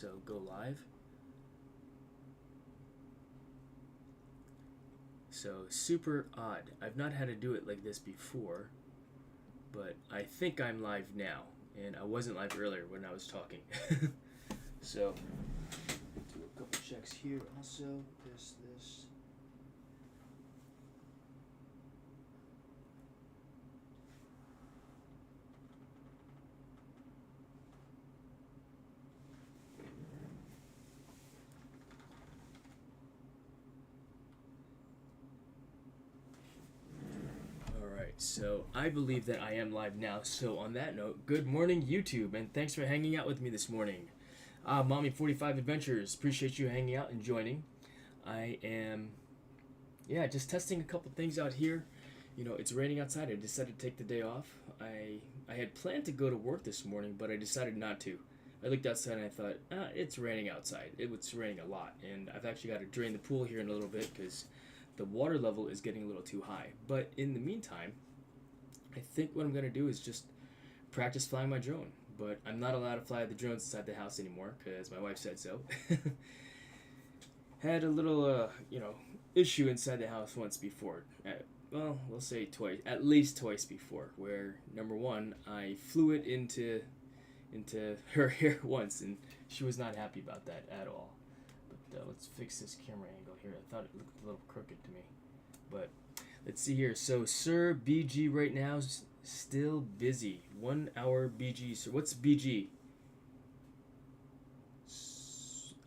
So go live. So super odd. I've not had to do it like this before, but I think I'm live now, and I wasn't live earlier when I was talking. So do a couple checks here. Also, this. So I believe that I am live now. So on that note, good morning YouTube, and thanks for hanging out with me this morning. Mommy45 Adventures, appreciate you hanging out and joining. I am, just testing a couple things out here. You know, it's raining outside. I decided to take the day off. I had planned to go to work this morning, but I decided not to. I looked outside and I thought, it's raining outside. It's raining a lot, and I've actually got to drain the pool here in a little bit because the water level is getting a little too high. But in the meantime, I think what I'm going to do is just practice flying my drone. But I'm not allowed to fly the drones inside the house anymore because my wife said so. Had a little, issue inside the house once before. Well, we'll say twice, at least twice before, where number one, I flew it into her hair once, and she was not happy about that at all. But let's fix this camera angle here. I thought it looked a little crooked to me, but let's see here. So Sir BG right now is still busy. 1 hour BG. So what's BG?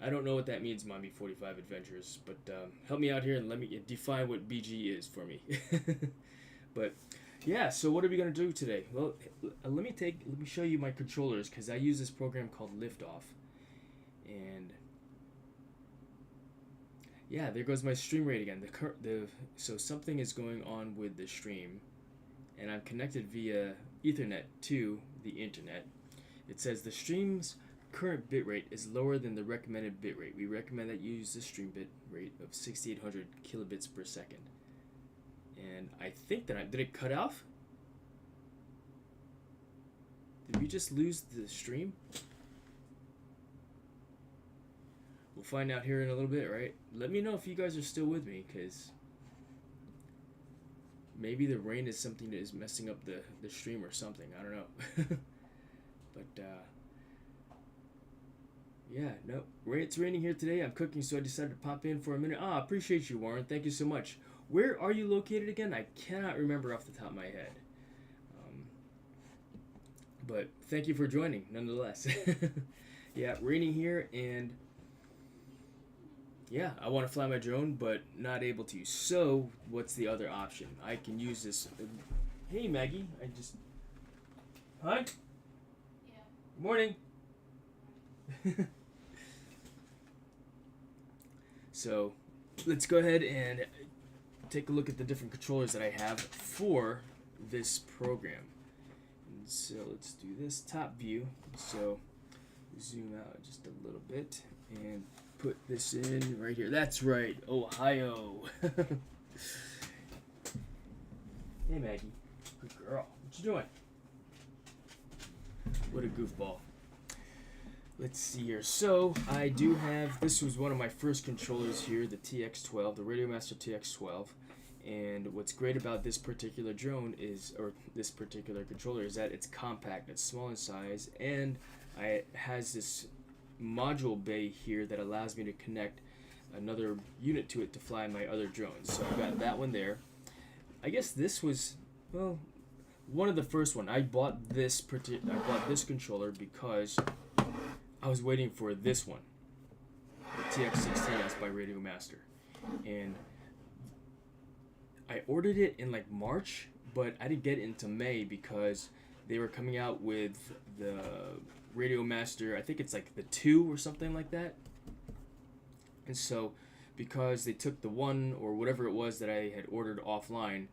I don't know what that means, Mommy45 Adventures, but help me out here and let me define what BG is for me. But yeah, so what are we gonna do today? Well, let me show you my controllers because I use this program called Liftoff, and yeah, there goes my stream rate again. So something is going on with the stream, and I'm connected via Ethernet to the internet. It says the stream's current bitrate is lower than the recommended bitrate. We recommend that you use the stream bit rate of 6,800 kilobits per second. And I think that did it cut off? Did we just lose the stream? We'll find out here in a little bit, right? Let me know if you guys are still with me, because maybe the rain is something that is messing up the stream or something. I don't know. But, yeah, no. It's raining here today. I'm cooking, so I decided to pop in for a minute. Appreciate you, Warren. Thank you so much. Where are you located again? I cannot remember off the top of my head. But thank you for joining, nonetheless. Yeah, raining here, and yeah, I want to fly my drone, but not able to. So, what's the other option? I can use this. Hey, Maggie. Hi? Yeah. Morning. So, let's go ahead and take a look at the different controllers that I have for this program. And so, let's do this top view. So, zoom out just a little bit and put this in right here. That's right, Ohio. Hey, Maggie. Good girl. What you doing? What a goofball. Let's see here. So I do have, this was one of my first controllers here, the TX12, the RadioMaster TX12. And what's great about this particular drone is, or this particular controller, is that it's compact, it's small in size, and it has this module bay here that allows me to connect another unit to it to fly my other drones. So I've got that one there. I guess this was, well, one of the first one. I bought this controller because I was waiting for this one, the TX16S by RadioMaster, and I ordered it in like March, but I didn't get it until May because they were coming out with the RadioMaster, I think it's like the 2 or something like that. And so, because they took the 1 or whatever it was that I had ordered offline,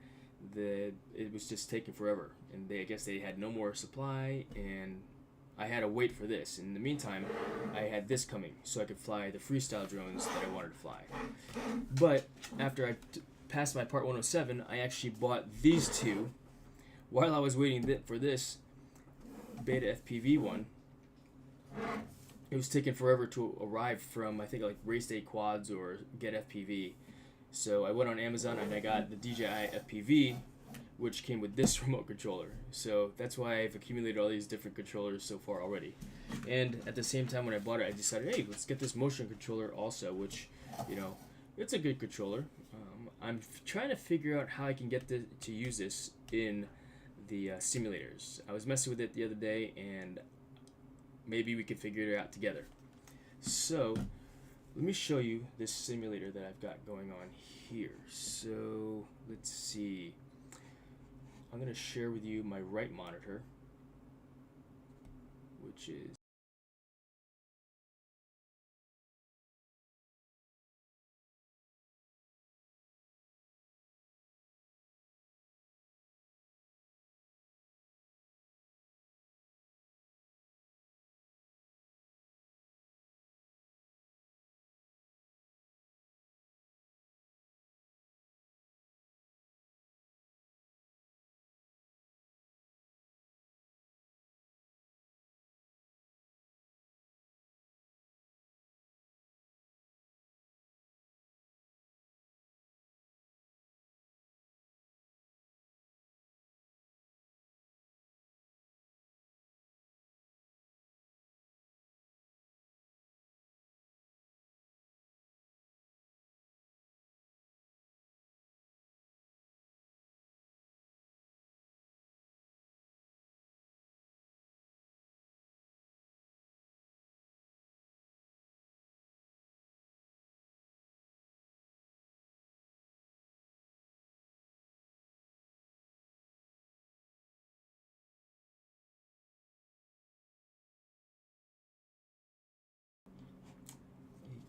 it was just taking forever. And I guess they had no more supply, and I had to wait for this. In the meantime, I had this coming, so I could fly the freestyle drones that I wanted to fly. But after I passed my Part 107, I actually bought these two while I was waiting for this Beta FPV one. it was taking forever to arrive from, I think, like Race Day Quads or Get FPV. So I went on Amazon and I got the DJI FPV, which came with this remote controller. So that's why I've accumulated all these different controllers so far already. And at the same time when I bought it, I decided, hey, let's get this motion controller also, which, you know, it's a good controller. I'm trying to figure out how I can get to use this in the simulators. I was messing with it the other day, and maybe we could figure it out together. So let me show you this simulator that I've got going on here. So let's see. I'm going to share with you my right monitor, which is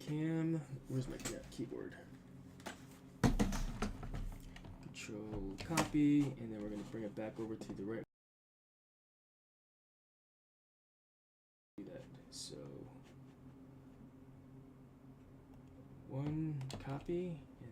cam. Where's my keyboard? Control copy, and then we're going to bring it back over to the right. Do that. So one copy, and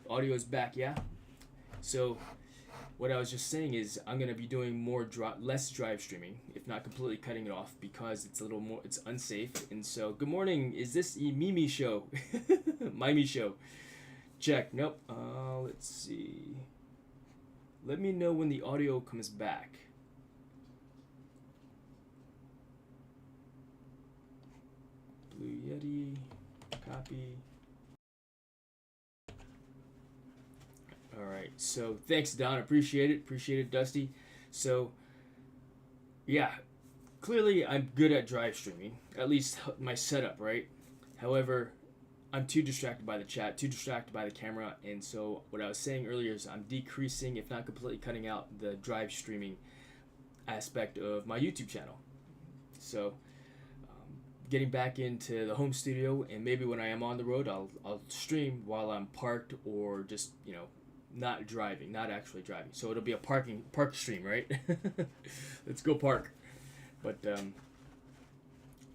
audio is back, yeah? So what I was just saying is I'm going to be doing less drive streaming, if not completely cutting it off, because it's a little more, it's unsafe. And so, good morning, is this Mimi show? Mimi show. Check, nope. Let's see. Let me know when the audio comes back. Blue Yeti, copy. All right, so thanks, Don. Appreciate it, Dusty. So, yeah, clearly I'm good at drive streaming, at least my setup, right? However, I'm too distracted by the chat, too distracted by the camera, and so what I was saying earlier is I'm decreasing, if not completely cutting out, the drive streaming aspect of my YouTube channel. So, getting back into the home studio, and maybe when I am on the road, I'll stream while I'm parked or just, you know, not driving, not actually driving. So it'll be a park stream, right? Let's go park. But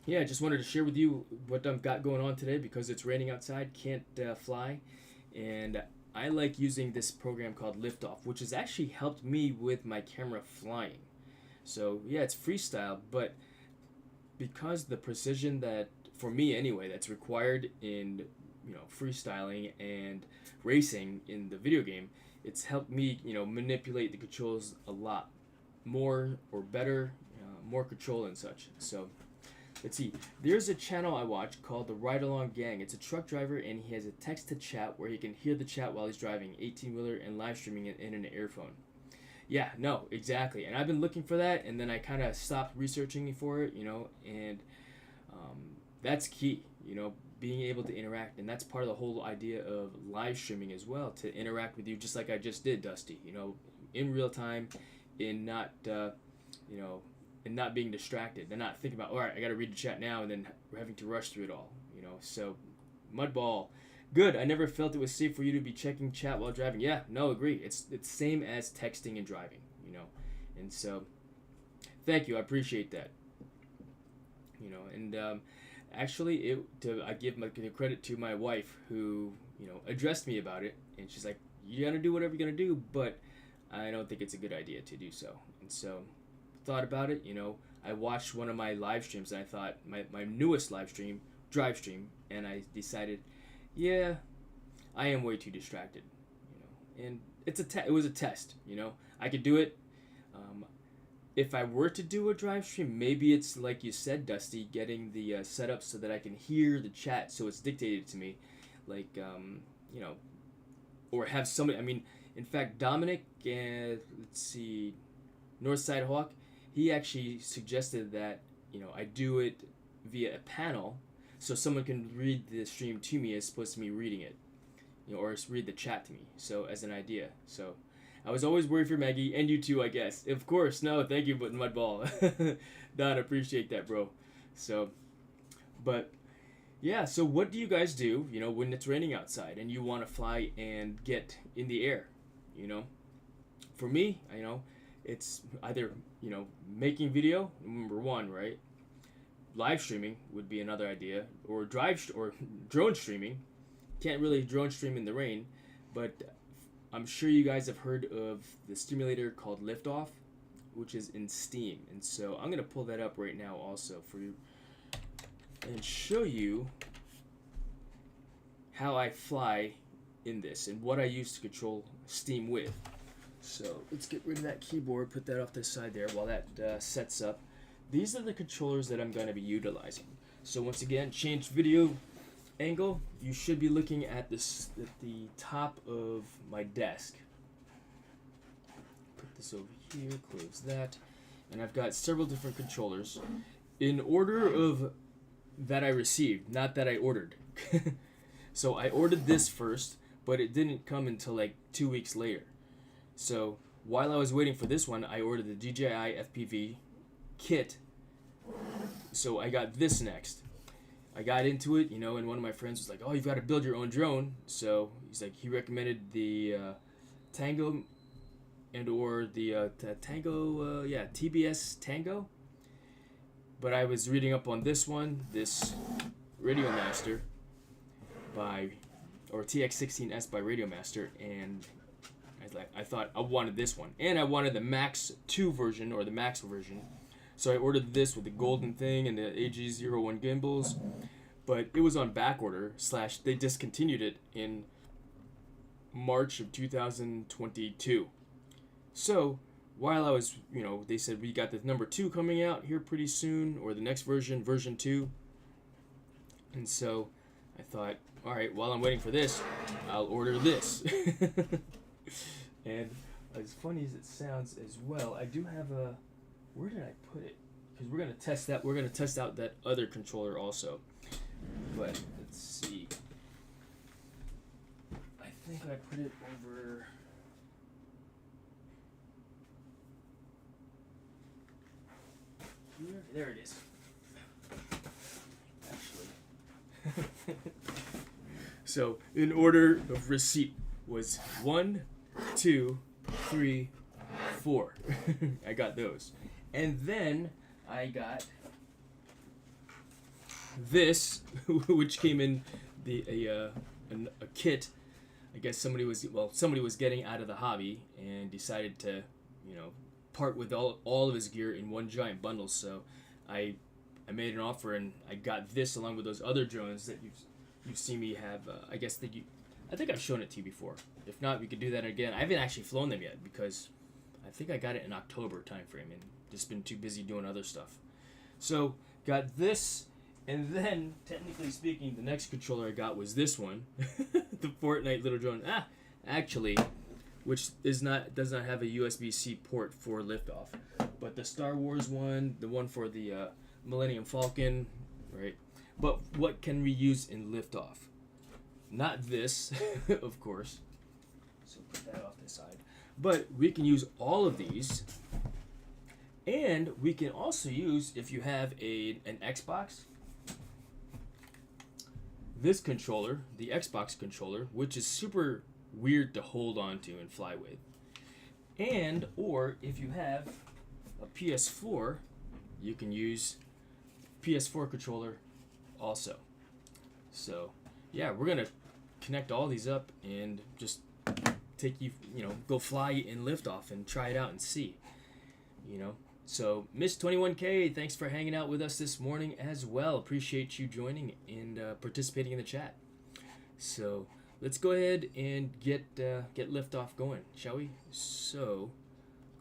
yeah, I just wanted to share with you what I've got going on today because it's raining outside, can't fly, and I like using this program called Liftoff, which has actually helped me with my camera flying. So yeah, it's freestyle, but because the precision that, for me anyway, that's required in, you know, freestyling and racing in the video game it's helped me, manipulate the controls a lot more or better, more control and such. So let's see. There's a channel I watch called the Ride Along Gang. It's a truck driver, and he has a text to chat where he can hear the chat while he's driving 18-wheeler and live streaming it in an earphone. Yeah, no, exactly. And I've been looking for that, and then I kind of stopped researching for it, and that's key, being able to interact. And that's part of the whole idea of live streaming as well, to interact with you just like I just did, Dusty, in real time, in not, and not being distracted, and not thinking about, all right, I got to read the chat now, and then having to rush through it all, So, Mudball, good. I never felt it was safe for you to be checking chat while driving. Yeah, no, agree. It's same as texting and driving, And so, thank you. I appreciate that. And actually, I give the credit to my wife who, addressed me about it, and she's like, you gotta do whatever you're gonna do, but I don't think it's a good idea to do so. And so, thought about it, I watched one of my live streams, and I thought my newest live stream, drive stream, and I decided, yeah, I am way too distracted, and it was a test, I could do it. If I were to do a drive stream, maybe it's like you said, Dusty, getting the setup so that I can hear the chat, so it's dictated to me, like or have somebody. I mean, in fact, Dominic, let's see, Northside Hawk, he actually suggested that I do it via a panel, so someone can read the stream to me as opposed to me reading it, or read the chat to me. So as an idea, so. I was always worried for Maggie, and you too, I guess. Of course, no, thank you, but Mudball. Don, appreciate that, bro. So, but, yeah, so what do you guys do, when it's raining outside and you want to fly and get in the air, For me, it's either, making video, number one, right? Live streaming would be another idea, or drone streaming. Can't really drone stream in the rain, but I'm sure you guys have heard of the stimulator called Liftoff, which is in Steam. And so I'm going to pull that up right now also for you and show you how I fly in this and what I use to control Steam with. So let's get rid of that keyboard, put that off to the side there while that sets up. These are the controllers that I'm going to be utilizing. So once again, change video angle, you should be looking at this at the top of my desk. Put this over here, close that, and I've got several different controllers in order of that I received, not that I ordered. So I ordered this first, but it didn't come until like 2 weeks later. So while I was waiting for this one, I ordered the DJI FPV kit. So I got this next. I got into it, and one of my friends was like, oh, you've got to build your own drone. So he's like, he recommended the Tango or the Tango, TBS Tango. But I was reading up on this one, this Radio Master or TX16S by Radio Master, and I thought I wanted this one. And I wanted the Max 2 version, or the Max version. So I ordered this with the golden thing and the AG01 gimbals, but it was on back order / they discontinued it in March of 2022. So while I was, they said we got the number 2 coming out here pretty soon, or the next version 2. And so I thought, all right, while I'm waiting for this, I'll order this. And as funny as it sounds as well, I do have a... Where did I put it? Because we're gonna test that. We're gonna test out that other controller also. But let's see. I think I put it over. Here. There it is. Actually. So in order of receipt was 1, 2, 3, 4. I got those. And then I got this, which came in a kit. I guess somebody was getting out of the hobby and decided to, part with all of his gear in one giant bundle. So I made an offer, and I got this along with those other drones that you've seen me have. I guess that I think I've shown it to you before. If not, we could do that again. I haven't actually flown them yet because I think I got it in October timeframe and just been too busy doing other stuff. So got this, and then technically speaking, the next controller I got was this one, the Fortnite little drone. Actually, which does not have a USB-C port for liftoff, but the Star Wars one, the one for the Millennium Falcon, right? But what can we use in liftoff? Not this, of course. So put that off the side. But we can use all of these, and we can also use, if you have an Xbox, this controller, the Xbox controller, which is super weird to hold on to and fly with. And, or if you have a PS4, you can use PS4 controller also. So, yeah, we're going to connect all these up and just take you, go fly in liftoff and try it out and see, So, Miss 21K, thanks for hanging out with us this morning as well. Appreciate you joining and participating in the chat. So, let's go ahead and get liftoff going, shall we? So,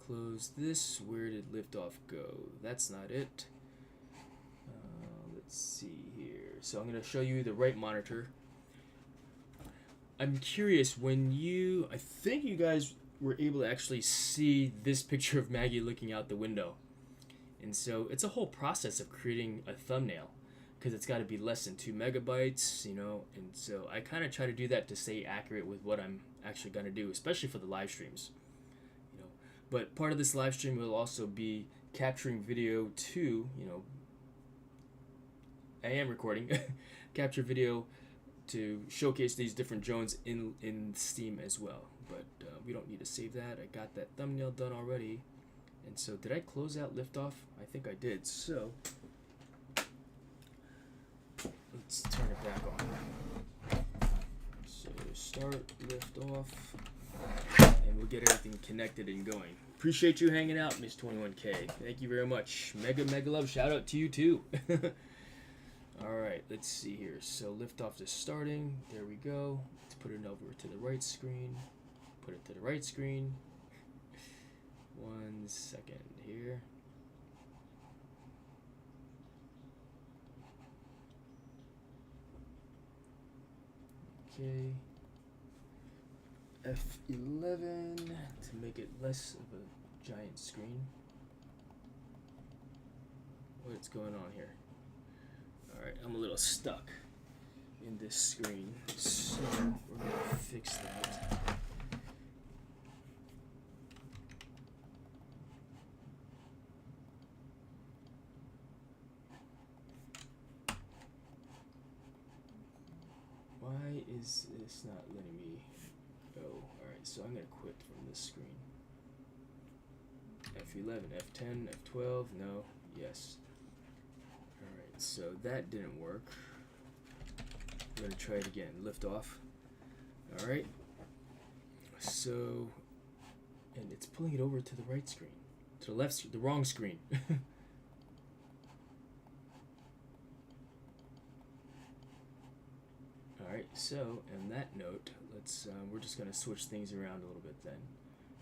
close this. Where did liftoff go? That's not it. Let's see here. So, I'm going to show you the right monitor. I'm curious, I think you guys were able to actually see this picture of Maggie looking out the window. And so it's a whole process of creating a thumbnail because it's got to be less than 2 megabytes, and so I kind of try to do that to stay accurate with what I'm actually going to do, especially for the live streams. But part of this live stream will also be capturing video too, I am recording, capture video to showcase these different drones in Steam as well. But we don't need to save that. I got that thumbnail done already. And so did I close out liftoff? I think I did. So let's turn it back on. So start liftoff, and we'll get everything connected and going. Appreciate you hanging out, Miss 21K. Thank you very much. Mega love. Shout out to you too. Alright, let's see here. So liftoff is starting. There we go. Let's put it over to the right screen. Put it to the right screen. 1 second here. Okay. F11 to make it less of a giant screen. What's going on here? Alright, I'm a little stuck in this screen, so we're going to fix that. Why is this not letting me go? Alright, so I'm going to quit from this screen. F11, F10, F12, no, yes. Alright, so that didn't work. I'm going to try it again. Lift off. Alright. So, and it's pulling it over to the right screen. To the left, the wrong screen. Alright, so, on that note, let's, we're just going to switch things around a little bit then.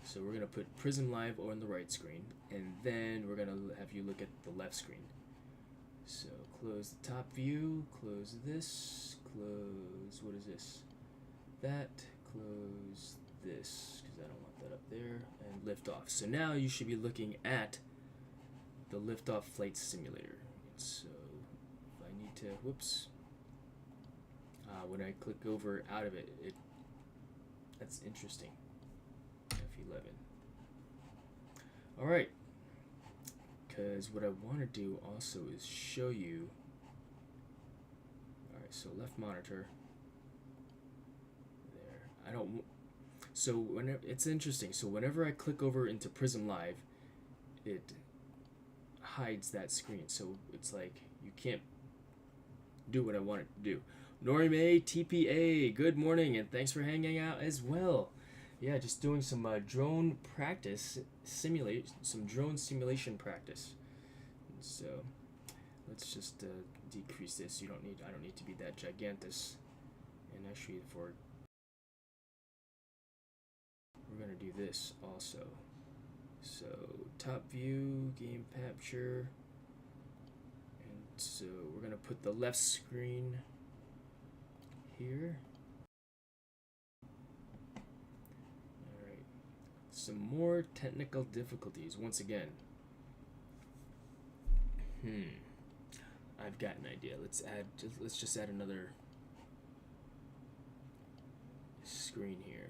So we're going to put Prism Live on the right screen, and then we're going to have you look at the left screen. So close the top view, close this, close, what is this? That, close this, because I don't want that up there, and lift off. So now you should be looking at the liftoff flight simulator. So if I need to, whoops, when I click over out of it, that's interesting. F11. Alright. Because what I want to do also is show you. Alright, so left monitor. There. I don't. So whenever it's interesting. So whenever I click over into Prism Live, it hides that screen. So it's like you can't do what I want it to do. Norime TPA, good morning, and thanks for hanging out as well. Yeah, just doing some drone practice, some drone simulation practice. So let's just decrease this. I don't need to be that gigantic. And actually, for we're gonna do this also. So top view, game capture, and so we're gonna put the left screen here. Alright, some more technical difficulties once again. I've got an idea. Let's just add another screen here.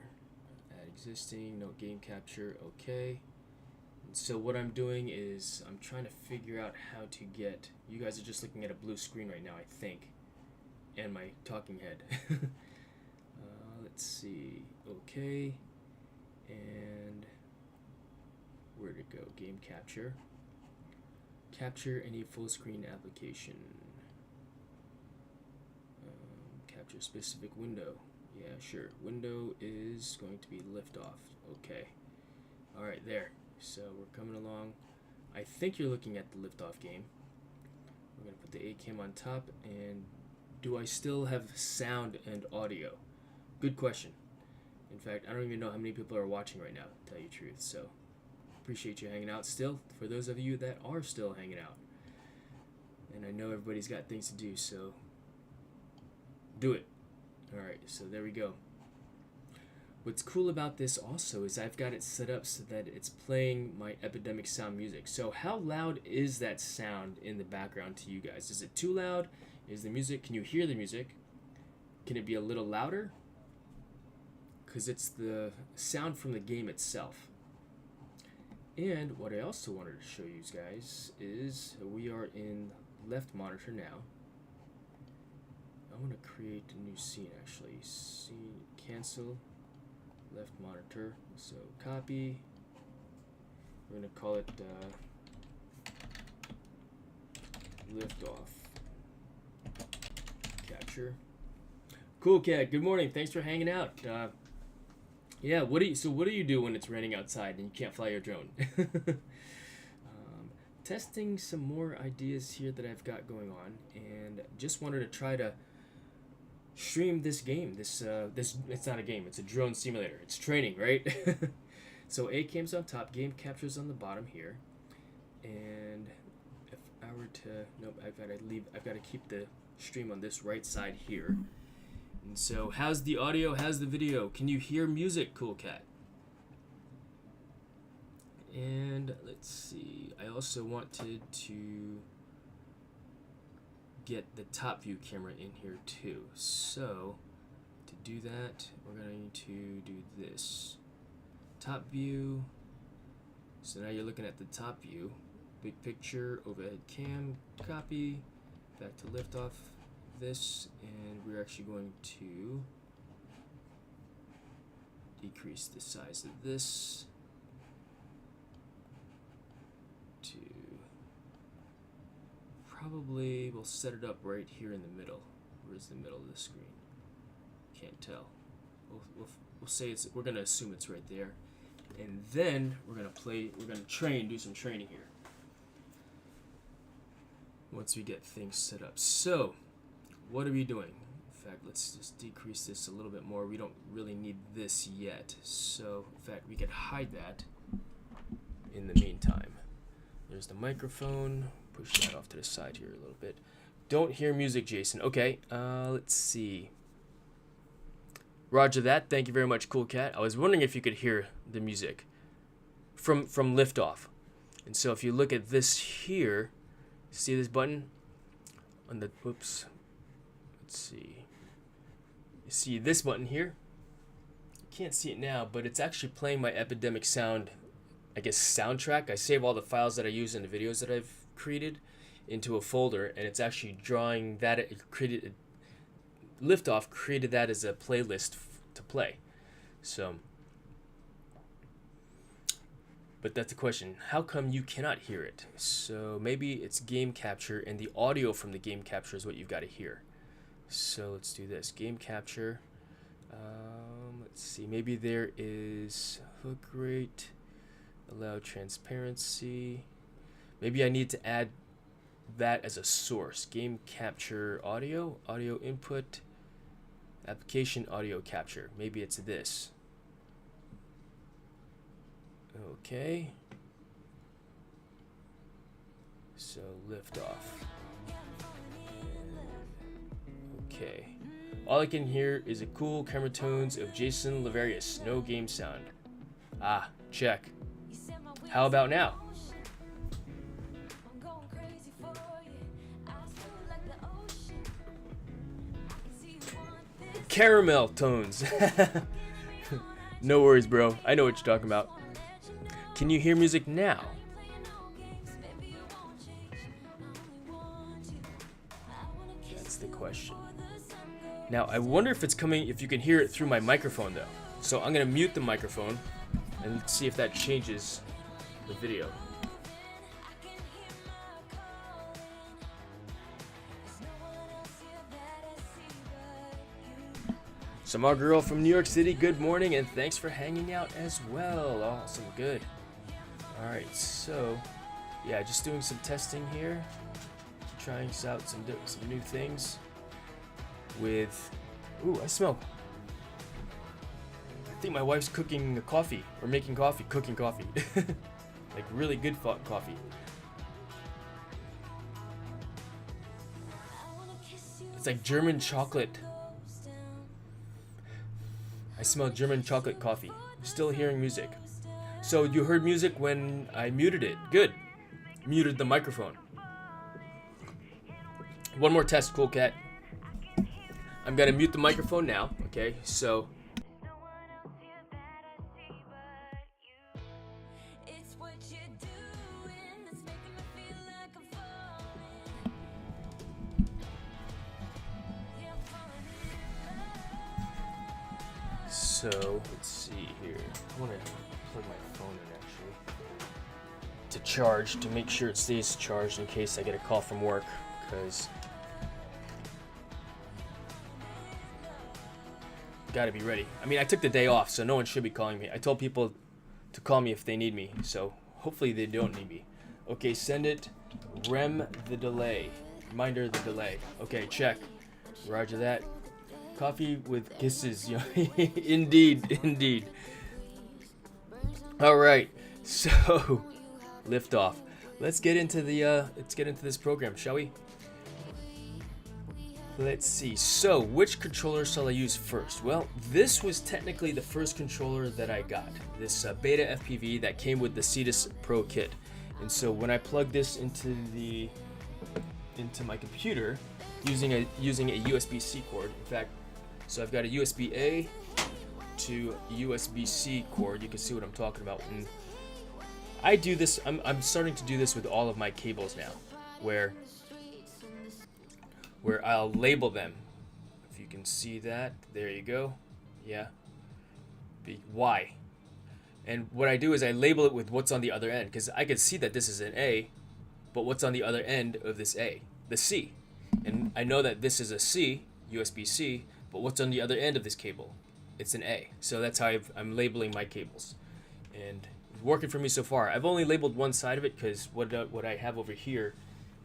Add existing, no game capture, okay. And so what I'm doing is I'm trying to figure out how to get, you guys are just looking at a blue screen right now, I think, and my talking head. Let's see, okay, and where'd it go? Game capture. Capture any full screen application. Capture specific window. Yeah, sure. Window is going to be liftoff. Okay. Alright, there. So we're coming along. I think you're looking at the liftoff game. We're going to put the A cam on top. And do I still have sound and audio? Good question. In fact, I don't even know how many people are watching right now, to tell you the truth. So appreciate you hanging out still, for those of you that are still hanging out. And I know everybody's got things to do, so do it. Alright, so there we go. What's cool about this also is I've got it set up so that it's playing my Epidemic Sound music. So how loud is that sound in the background to you guys? Is it too loud? Is the music, can you hear the music? Can it be a little louder? Because it's the sound from the game itself. And what I also wanted to show you guys is we are in left monitor now. I want to create a new scene actually. Scene, cancel, left monitor. So copy. We're going to call it liftoff capture. Cool cat, good morning. Thanks for hanging out. Yeah, what do you do when it's raining outside and you can't fly your drone? Testing some more ideas here that I've got going on, and just wanted to try to stream this game. This it's not a game, it's a drone simulator. It's training, right? So A cam's on top, game captures on the bottom here. And if I were to, nope, I've got to keep the stream on this right side here. And so how's the audio, how's the video? Can you hear music, cool cat? And let's see, I also wanted to get the top view camera in here too. So to do that, we're going to do this. Top view. So now you're looking at the top view. Big picture, overhead cam, copy, back to liftoff. This, and we're actually going to decrease the size of this to probably, we'll set it up right here in the middle. Where's the middle of the screen? Can't tell. We'll say it's, we're gonna assume it's right there, and then we're gonna do some training here once we get things set up. So what are we doing? In fact, let's just decrease this a little bit more. We don't really need this yet. So, in fact, we could hide that in the meantime. There's the microphone. Push that off to the side here a little bit. Don't hear music, Jason. Okay, let's see. Roger that. Thank you very much, Cool Cat. I was wondering if you could hear the music from liftoff. And so if you look at this here, see this button on the, whoops. Let's see. You see this button here? You can't see it now, but it's actually playing my Epidemic Sound, I guess, soundtrack. I save all the files that I use in the videos that I've created into a folder, and it's actually drawing that. It created Liftoff created that as a playlist to play. So, but that's the question. How come you cannot hear it? So maybe it's game capture, and the audio from the game capture is what you've got to hear. So let's do this. Game capture. Let's see. Maybe there is hook rate, allow transparency. Maybe I need to add that as a source. Game capture audio, audio input, application audio capture. Maybe it's this. Okay. So lift off. Okay. All I can hear is a cool camera tones of Jason Laverius. No game sound. Ah, check. How about now? Caramel tones. No worries, bro. I know what you're talking about. Can you hear music now? That's the question. Now, I wonder if it's coming, if you can hear it through my microphone, though. So I'm going to mute the microphone and see if that changes the video. aLiveStream girl from New York City, good morning, and thanks for hanging out as well. Awesome, good. Alright, so, yeah, just doing some testing here. Trying out some new things with, ooh, I smell. I think my wife's cooking coffee, or making coffee, cooking coffee. Like really good coffee. It's like German chocolate. I smell German chocolate coffee. Still hearing music. So you heard music when I muted it. Good. Muted the microphone. One more test, cool cat. I'm gonna mute the microphone now, okay? So let's see here. I want to plug my phone in actually to charge, to make sure it stays charged in case I get a call from work, because gotta be ready. I mean, I took the day off, so no one should be calling me. I told people to call me if they need me, so hopefully they don't need me. Okay, send it. Rem the delay. Reminder the delay. Okay, check. Roger that. Coffee with kisses. Indeed, indeed. All right, so lift off. Let's get into this program, shall we? Let's see. So, which controller shall I use first? Well, this was technically the first controller that I got. This Beta FPV that came with the Cetus Pro kit. And so when I plug this into my computer using a USB-C cord. In fact, so I've got a USB-A to USB-C cord. You can see what I'm talking about. And I do this. I'm starting to do this with all of my cables now, where I'll label them. If you can see that, there you go. Yeah. Y. And what I do is I label it with what's on the other end, because I can see that this is an A, but what's on the other end of this A? The C. And I know that this is a C, USB-C, but what's on the other end of this cable? It's an A. So that's how I'm labeling my cables. And it's working for me so far. I've only labeled one side of it because what I have over here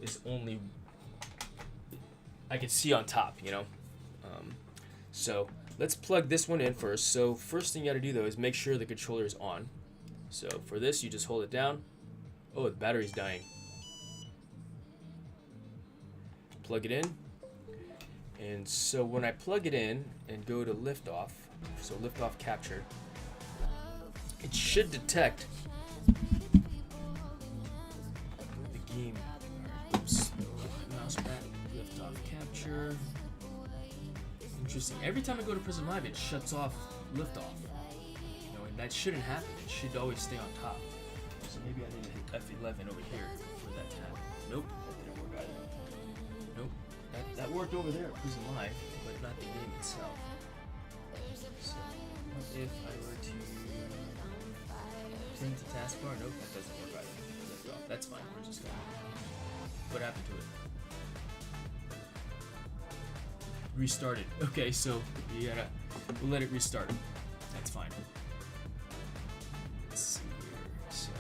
is only, I can see on top, you know. So let's plug this one in first. So first thing you gotta do though is make sure the controller is on. So for this, you just hold it down. Oh, the battery's dying. Plug it in. And so when I plug it in and go to liftoff, so liftoff capture, it should detect the game. Oops. Mouse pad, liftoff capture. Interesting. Every time I go to Prism Live, it shuts off liftoff. You know, and that shouldn't happen. It should always stay on top. So maybe I need to hit F11 over here for that to happen. Nope, that didn't work either. Nope, that worked over there at Prism Live, but not the game itself. So what if I were to turn to taskbar? Nope, that doesn't work either. Liftoff. That's fine. We're just gonna. What happened to it? Restarted. Okay, so we'll let it restart. That's fine. Let's see here. So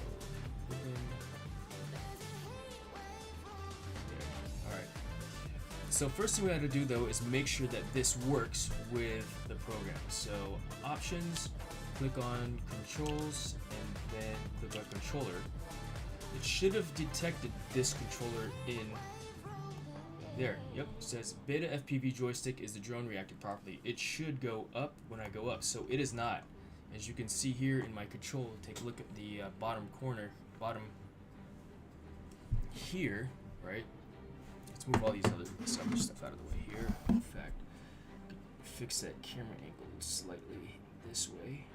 alright. So first thing we have to do though is make sure that this works with the program. So options, click on controls and then click on controller. It should have detected this controller in there. Yep, it says beta FPV joystick is the drone reacted properly. It should go up when I go up, so it is not. As you can see here in my control, take a look at the bottom corner, bottom here, right? Let's move all these other stuff out of the way here. In fact, fix that camera angle slightly this way.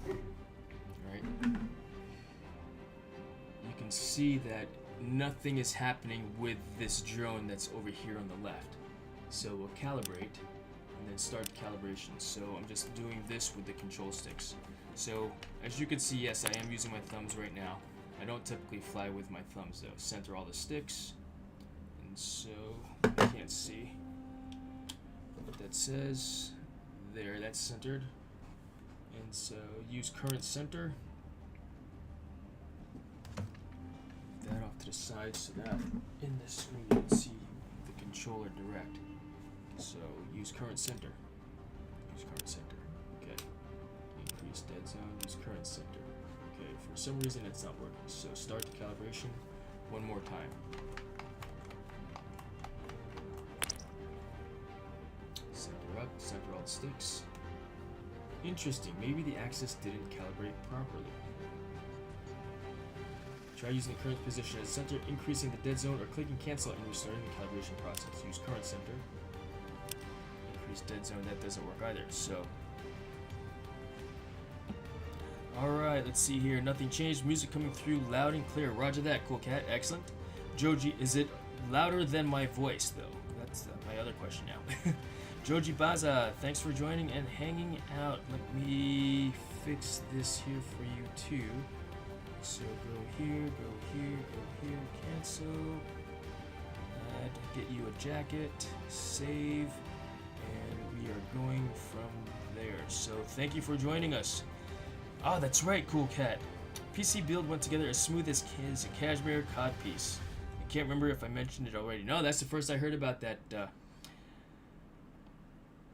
Alright. You can see that nothing is happening with this drone that's over here on the left. So we'll calibrate and then start calibration. So I'm just doing this with the control sticks. So as you can see, yes, I am using my thumbs right now. I don't typically fly with my thumbs though. Center all the sticks. And so you can't see what that says. There, that's centered. And so use current center. Move that off to the side so that in the screen you can see the controller direct. So use current center. Use current center. Okay. Increase dead zone. Use current center. Okay. For some reason it's not working. So start the calibration one more time. Center up. Center all the sticks. Interesting. Maybe the axis didn't calibrate properly. Try using the current position as center, increasing the dead zone, or clicking cancel and restarting the calibration process. Use current center. Increase dead zone. That doesn't work either. So, alright, let's see here. Nothing changed. Music coming through loud and clear. Roger that. Cool cat. Excellent. Joji, is it louder than my voice, though? That's my other question now. Joji Baza, thanks for joining and hanging out. Let me fix this here for you too. So go here, go here, go here, cancel. Add, get you a jacket, save, and we are going from there. So thank you for joining us. Ah, that's right, cool cat. PC build went together as smooth as a cashmere cod piece. I can't remember if I mentioned it already. No, that's the first I heard about that.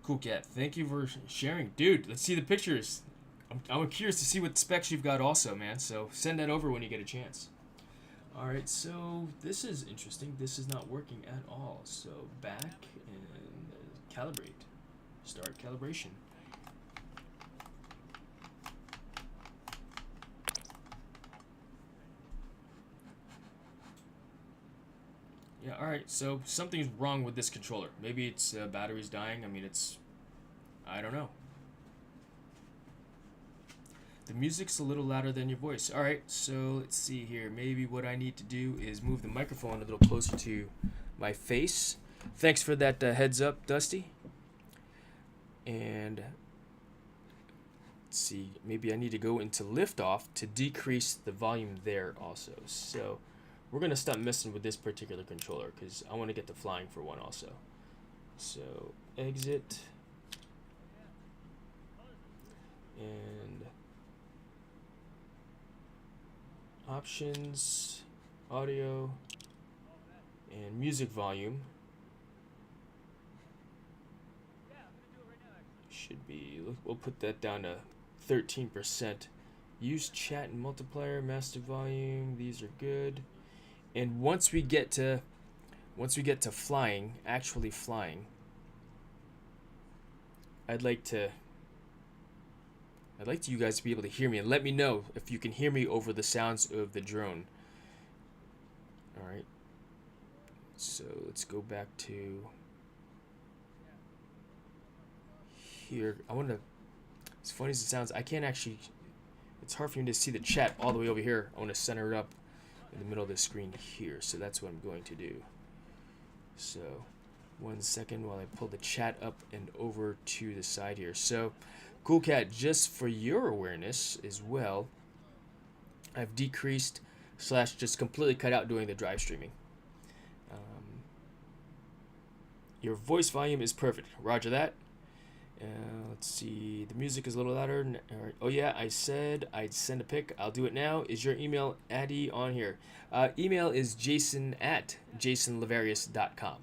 Cool cat, thank you for sharing. Dude, let's see the pictures. I'm curious to see what specs you've got also, man. So send that over when you get a chance. Alright, so this is interesting. This is not working at all. So back and calibrate. Start calibration. Yeah, alright, so something's wrong with this controller. Maybe its battery's dying. I mean, I don't know. The music's a little louder than your voice. Alright, so let's see here. Maybe what I need to do is move the microphone a little closer to my face. Thanks for that heads up, Dusty. And let's see, maybe I need to go into liftoff to decrease the volume there also. So we're going to stop messing with this particular controller because I want to get to flying for one also. So exit. And options, audio, and music volume. Should be, we'll put that down to 13%. Use chat and multiplier, master volume, these are good. And once we get to flying, actually flying, I'd like you guys to be able to hear me and let me know if you can hear me over the sounds of the drone. Alright. So let's go back to here. I want to, as funny as it sounds, I can't actually, it's hard for me to see the chat all the way over here. I want to center it up in the middle of the screen here. So that's what I'm going to do. So 1 second while I pull the chat up and over to the side here. So Cool cat, just for your awareness as well, I've decreased / just completely cut out doing the drive streaming. Your voice volume is perfect. Roger that. Let's see. The music is a little louder. Oh yeah, I said I'd send a pic. I'll do it now. Is your email Addy on here? Email is jason@jasonlavarius.com.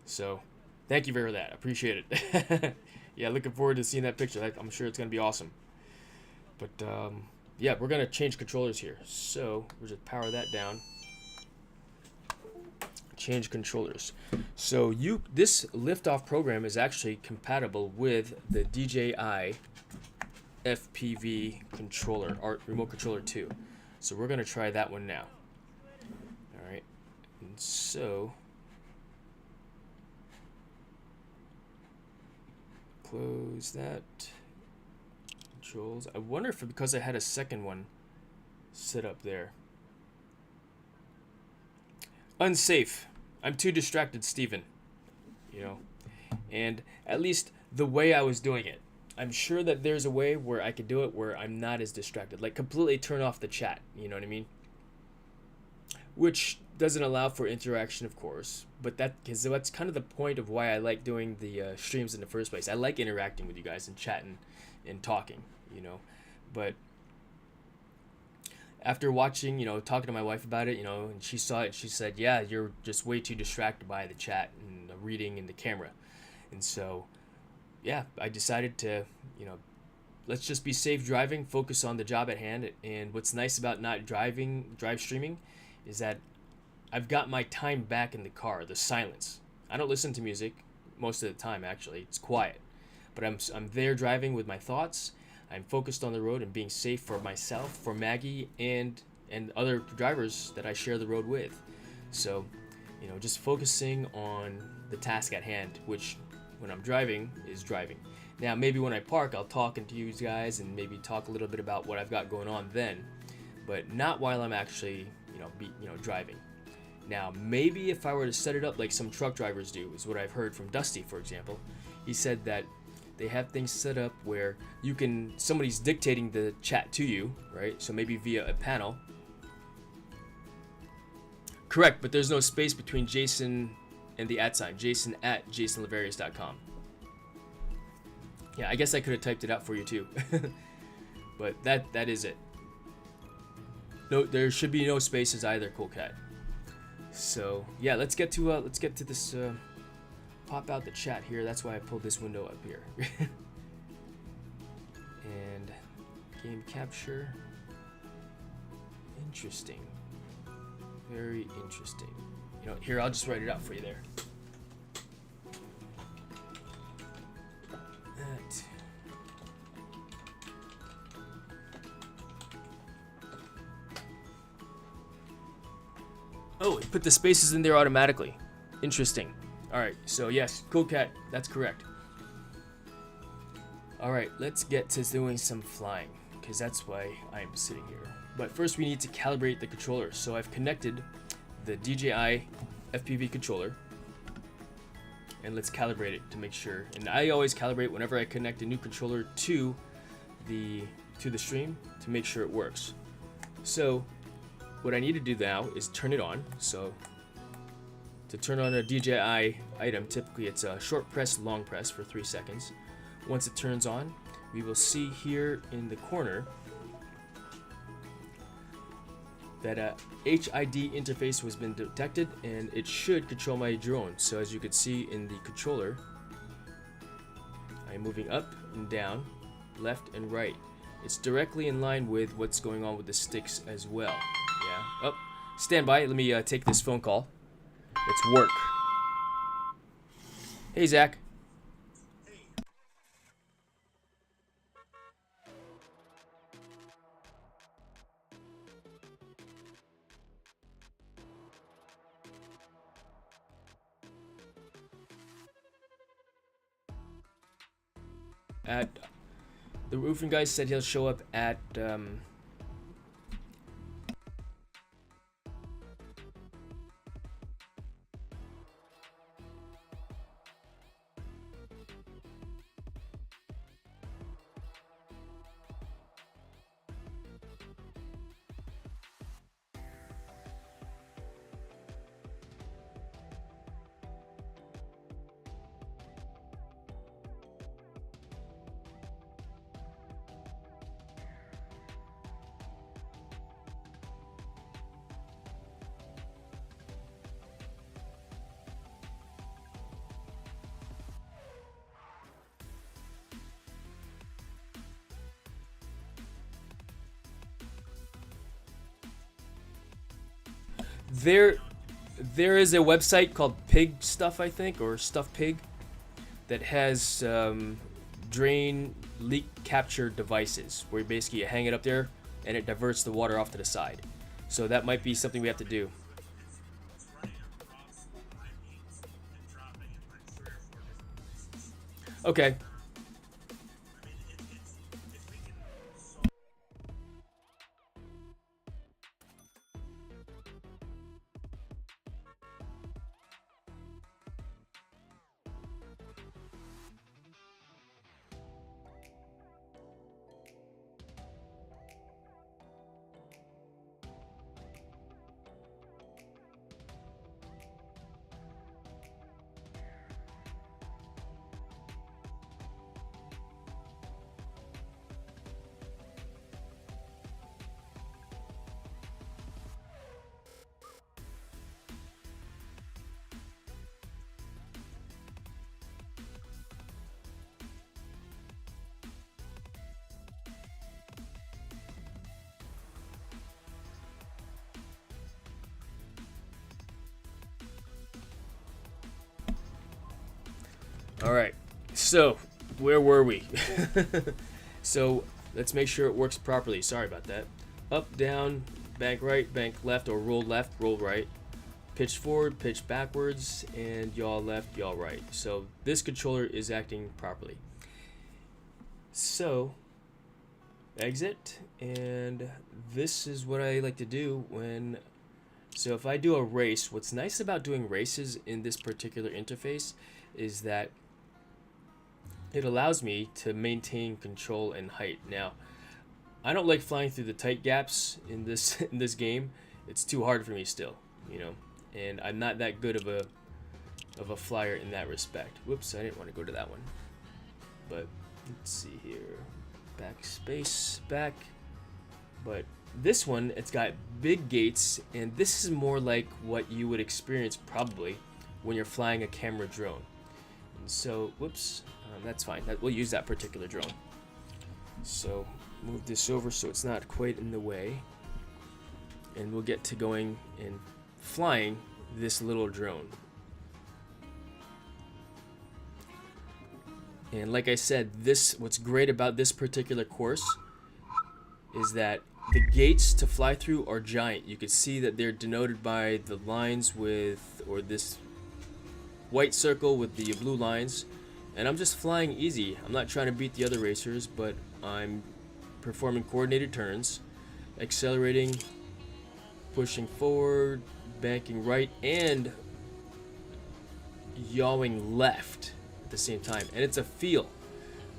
So, thank you for that. Appreciate it. Yeah, looking forward to seeing that picture. I'm sure it's gonna be awesome. But yeah, we're gonna change controllers here. So we'll just power that down. Change controllers. So this liftoff program is actually compatible with the DJI FPV controller or remote controller 2. So we're gonna try that one now. All right, and so close that. Controls. I wonder if because I had a second one set up there. Unsafe. I'm too distracted, Steven. You know, and at least the way I was doing it, I'm sure that there's a way where I could do it where I'm not as distracted, like completely turn off the chat. You know what I mean? Which doesn't allow for interaction, of course, but because that's kind of the point of why I like doing the streams in the first place. I like interacting with you guys and chatting and talking, you know. But after watching, you know, talking to my wife about it, you know, and she saw it, she said, yeah, you're just way too distracted by the chat and the reading and the camera. And so, yeah, I decided to, you know, let's just be safe driving, focus on the job at hand. And what's nice about not drive streaming is that I've got my time back in the car, the silence. I don't listen to music most of the time, actually. It's quiet. But I'm there driving with my thoughts. I'm focused on the road and being safe for myself, for Maggie, and other drivers that I share the road with. So, you know, just focusing on the task at hand, which when I'm driving is driving. Now, maybe when I park, I'll talk to you guys and maybe talk a little bit about what I've got going on then, but not while I'm actually, driving. Now, maybe if I were to set it up like some truck drivers do, is what I've heard from Dusty, for example. He said that they have things set up where somebody's dictating the chat to you, right? So maybe via a panel. Correct, but there's no space between Jason and the @ Jason at jasonlavarius.com. Yeah, I guess I could have typed it out for you too. But that is it. No, there should be no spaces either, Cool Cat. So yeah, let's get to this. Pop out the chat here. That's why I pulled this window up here. And game capture. Interesting. Very interesting. You know, here, I'll just write it out for you there. That. Oh, it put the spaces in there automatically. Interesting. Alright, so yes, Cool Cat, that's correct. Alright, let's get to doing some flying, because that's why I'm sitting here. But first we need to calibrate the controller. So I've connected the DJI FPV controller, and let's calibrate it to make sure. And I always calibrate whenever I connect a new controller to the stream to make sure it works. So what I need to do now is turn it on. So to turn on a DJI item, typically it's a short press, long press for 3 seconds. Once it turns on, we will see here in the corner that a HID interface has been detected, and it should control my drone. So as you can see in the controller, I'm moving up and down, left and right. It's directly in line with what's going on with the sticks as well. Yeah. Oh, stand by. Let me take this phone call. It's work. Hey, Zach. At the roofing guy said he'll show up at There is a website called Pig Stuff, I think, or Stuff Pig, that has drain leak capture devices where basically you hang it up there and it diverts the water off to the side. So that might be something we have to do. Okay. All right. So, where were we? So, let's make sure it works properly. Sorry about that. Up, down, bank right, bank left, or roll left, roll right. Pitch forward, pitch backwards, and yaw left, yaw right. So, this controller is acting properly. So, exit, and this is what I like to do when... So, if I do a race, what's nice about doing races in this particular interface is that it allows me to maintain control and height. Now, I don't like flying through the tight gaps in this game. It's too hard for me still, you know, and I'm not that good of a flyer in that respect. Whoops, I didn't want to go to that one. But let's see here, backspace, back. But this one, it's got big gates, and this is more like what you would experience probably when you're flying a camera drone. And so, whoops. That's fine. We'll use that particular drone. So move this over so it's not quite in the way. And we'll get to going and flying this little drone. And like I said, what's great about this particular course is that the gates to fly through are giant. You can see that they're denoted by the lines or this white circle with the blue lines. And I'm just flying easy. I'm not trying to beat the other racers, but I'm performing coordinated turns, accelerating, pushing forward, banking right, and yawing left at the same time. And it's a feel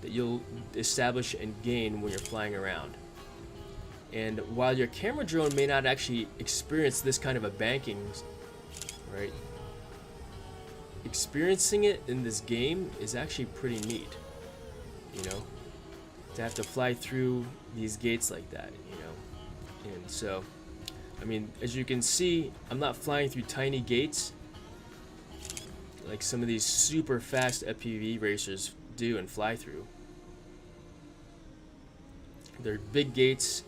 that you'll establish and gain when you're flying around. And while your camera drone may not actually experience this kind of a banking, right? Experiencing it in this game is actually pretty neat, you know, to have to fly through these gates like that, you know. And so, I mean, as you can see, I'm not flying through tiny gates like some of these super fast FPV racers do and fly through. They're big gates,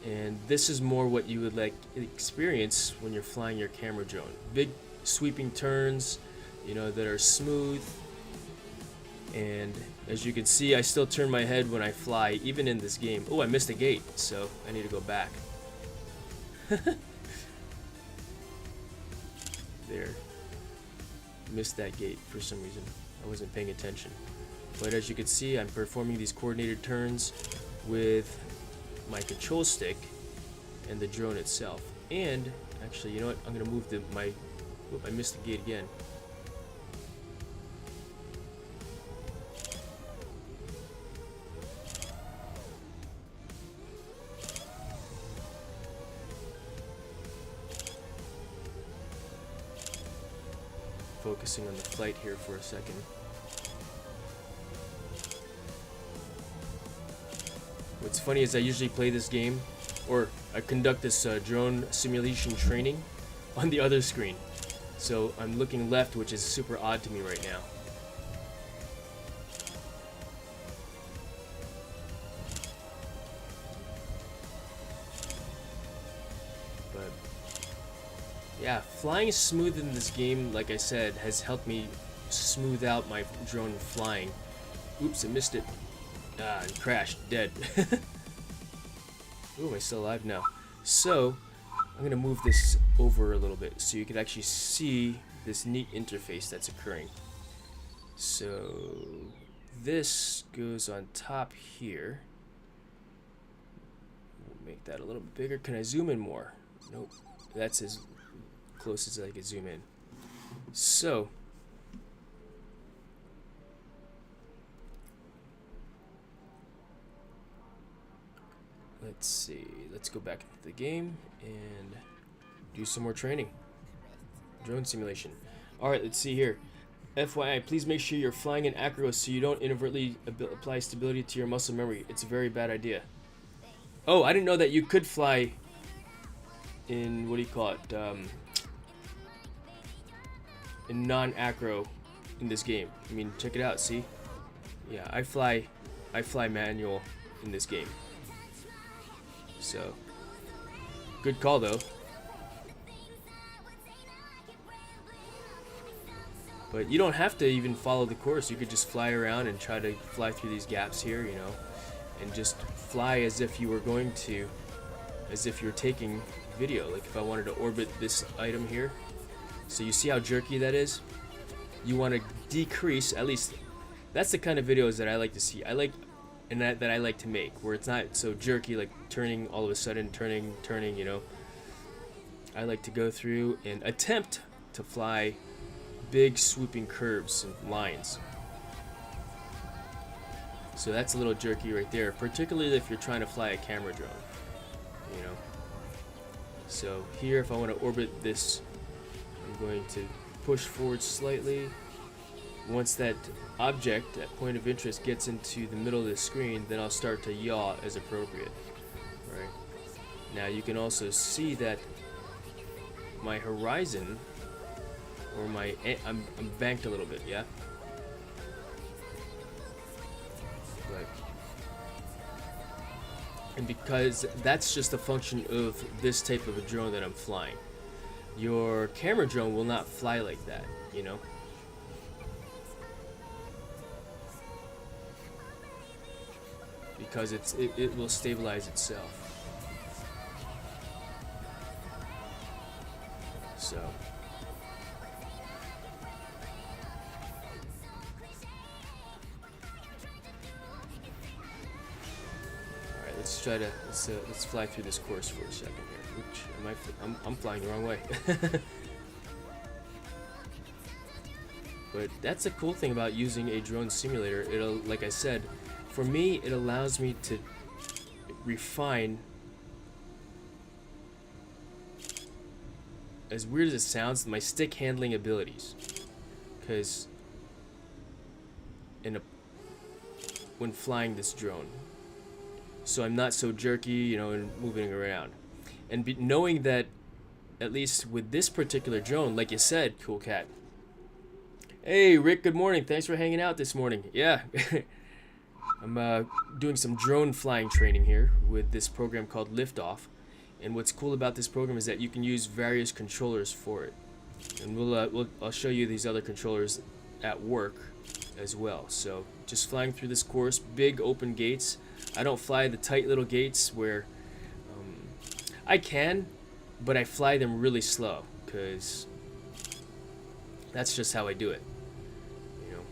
and this is more what you would like experience when you're flying your camera drone. Big sweeping turns, you know, that are smooth. And as you can see, I still turn my head when I fly, even in this game. Oh, I missed a gate, so I need to go back. There. Missed that gate for some reason. I wasn't paying attention. But as you can see, I'm performing these coordinated turns with my control stick and the drone itself. And actually, you know what? I'm gonna move I missed the gate again. Focusing on the flight here for a second. What's funny is I usually play this game, or I conduct this drone simulation training on the other screen. So I'm looking left, which is super odd to me right now. But Yeah, flying smooth in this game, like I said, has helped me smooth out my drone flying. Oops, I missed it. Ah, and crashed, dead. Ooh, am I still alive? No. So, I'm going to move this over a little bit so you can actually see this neat interface that's occurring. So, this goes on top here. We'll make that a little bit bigger. Can I zoom in more? Nope. That's as close as I can zoom in. So, let's see. Let's go back into the game and do some more training. Drone simulation. Alright, let's see here. FYI, please make sure you're flying in acro so you don't inadvertently apply stability to your muscle memory. It's a very bad idea. Oh, I didn't know that you could fly in, what do you call it, in non-acro in this game. I mean, check it out, see? Yeah, I fly manual in this game. So, good call though. But you don't have to even follow the course. You could just fly around and try to fly through these gaps here, you know, and just fly as if you were going to, as if you're taking video. Like if I wanted to orbit this item here, so you see how jerky that is? You want to decrease, at least that's the kind of videos that I like to see. I like, and that I like to make, where it's not so jerky, like turning all of a sudden, turning, you know. I like to go through and attempt to fly big swooping curves and lines. So that's a little jerky right there, particularly if you're trying to fly a camera drone, you know. So here, if I want to orbit this, I'm going to push forward slightly. Once that object, that point of interest, gets into the middle of the screen, then I'll start to yaw as appropriate. Right. Now you can also see that my horizon, or my, I'm banked a little bit, yeah? Right. And because that's just a function of this type of a drone that I'm flying. Your camera drone will not fly like that, you know? Because it will stabilize itself. So alright, let's try to let's fly through this course for a second here. Oops, I'm flying the wrong way. But that's the cool thing about using a drone simulator. It'll, like I said, for me, it allows me to refine, as weird as it sounds, my stick handling abilities. Because when flying this drone, so I'm not so jerky, you know, and moving around. And knowing that, at least with this particular drone, like you said, Cool Cat. Hey, Rick, good morning. Thanks for hanging out this morning. Yeah. I'm doing some drone flying training here with this program called Liftoff, and what's cool about this program is that you can use various controllers for it, and I'll show you these other controllers at work as well. So just flying through this course, big open gates. I don't fly the tight little gates where I can, but I fly them really slow because that's just how I do it, you know.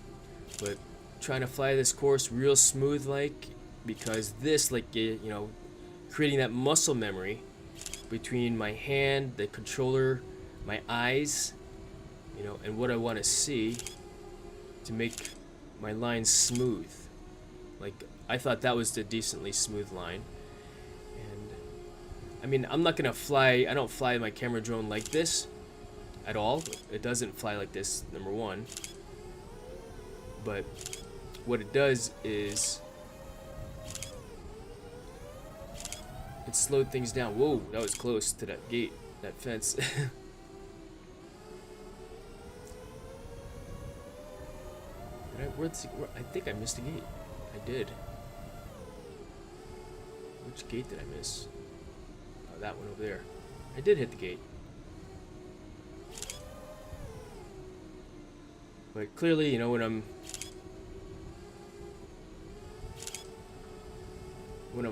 But trying to fly this course real smooth, like, because this, like, you know, creating that muscle memory between my hand, the controller, my eyes, you know, and what I want to see to make my lines smooth. Like, I thought that was the decently smooth line. And I mean, I'm not gonna fly, I don't fly my camera drone like this at all. It doesn't fly like this, number one. But what it does is it slowed things down. Whoa, that was close to that gate, that fence. I think I missed a gate. I did. Which gate did I miss? Oh, that one over there. I did hit the gate. But clearly, you know, when I'm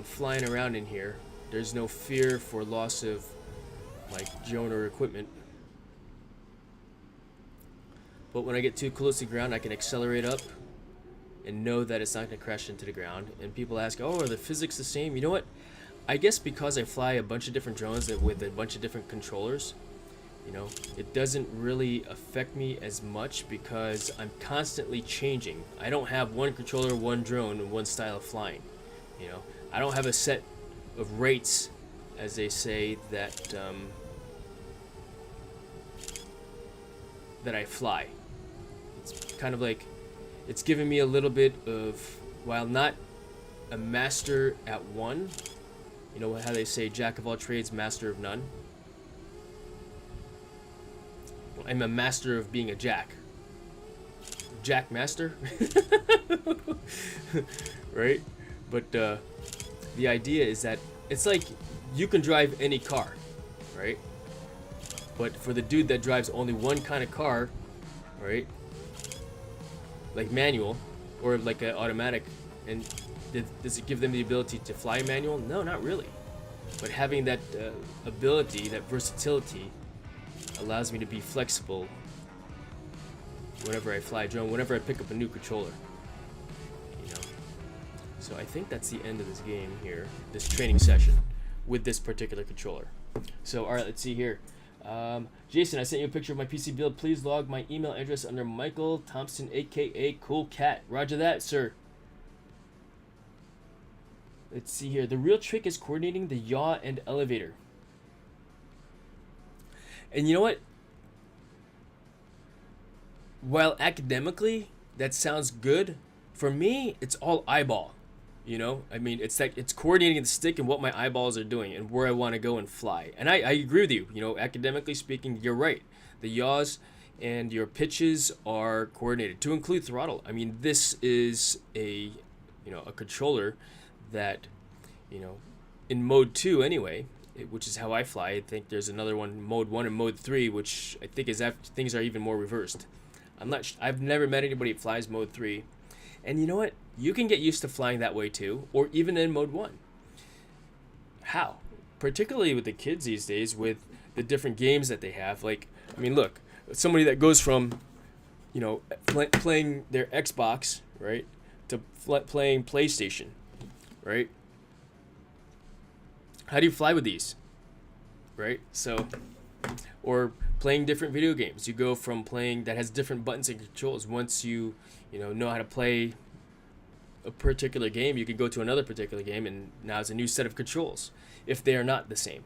flying around in here, there's no fear for loss of like drone or equipment. But when I get too close to the ground, I can accelerate up and know that it's not going to crash into the ground. And people ask, oh, are the physics the same? You know what? I guess because I fly a bunch of different drones with a bunch of different controllers, you know, it doesn't really affect me as much because I'm constantly changing. I don't have one controller, one drone, and one style of flying. You know, I don't have a set of rates, as they say, that I fly. It's kind of like, it's given me a little bit of, while not a master at one, you know how they say jack of all trades, master of none? Well, I'm a master of being a jack. Jack master? Right? But the idea is that it's like you can drive any car, right? But for the dude that drives only one kind of car, right? Like manual or like an automatic, and does it give them the ability to fly manual? No, not really. But having that ability, that versatility, allows me to be flexible whenever I fly a drone, whenever I pick up a new controller. You know. So I think that's the end of this game here, this training session with this particular controller. So all right, let's see here. Jason, I sent you a picture of my PC build. Please log my email address under Michael Thompson, aka Cool Cat. Roger that, sir. Let's see here. The real trick is coordinating the yaw and elevator. And you know what? While academically that sounds good, for me it's all eyeball. You know, I mean, it's like it's coordinating the stick and what my eyeballs are doing and where I want to go and fly. And I agree with you. You know, academically speaking, you're right. The yaws and your pitches are coordinated to include throttle. I mean, this is a controller that, you know, in mode 2 anyway, which is how I fly. I think there's another one, mode 1 and mode 3, which I think is after things are even more reversed. I've never met anybody that flies mode 3. And you know what? You can get used to flying that way too, or even in mode 1. How? Particularly with the kids these days, with the different games that they have. Like, I mean, look, somebody that goes from, you know, playing their Xbox, right, to playing PlayStation, right? How do you fly with these, right? So, or playing different video games. You go from playing that has different buttons and controls. Once you know how to play a particular game, you can go to another particular game, and now it's a new set of controls, if they are not the same.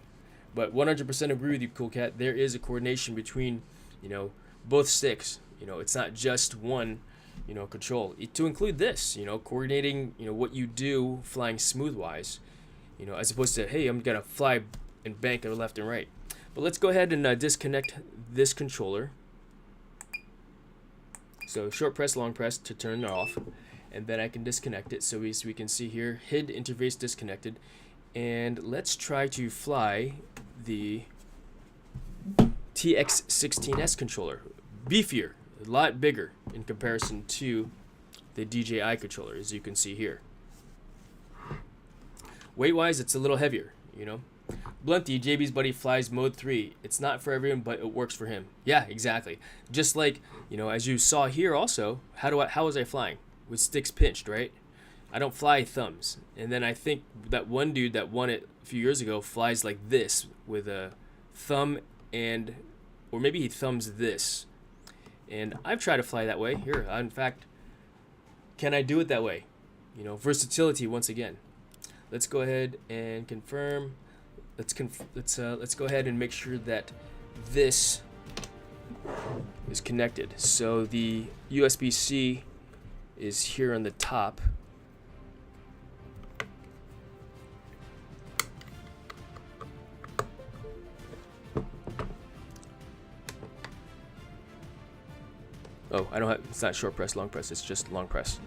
But 100% agree with you, Cool Cat. There is a coordination between, you know, both sticks. You know, it's not just one, you know, control. To include this, you know, coordinating, you know, what you do flying smooth-wise, you know, as opposed to, hey, I'm gonna fly and bank left and right. But let's go ahead and disconnect this controller. So short press, long press to turn it off, and then I can disconnect it. So we can see here, HID interface disconnected. And let's try to fly the TX16S controller. Beefier, a lot bigger in comparison to the DJI controller, as you can see here. Weight-wise, it's a little heavier, you know. Blunty, JB's buddy, flies mode 3. It's not for everyone, but it works for him. Yeah, exactly. Just like, you know, as you saw here also, how was I flying? With sticks pinched, right? I don't fly thumbs. And then I think that one dude that won it a few years ago flies like this with a thumb and, or maybe he thumbs this. And I've tried to fly that way. Here, in fact, can I do it that way? You know, versatility once again. Let's go ahead and confirm. Let's go ahead and make sure that this is connected. So the USB-C is here on the top. Oh, I don't have, it's not short press, long press, it's just long press.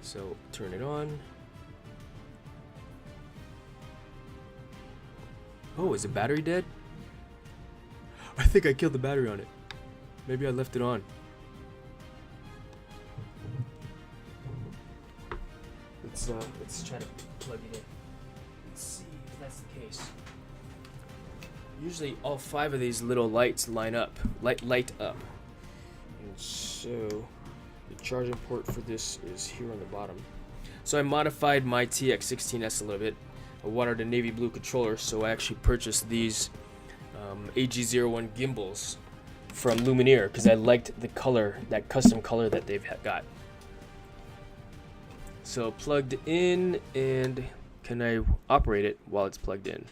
So turn it on. Oh, is the battery dead? I think I killed the battery on it. Maybe I left it on. let's try to plug it in. Let's see if that's the case. Usually all 5 of these little lights light up. And so the charging port for this is here on the bottom. So I modified my TX16S a little bit. I wanted a navy blue controller, so I actually purchased these AG01 gimbals from Lumineer because I liked the color, that custom color that they've got. So plugged in, and can I operate it while it's plugged in?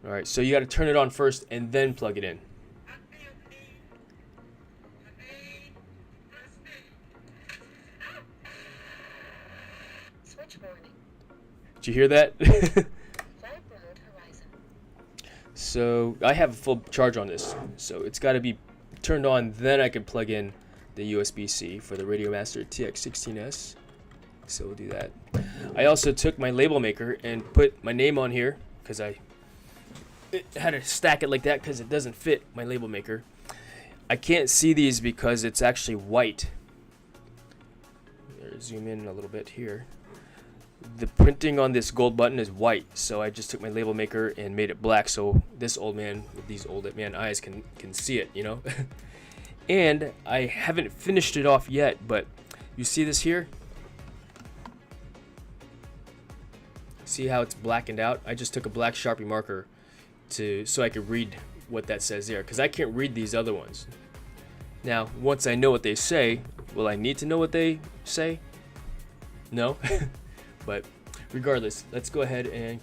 Alright, so you got to turn it on first and then plug it in. Switch warning. Did you hear that? Flight mode horizon. So I have a full charge on this, so it's got to be turned on, then I can plug in the USB-C for the RadioMaster TX16S. So we'll do that. I also took my label maker and put my name on here because I had to stack it like that because it doesn't fit my label maker. I can't see these because it's actually white. Zoom in a little bit here. The printing on this gold button is white, so I just took my label maker and made it black so this old man with these old man eyes can see it, you know. And I haven't finished it off yet, but you see this here? See how it's blackened out? I just took a black Sharpie marker so I could read what that says there, because I can't read these other ones. Now, once I know what they say, will I need to know what they say? No. But regardless, let's go ahead and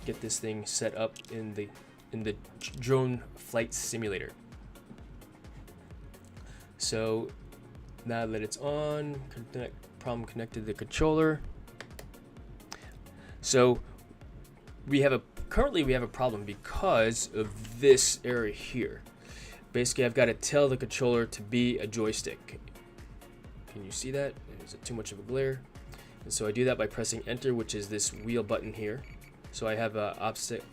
get this thing set up in the drone flight simulator. So now that it's on, problem connected to the controller. So currently we have a problem because of this area here. Basically, I've got to tell the controller to be a joystick. Can you see that? Is it too much of a glare? And so I do that by pressing enter, which is this wheel button here. So I have a opposite,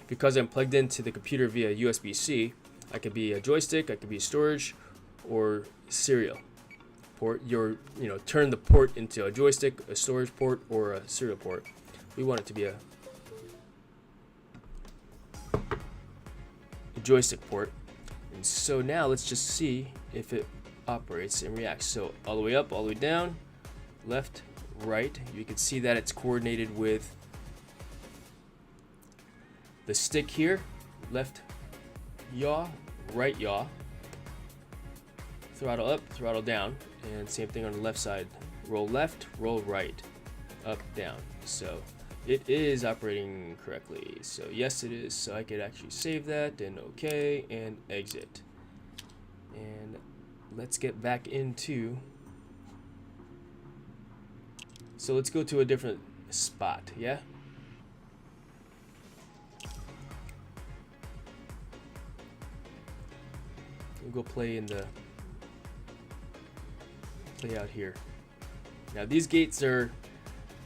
because I'm plugged into the computer via USB-C, I could be a joystick, I could be storage, or serial port. Turn the port into a joystick, a storage port, or a serial port. We want it to be a joystick port. And so now let's just see if it operates and reacts. So all the way up, all the way down, left, right. You can see that it's coordinated with the stick here. Left yaw, right yaw. Throttle up, throttle down. And same thing on the left side. Roll left, roll right, up, down. So it is operating correctly. So yes, it is. So I could actually save that and okay and exit. And let's get back into. So let's go to a different spot. Yeah. We'll go play out here. Now these gates they're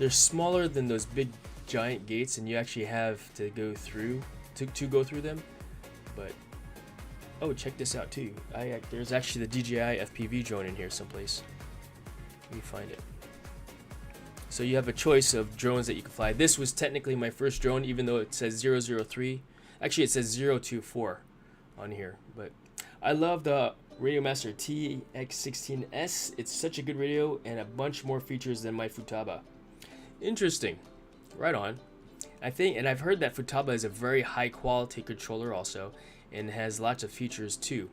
smaller than those big giant gates, and you actually have to go through to go through them. But oh, check this out too. There's actually the DJI FPV drone in here someplace. Let me find it. So you have a choice of drones that you can fly. This was technically my first drone, even though it says 003. Actually, it says 024 on here. But I love the RadioMaster TX16S. It's such a good radio and a bunch more features than my Futaba. Interesting. Right on. And I've heard that Futaba is a very high quality controller also, and has lots of features too.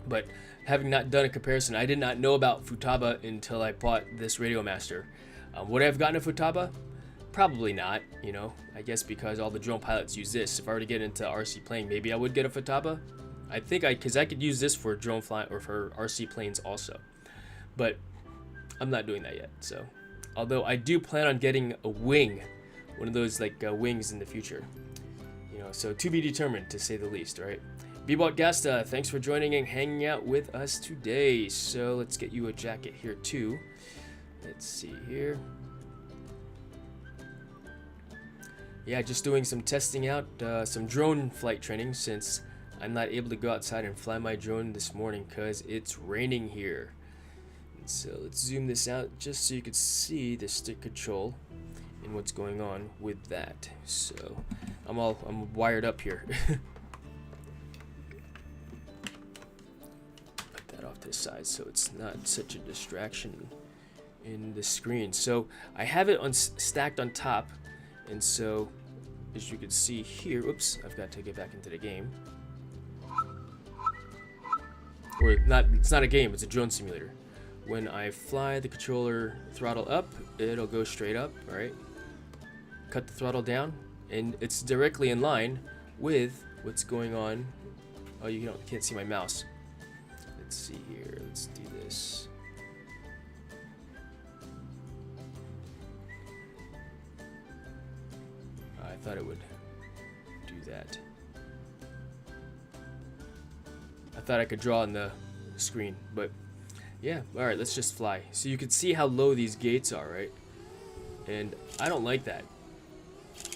But having not done a comparison, I did not know about Futaba until I bought this RadioMaster. Would I have gotten a Futaba? Probably not, you know. I guess because all the drone pilots use this. If I were to get into RC playing, maybe I would get a Futaba. I think because I could use this for drone flying or for RC planes also. But I'm not doing that yet. So, although I do plan on getting a wing, one of those like wings in the future. You know, so to be determined, to say the least, right? Bebot Gasta, thanks for joining and hanging out with us today. So let's get you a jacket here too. Let's see here. yeah, just doing some testing out, some drone flight training, since I'm not able to go outside and fly my drone this morning because it's raining here. And so let's zoom this out just so you can see the stick control and what's going on with that. So I'm wired up here. Put that off to the side so it's not such a distraction in the screen. So I have it stacked on top, and so as you can see here, oops, I've got to get back into the game. Or not, it's not a game, it's a drone simulator. When I fly the controller throttle up, it'll go straight up, alright? Cut the throttle down, and it's directly in line with what's going on. Oh, you can't see my mouse. Let's see here, let's do this. I thought it would do that. I thought I could draw on the screen, but yeah, alright, let's just fly. So you can see how low these gates are, right? And I don't like that,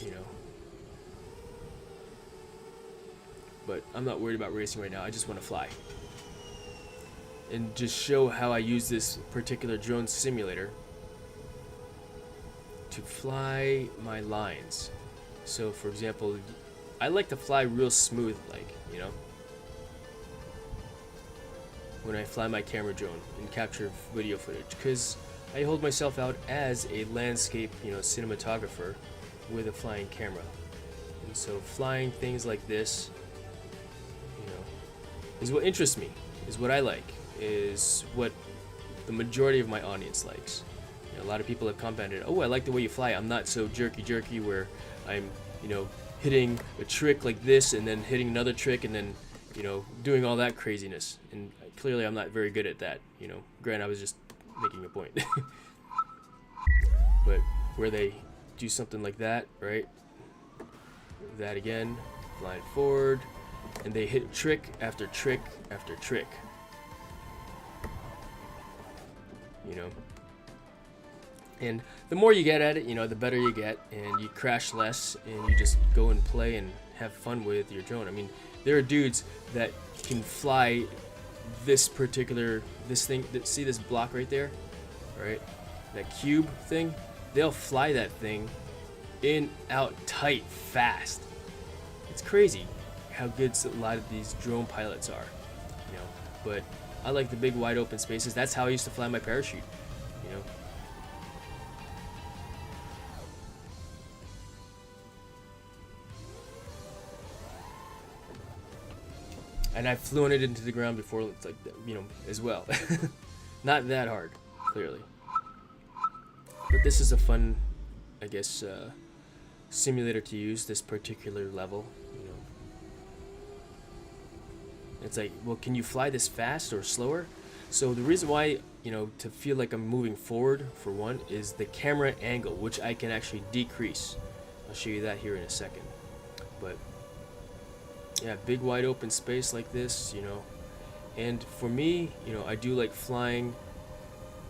you know. But I'm not worried about racing right now, I just want to fly. And just show how I use this particular drone simulator to fly my lines. So for example, I like to fly real smooth, like, you know, when I fly my camera drone and capture video footage, because I hold myself out as a landscape, you know, cinematographer with a flying camera. And so flying things like this, you know, is what interests me, is what I like, is what the majority of my audience likes. You know, a lot of people have commented, oh, I like the way you fly. I'm not so jerky where I'm, you know, hitting a trick like this and then hitting another trick and then, you know, doing all that craziness. And clearly I'm not very good at that, you know. Granted, I was just making a point. But where they do something like that, right? That again, flying forward, and they hit trick after trick after trick. You know. And the more you get at it, you know, the better you get, and you crash less, and you just go and play and have fun with your drone. I mean, there are dudes that can fly this thing, see this block right there, right? That cube thing, they'll fly that thing in, out, tight, fast. It's crazy how good a lot of these drone pilots are, you know. But I like the big wide open spaces. That's how I used to fly my parachute, you know. And I've flown it into the ground before, like, you know, as well. Not that hard, clearly. But this is a fun, I guess, simulator to use, this particular level, you know. It's like, well, can you fly this fast or slower? So the reason why, you know, to feel like I'm moving forward, for one, is the camera angle, which I can actually decrease. I'll show you that here in a second. But yeah, big wide open space like this, you know. And for me, you know, I do like flying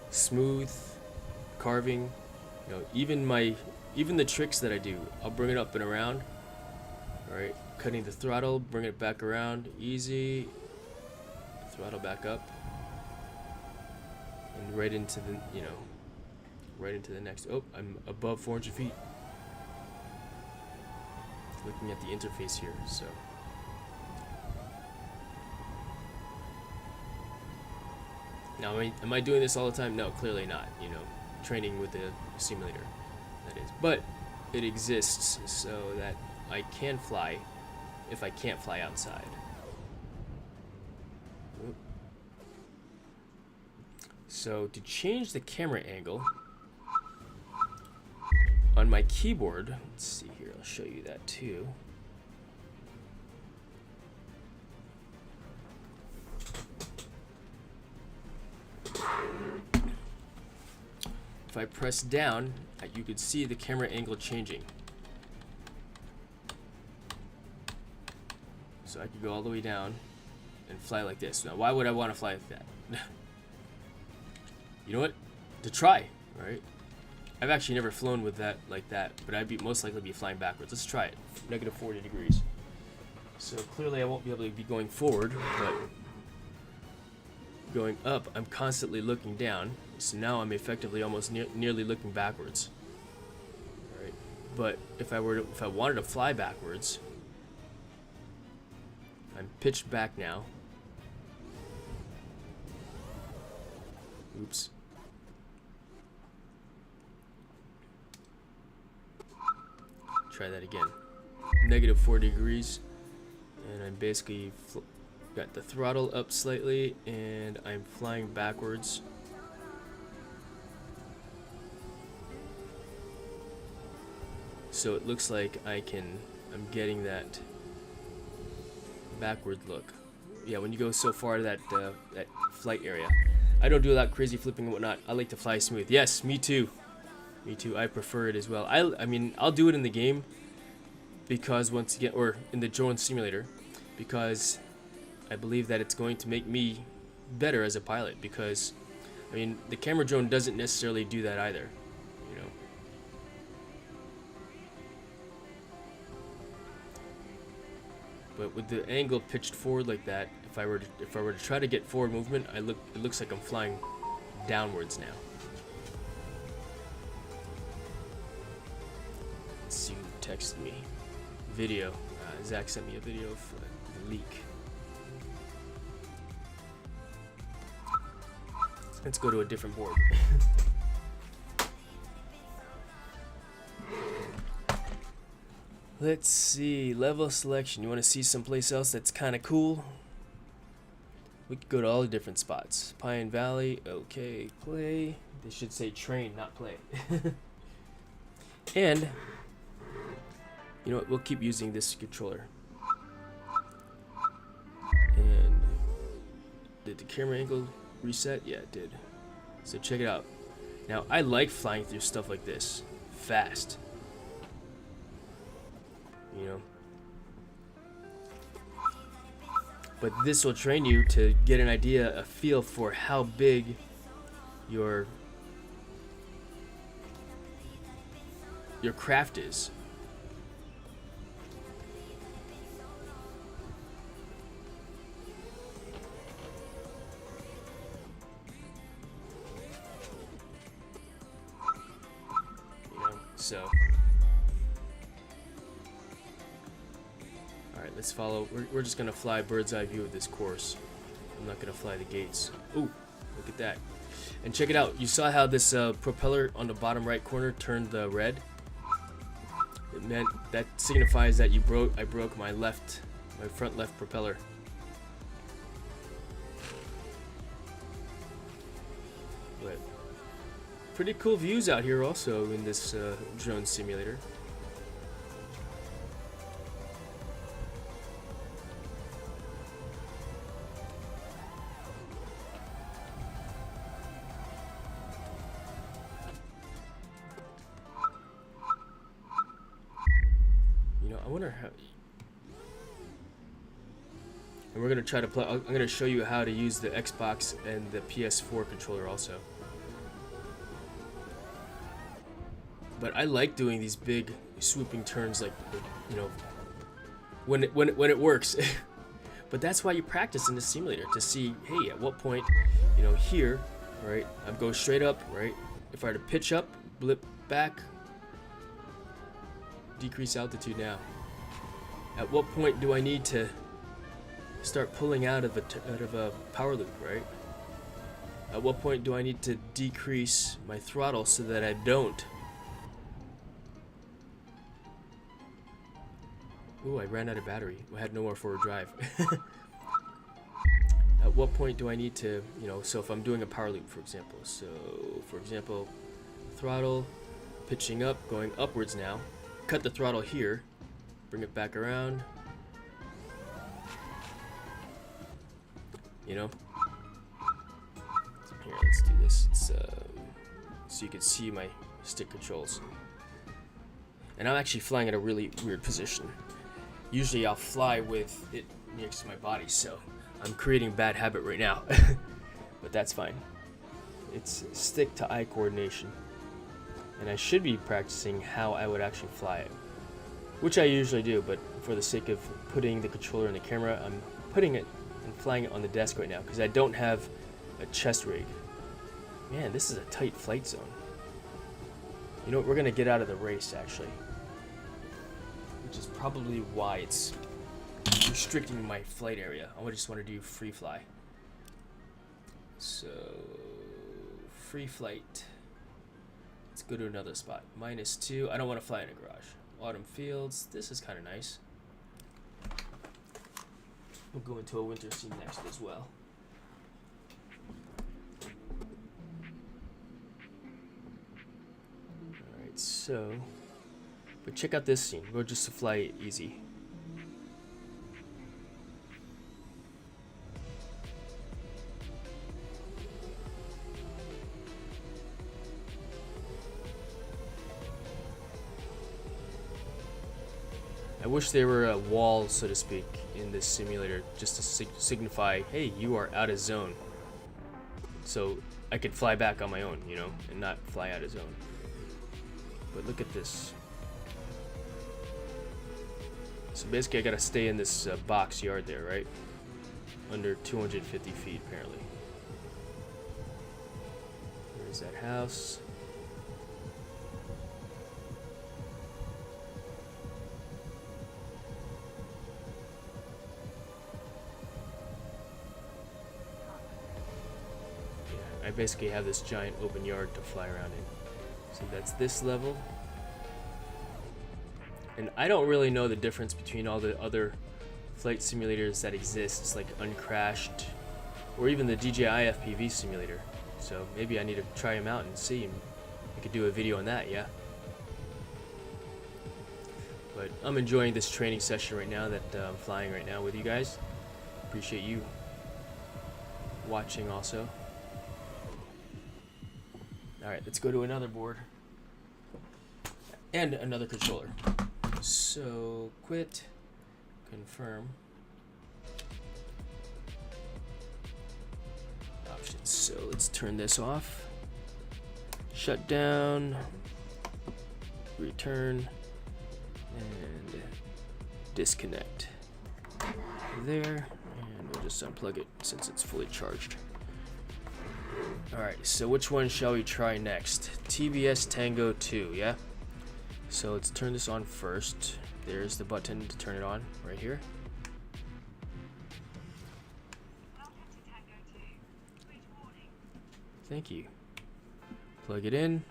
smooth, carving, you know, even the tricks that I do, I'll bring it up and around. Alright, cutting the throttle, bring it back around, easy, throttle back up, and right into the, you know, right into the next, oh, I'm above 400 feet. Looking at the interface here, so. Now, am I doing this all the time? No, clearly not, you know, training with the simulator, that is. But it exists so that I can fly if I can't fly outside. Oop. So to change the camera angle on my keyboard, let's see here, I'll show you that too. If I press down, you could see the camera angle changing. So I could go all the way down and fly like this. Now, why would I want to fly like that? You know what? To try, right? I've actually never flown with that like that, but I'd be most likely be flying backwards. Let's try it. Negative 40 degrees. So clearly I won't be able to be going forward, but going up, I'm constantly looking down. So now I'm effectively almost nearly looking backwards. All right. But if I wanted to fly backwards, I'm pitched back now. Oops. Try that again. Negative 40 degrees, and I'm basically got the throttle up slightly, and I'm flying backwards. So it looks like I'm getting that backward look. Yeah, when you go so far to that flight area. I don't do a lot of crazy flipping and whatnot. I like to fly smooth. Yes, me too. Me too. I prefer it as well. I mean, I'll do it in the game because once again, or in the drone simulator, because I believe that it's going to make me better as a pilot. Because, I mean, the camera drone doesn't necessarily do that either. You know. But with the angle pitched forward like that, if I were to try to get forward movement, it looks like I'm flying downwards now. Let's see who texted me. Video. Zach sent me a video of the leak. Let's go to a different board. Let's see, level selection. You want to see someplace else that's kind of cool? We could go to all the different spots. Pine Valley, okay, play. They should say train, not play. And, you know what, we'll keep using this controller. And, did the camera angle reset? Yeah, it did. So check it out. Now, I like flying through stuff like this. Fast. You know. But this will train you to get an idea, a feel for how big your craft is. You know, so. Alright, let's follow. We're just gonna fly bird's eye view of this course. I'm not gonna fly the gates. Ooh, look at that. And check it out. You saw how this propeller on the bottom right corner turned red? It meant that signifies that I broke my front left propeller. But pretty cool views out here also in this drone simulator. I wonder how. And we're gonna try to play. I'm gonna show you how to use the Xbox and the PS4 controller also. But I like doing these big swooping turns, like, you know, when it works. But that's why you practice in the simulator, to see, hey, at what point, you know, here, right? I'm going straight up, right? If I were to pitch up, blip back, decrease altitude now. At what point do I need to start pulling out of a power loop, right? At what point do I need to decrease my throttle so that I don't? Ooh, I ran out of battery. I had no more forward drive. At what point do I need to, you know, so if I'm doing a power loop, for example. So, for example, throttle, pitching up, going upwards now. Cut the throttle here, bring it back around. You know? Here, let's do this. It's, so you can see my stick controls. And I'm actually flying at a really weird position. Usually I'll fly with it next to my body, so I'm creating a bad habit right now. But that's fine. It's stick to eye coordination. and I should be practicing how I would actually fly it, which I usually do, but for the sake of putting the controller in the camera, I'm putting it and flying it on the desk right now because I don't have a chest rig. Man, this is a tight flight zone. You know what, we're gonna get out of the race actually, which is probably why it's restricting my flight area. I just want to do free fly. So, free flight. Let's go to another spot. -2. I don't want to fly in a garage. Autumn fields. This is kind of nice. We'll go into a winter scene next as well. Alright, so. But check out this scene. We'll just fly it easy. I wish there were a wall, so to speak, in this simulator just to signify, hey, you are out of zone. So I could fly back on my own, you know, and not fly out of zone. But look at this. So basically I gotta stay in this box yard there, right? Under 250 feet, apparently. There's that house. I basically have this giant open yard to fly around in. So that's this level. And I don't really know the difference between all the other flight simulators that exist, like Uncrashed, or even the DJI FPV simulator. So maybe I need to try them out and see, and I could do a video on that, yeah. But I'm enjoying this training session right now that I'm flying right now with you guys. Appreciate you watching also. Alright, let's go to another board. And another controller. So, quit, confirm. Options. So, let's turn this off. Shut down. Return. And disconnect. There. And we'll just unplug it since it's fully charged. Alright, so which one shall we try next? TBS Tango 2, yeah? So let's turn this on first. There's the button to turn it on, right here. Thank you. Plug it in.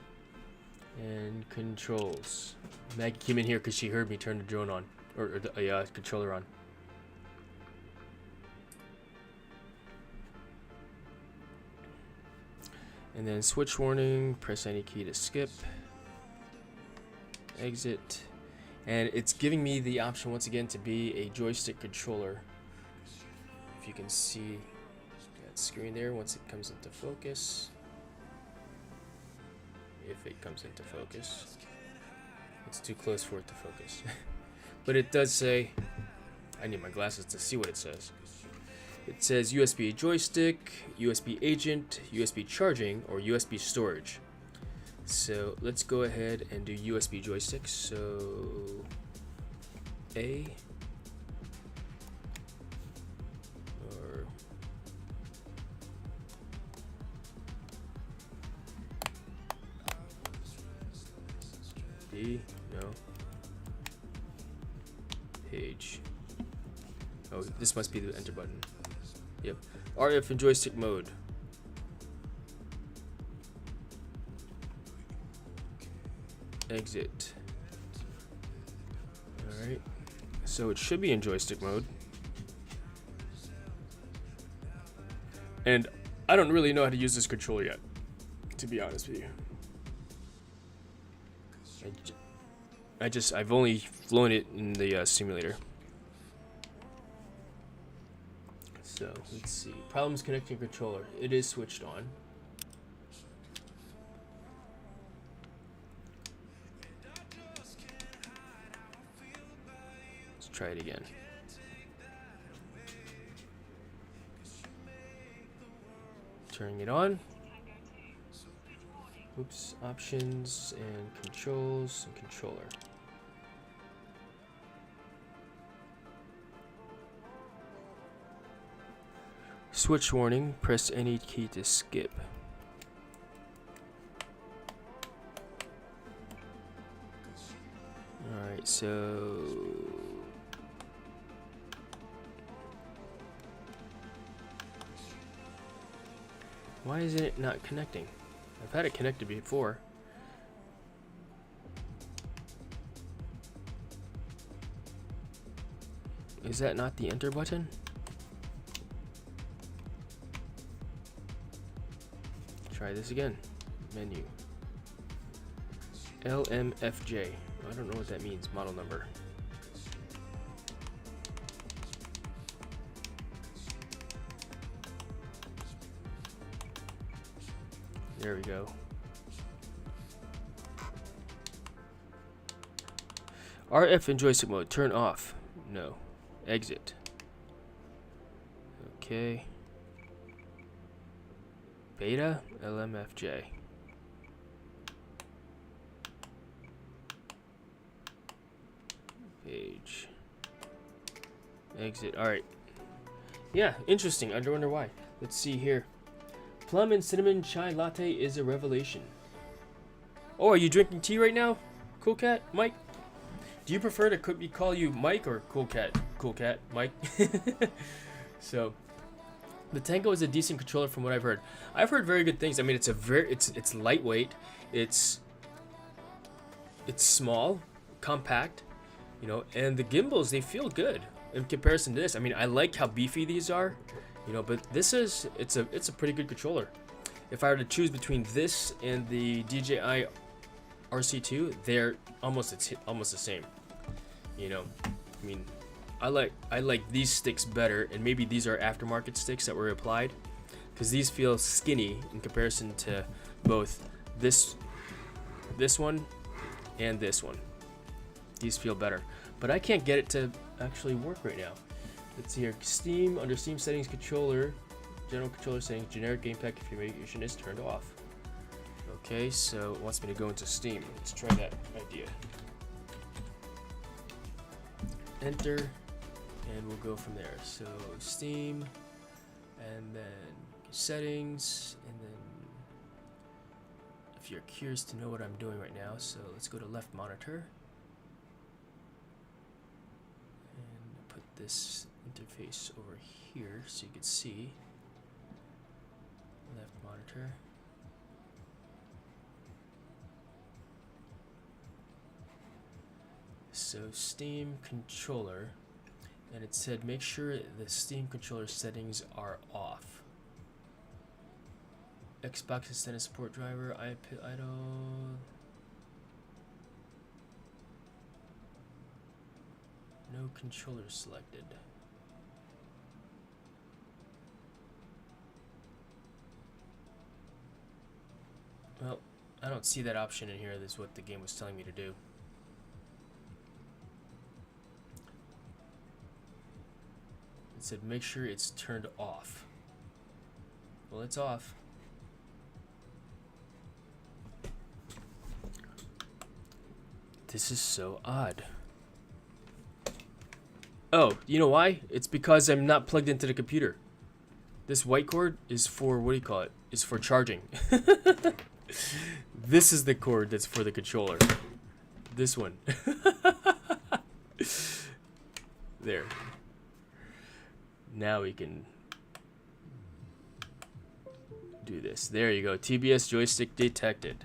And controls. Maggie came in here because she heard me turn the drone on. Or the controller on. And then switch warning, press any key to skip, exit, and it's giving me the option once again to be a joystick controller. If you can see that screen there once it comes into focus. If it comes into focus. It's too close for it to focus. But it does say, I need my glasses to see what it says. It says USB joystick, USB agent, USB charging, or USB storage. So let's go ahead and do USB joystick. So A or D, no. Page. Oh, this must be the enter button. Yep. RF and joystick mode. Exit. Alright. So it should be in joystick mode. And I don't really know how to use this controller yet, to be honest with you. I've only flown it in the simulator. So let's see. Problems connecting controller. It is switched on. Let's try it again. Turning it on. Oops, options and controls and controller. Switch warning, press any key to skip. Alright, so why isn't it not connecting? I've had it connected before. Is that not the enter button? Try this again. Menu. LMFJ. I don't know what that means. Model number. There we go. RF and joystick mode. Turn off. No. Exit. Okay. Beta LMFJ. Page. Exit. Alright. Yeah, interesting. I wonder why. Let's see here. Plum and cinnamon chai latte is a revelation. Oh, are you drinking tea right now? Cool Cat? Mike? Do you prefer to call you Mike or Cool Cat? Cool Cat? Mike? So, the Tango is a decent controller from what I've heard. I've heard very good things. I mean, it's lightweight. It's small, compact, you know, and the gimbals, they feel good in comparison to this. I mean, I like how beefy these are, you know, but it's a pretty good controller. If I were to choose between this and the DJI RC2, they're almost the same. You know, I mean, I like these sticks better, and maybe these are aftermarket sticks that were applied, because these feel skinny in comparison to both this one and this one. These feel better, but I can't get it to actually work right now. Let's see here. Steam, under Steam settings, controller, general controller settings, generic gamepad configuration is turned off. Okay, so it wants me to go into Steam. Let's try that idea. Enter, and we'll go from there. So Steam, and then settings, and then if you're curious to know what I'm doing right now, so let's go to left monitor and put this interface over here so you can see left monitor. So Steam controller, and it said make sure the Steam controller settings are off. Xbox extended support driver, idle. No controller selected. Well, I don't see that option in here. This is what the game was telling me to do. It said make sure it's turned off. Well, it's off. This is so odd. Oh, you know why? It's because I'm not plugged into the computer. This white cord is for, what do you call it? Is for charging. This is the cord that's for the controller. This one. There. Now we can do this. There you go. TBS joystick detected.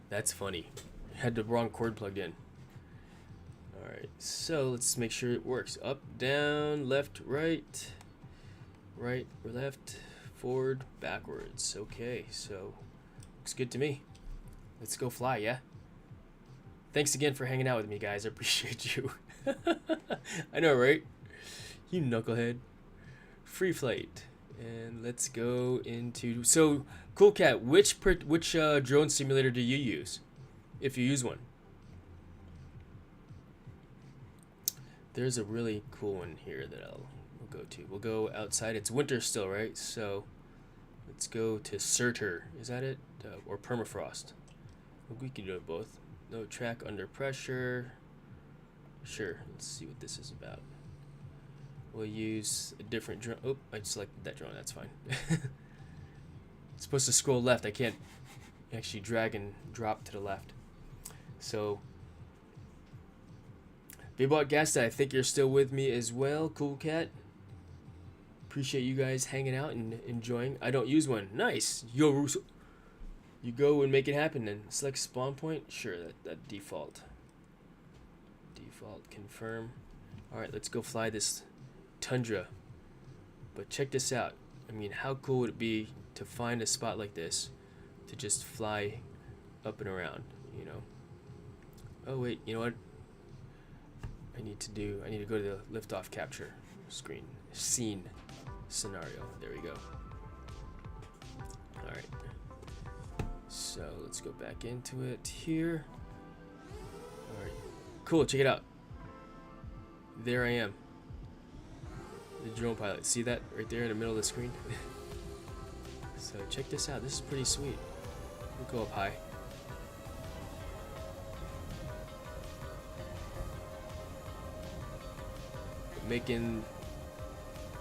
That's funny. Had the wrong cord plugged in. Alright, so let's make sure it works. Up, down, left, right, right, or left, forward, backwards. Okay, so looks good to me. Let's go fly, yeah? Thanks again for hanging out with me, guys. I appreciate you. I know, right? You knucklehead. Free flight. And let's go into... So, Cool Cat, which drone simulator do you use? If you use one. There's a really cool one here that we'll go to. We'll go outside. It's winter still, right? So, Let's go to Surtur. Is that it? Or permafrost. We can do it both. No track under pressure. Sure. Let's see what this is about. We'll use a different drone. Oh, I selected that drone. That's fine. It's supposed to scroll left. I can't actually drag and drop to the left. So, Bebot Gasta, I think you're still with me as well. Cool Cat. Appreciate you guys hanging out and enjoying. I don't use one. Nice. Yo, Russo. You go and make it happen then. Select spawn point. Sure, that default. Default confirm. Alright, let's go fly this Tundra. But check this out. I mean, how cool would it be to find a spot like this to just fly up and around, you know? Oh wait, you know what? I need to go to the liftoff capture scene scenario. There we go. Alright. So let's go back into it here. Alright. Cool, check it out. There I am. The drone pilot. See that right there in the middle of the screen? So check this out. This is pretty sweet. We'll go up high. Making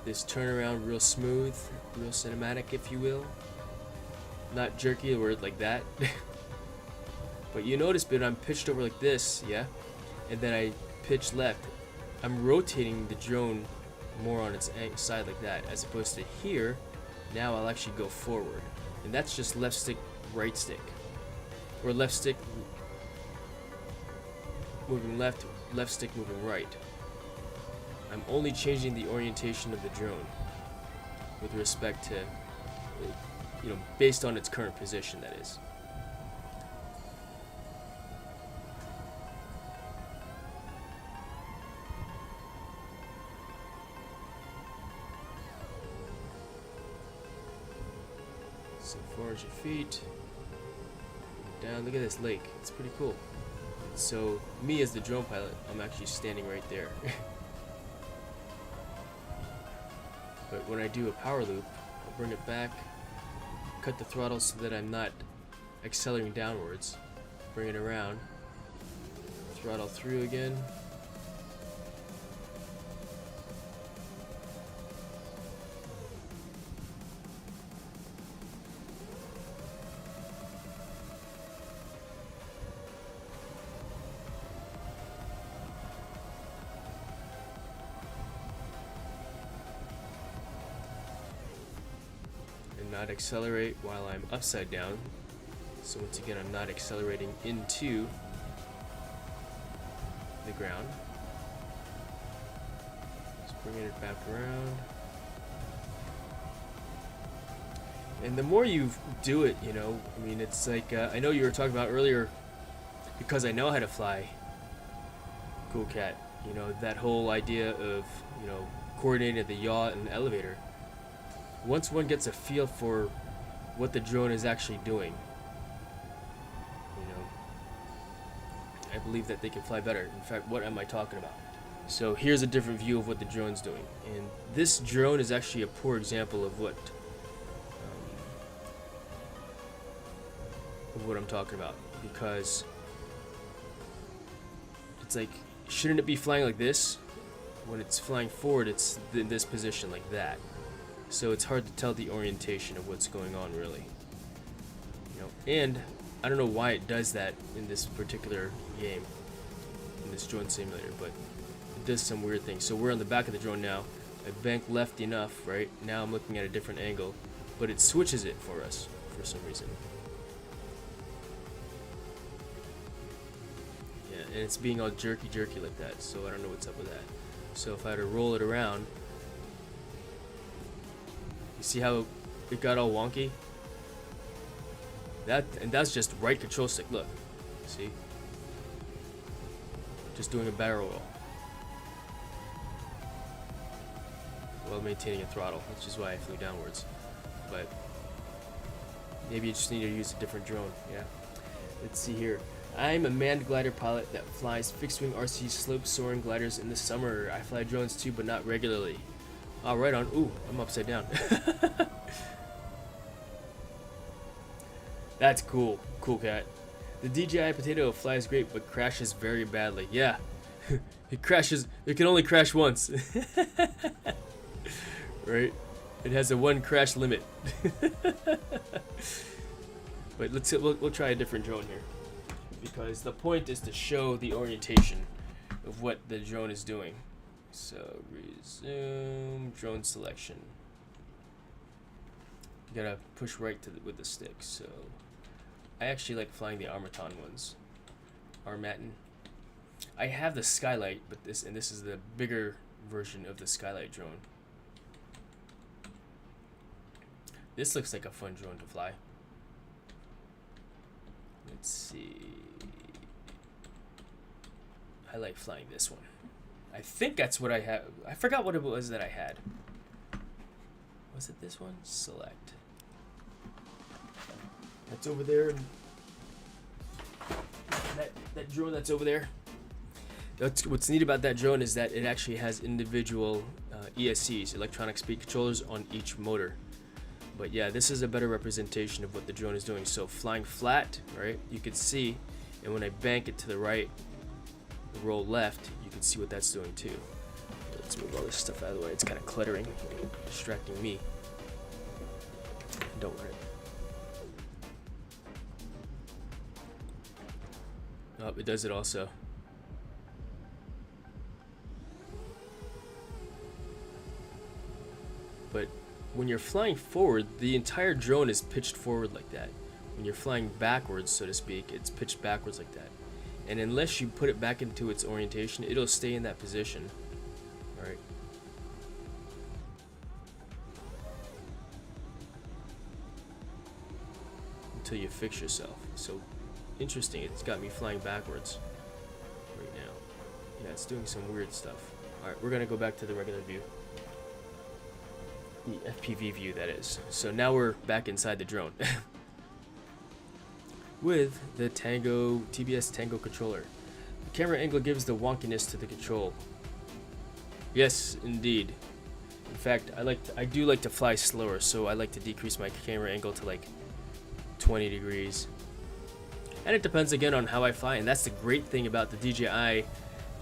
this turnaround real smooth, real cinematic, if you will. Not jerky, a word like that. But you notice, but I'm pitched over like this, yeah? And then I pitch left. I'm rotating the drone more on its side like that, as opposed to here. Now I'll actually go forward, and that's just left stick, right stick, or left stick moving left, left stick moving right. I'm only changing the orientation of the drone with respect to, you know, based on its current position, that is. So 400 feet down. Look at this lake. It's pretty cool. So me as the drone pilot, I'm actually standing right there. But when I do a power loop, I'll bring it back, cut the throttle so that I'm not accelerating downwards, bring it around, throttle through again. Not accelerate while I'm upside down. So once again, I'm not accelerating into the ground. Just bringing it back around. And the more you do it, you know, I mean, it's like, I know you were talking about earlier, because I know how to fly, Cool Cat, you know, that whole idea of, you know, coordinating the yaw and the elevator. Once one gets a feel for what the drone is actually doing, you know, I believe that they can fly better. In fact, what am I talking about? So here's a different view of what the drone's doing. And this drone is actually a poor example of what I'm talking about. Because it's like, shouldn't it be flying like this? When it's flying forward, it's in this position like that. So it's hard to tell the orientation of what's going on, really. You know, and I don't know why it does that in this particular game, in this drone simulator, but it does some weird things. So we're on the back of the drone now. I bank left enough, right? Now I'm looking at a different angle, but it switches it for us for some reason. Yeah, and it's being all jerky like that, so I don't know what's up with that. So if I had to roll it around, see how it got all wonky? That's just right control stick. Look, see? Just doing a barrel roll while maintaining a throttle, which is why I flew downwards. But maybe you just need to use a different drone. Yeah. Let's see here. I'm a manned glider pilot that flies fixed-wing RC slope soaring gliders in the summer. I fly drones too, but not regularly. Oh, right on. Ooh, I'm upside down. That's cool. Cool cat. The DJI Potato flies great, but crashes very badly. Yeah. It crashes. It can only crash once. Right? It has a 1 crash limit. But we'll try a different drone here, because the point is to show the orientation of what the drone is doing. So resume drone selection. You gotta push right with the stick. So I actually like flying the Armaton ones. Armaton. I have the Skylight, but this is the bigger version of the Skylight drone. This looks like a fun drone to fly. Let's see. I like flying this one. I think that's what I have. I forgot what it was that I had. Was it this one? Select. That's over there. That drone that's over there. What's neat about that drone is that it actually has individual ESCs, electronic speed controllers, on each motor. But yeah, this is a better representation of what the drone is doing. So flying flat, right, you can see, and when I bank it to the right, roll left, you can see what that's doing too. Let's move all this stuff out of the way. It's kind of cluttering, distracting me. Don't worry. Oh, it does it also. But when you're flying forward, the entire drone is pitched forward like that. When you're flying backwards, so to speak, it's pitched backwards like that. And unless you put it back into its orientation, it'll stay in that position. Alright. Until you fix yourself. So, interesting, it's got me flying backwards right now. Yeah, it's doing some weird stuff. Alright, we're gonna go back to the regular view. The FPV view, that is. So now we're back inside the drone with the TBS Tango controller. The camera angle gives the wonkiness to the control. Yes, indeed. In fact, I do like to fly slower, so I like to decrease my camera angle to like 20 degrees. And it depends again on how I fly, and that's the great thing about the DJI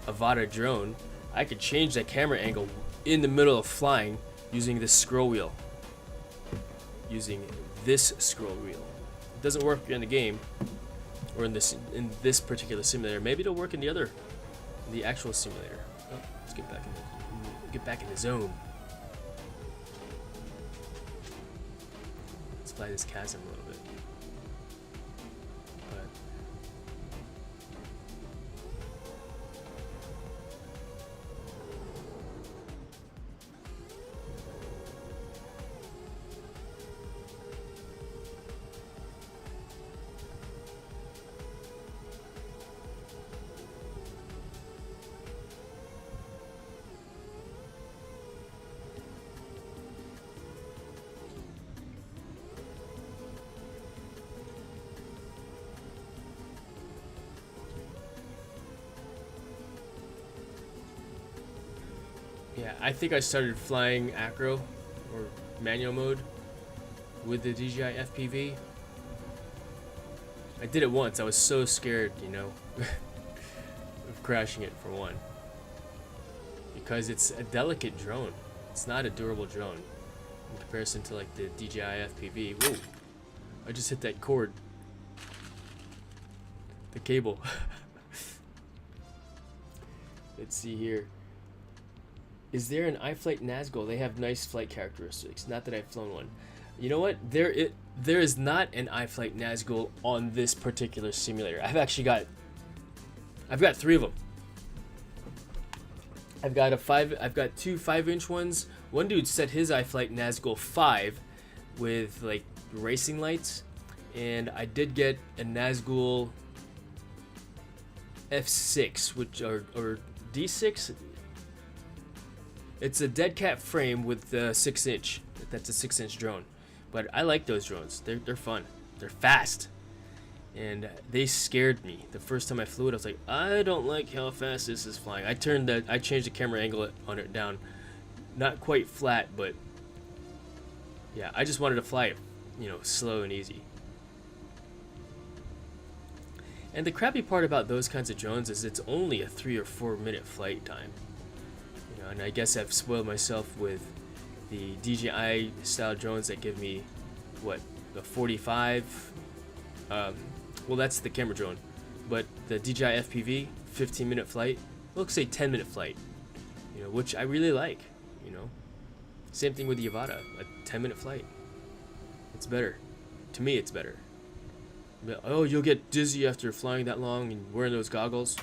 Avata drone. I could change that camera angle in the middle of flying using this scroll wheel. Using this scroll wheel. It doesn't work in the game, or in this particular simulator. Maybe it'll work in the actual simulator. Oh, let's get back in the zone. Let's fly this chasm a little bit. Yeah, I think I started flying acro or manual mode with the DJI FPV. I did it once. I was so scared, you know, of crashing it for one. Because it's a delicate drone. It's not a durable drone in comparison to like the DJI FPV. Whoa! I just hit that cord. The cable. Let's see here. Is there an iFlight Nazgul? They have nice flight characteristics. Not that I've flown one. You know what? There is not an iFlight Nazgul on this particular simulator. I've got 3 of them. I've got two 5-inch ones. One dude set his iFlight Nazgul 5 with like racing lights, and I did get a Nazgul F6, which or D6. It's a dead cat frame with a 6-inch. That's a 6-inch drone. But I like those drones. They're fun. They're fast. And they scared me. The first time I flew it, I was like, I don't like how fast this is flying. I changed the camera angle on it down. Not quite flat, but yeah, I just wanted to fly it, you know, slow and easy. And the crappy part about those kinds of drones is it's only a 3 or 4 minute flight time. You know, and I guess I've spoiled myself with the DJI style drones that give me what, the 45. Well, that's the camera drone, but the DJI FPV 15-minute flight. Let's say 10-minute flight. You know, which I really like. You know, same thing with the Avata, a 10-minute flight. It's better. To me, it's better. Oh, you'll get dizzy after flying that long and wearing those goggles.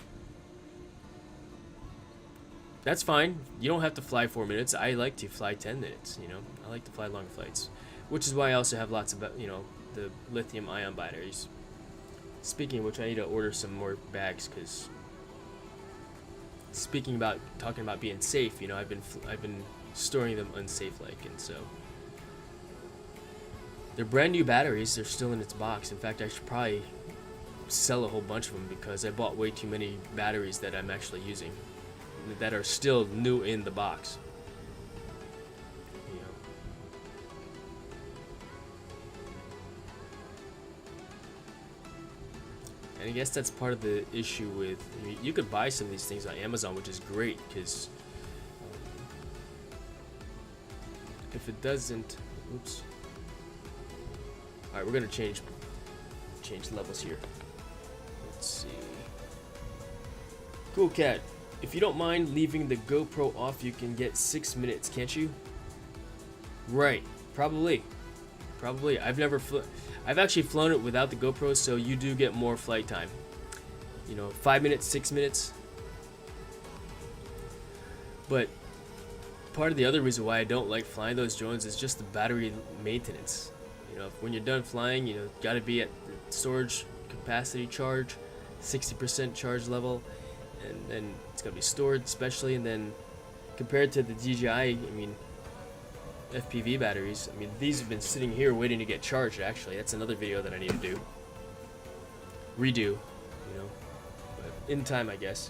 That's fine. You don't have to fly 4 minutes. I like to fly 10 minutes, you know. I like to fly long flights. Which is why I also have lots of, you know, the lithium ion batteries. Speaking of which, I need to order some more bags because talking about being safe, you know, I've been storing them unsafe like, and so they're brand new batteries. They're still in its box. In fact, I should probably sell a whole bunch of them because I bought way too many batteries that I'm actually using that are still new in the box. You know. And I guess that's part of the issue with, I mean, you could buy some of these things on Amazon, which is great because if it doesn't, oops. Alright, we're gonna change levels here. Let's see. Cool Cat, if you don't mind leaving the GoPro off, you can get 6 minutes, can't you? Right, probably. I've actually flown it without the GoPro, so you do get more flight time. You know, 5 minutes, 6 minutes. But part of the other reason why I don't like flying those drones is just the battery maintenance. You know, when you're done flying, you know, gotta be at the storage capacity charge, 60% charge level, and then it's gotta be stored especially, and then compared to the DJI, I mean, FPV batteries, I mean, these have been sitting here waiting to get charged actually. That's another video that I need to do. Redo, you know, but in time I guess.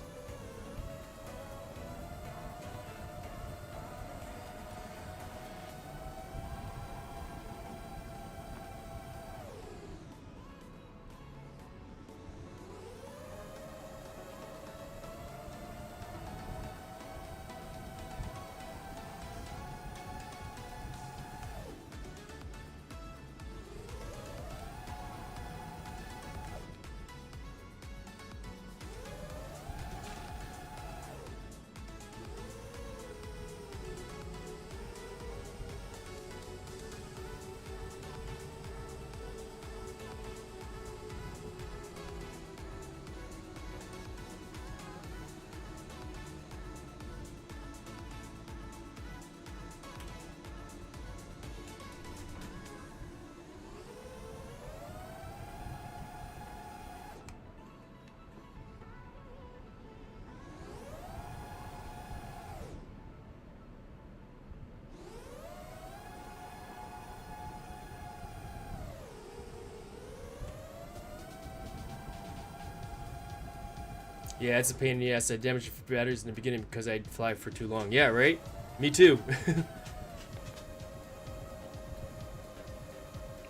Yeah, it's a pain in the ass. I damaged the batteries in the beginning because I'd fly for too long. Yeah, right? Me too.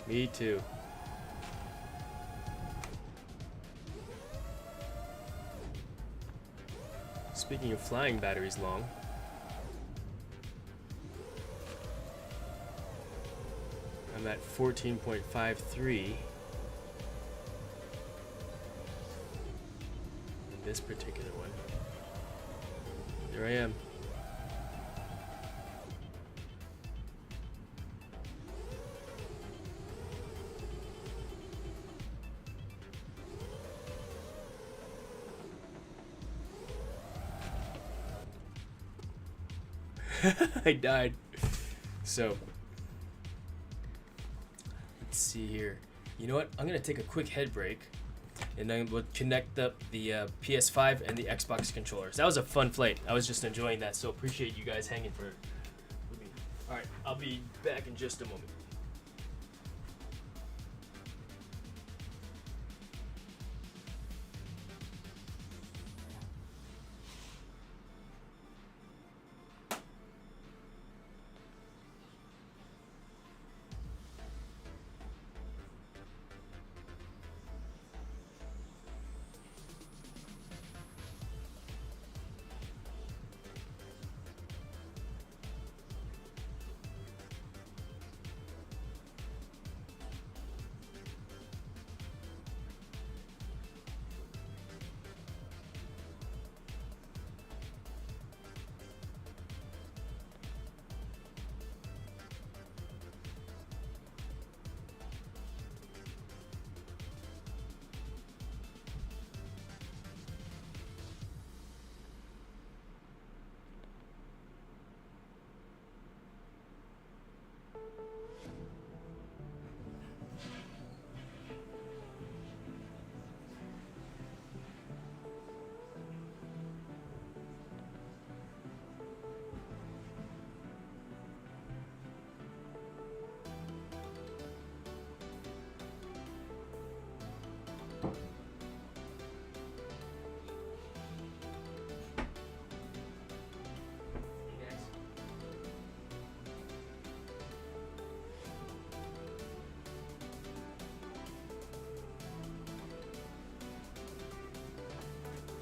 Me too. Speaking of flying batteries long, I'm at 14.53. This particular one. Here I am. I died. So, let's see here. You know what? I'm gonna take a quick head break, and then we'll connect up the PS5 and the Xbox controllers. That was a fun flight. I was just enjoying that, so appreciate you guys hanging with me. All right, I'll be back in just a moment.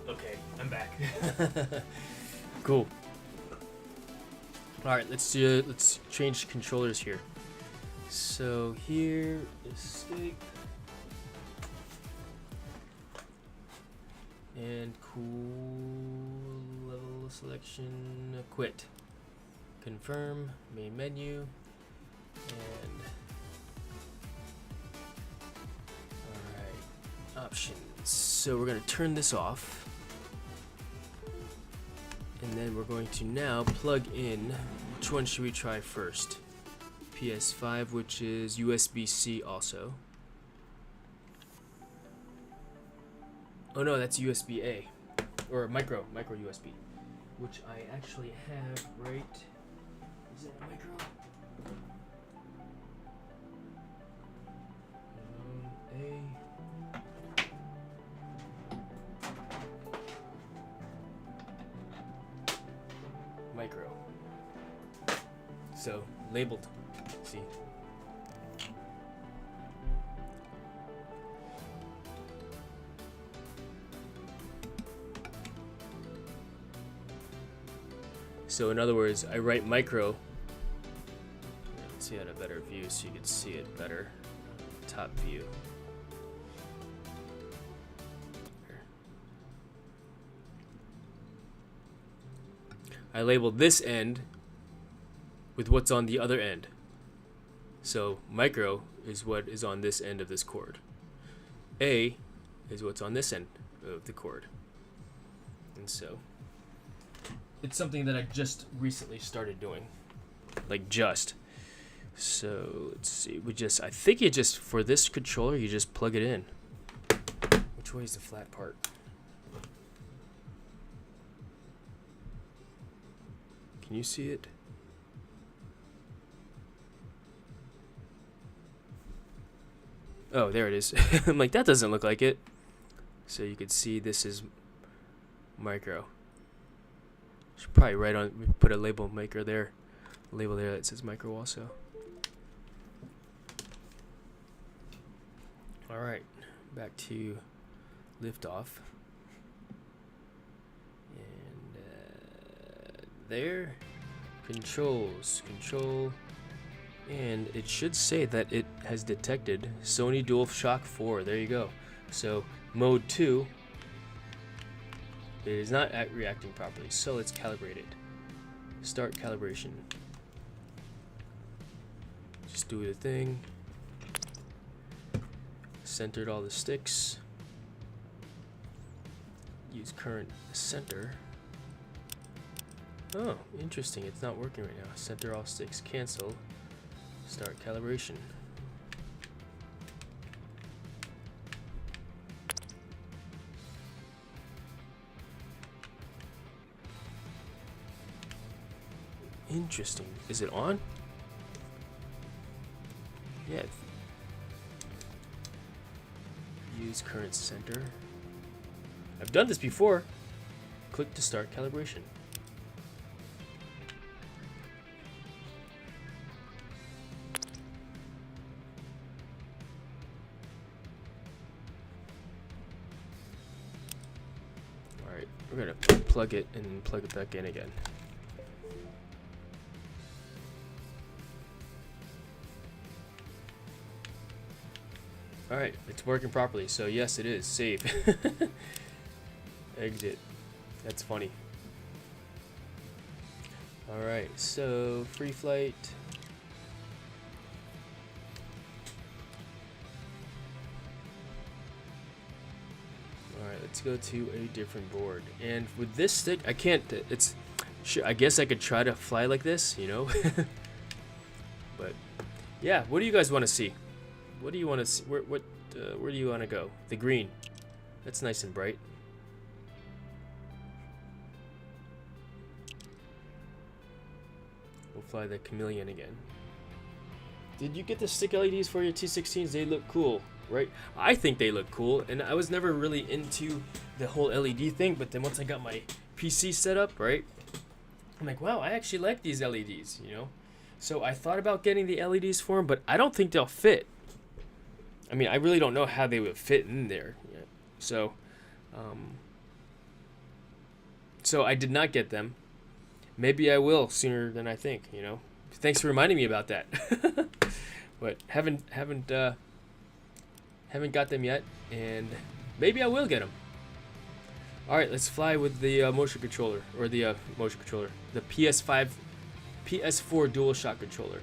Okay, I'm back. Cool. All right, let's change controllers here. So here is stick and cool level selection. Quit. Confirm. Main menu and all right, options. So we're gonna turn this off. And then we're going to now plug in, which one should we try first? PS5, which is USB-C also. Oh no, that's USB-A, or micro USB, which I actually have right. Is that a micro? A. Micro. So labeled. See. So in other words, I write micro. Let's see at a better view so you can see it better. Top view. I labeled this end with what's on the other end. So micro is what is on this end of this cord. A is what's on this end of the cord. And so it's something that I just recently started doing. Like just. So let's see. I think you just, for this controller, you just plug it in. Which way is the flat part? Can you see it? Oh, there it is. I'm like, that doesn't look like it. So you can see this is micro. Should probably write on, put a label maker there. Label there that says micro also. Alright, back to liftoff. And there, controls, control, and it should say that it has detected Sony DualShock 4. There you go. So mode 2, it is not reacting properly. So let's calibrate it. Start calibration. Just do the thing. Centered all the sticks. Use current center. Oh, interesting. It's not working right now. Center all sticks. Cancel. Start calibration. Interesting. Is it on? Yeah. Use current center. I've done this before. Click to start calibration. Alright, we're gonna plug it and then plug it back in again. Alright, it's working properly, so yes, it is. Save. Exit. That's funny. Alright, so free flight. Alright, let's go to a different board. And with this stick, I can't, it's, sure, I guess I could try to fly like this, you know? But Yeah, what do you guys want to see? What do you want to see? Where do you want to go? The green. That's nice and bright. We'll fly the chameleon again. Did you get the stick LEDs for your T16s? They look cool, right? I think they look cool, and I was never really into the whole LED thing, but then once I got my PC set up, right, I'm like, wow, I actually like these LEDs, you know? So I thought about getting the LEDs for them, but I don't think they'll fit. I mean, I really don't know how they would fit in there. So, so I did not get them. Maybe I will sooner than I think, you know? Thanks for reminding me about that. But haven't got them yet, and maybe I will get them. All right, let's fly with the motion controller, or the the PS4 DualShock controller.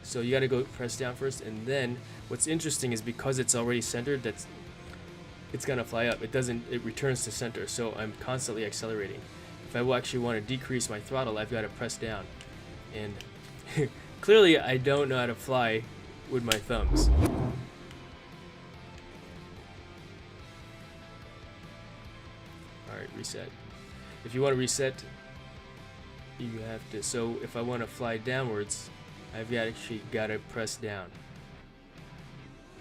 So you got to go press down first, and then what's interesting is because it's already centered, it's gonna fly up. It returns to center. So I'm constantly accelerating. If I actually want to decrease my throttle, I've got to press down, and clearly I don't know how to fly with my thumbs. Alright, reset. If you want to reset, you have to. So if I want to fly downwards, I've actually got to press down.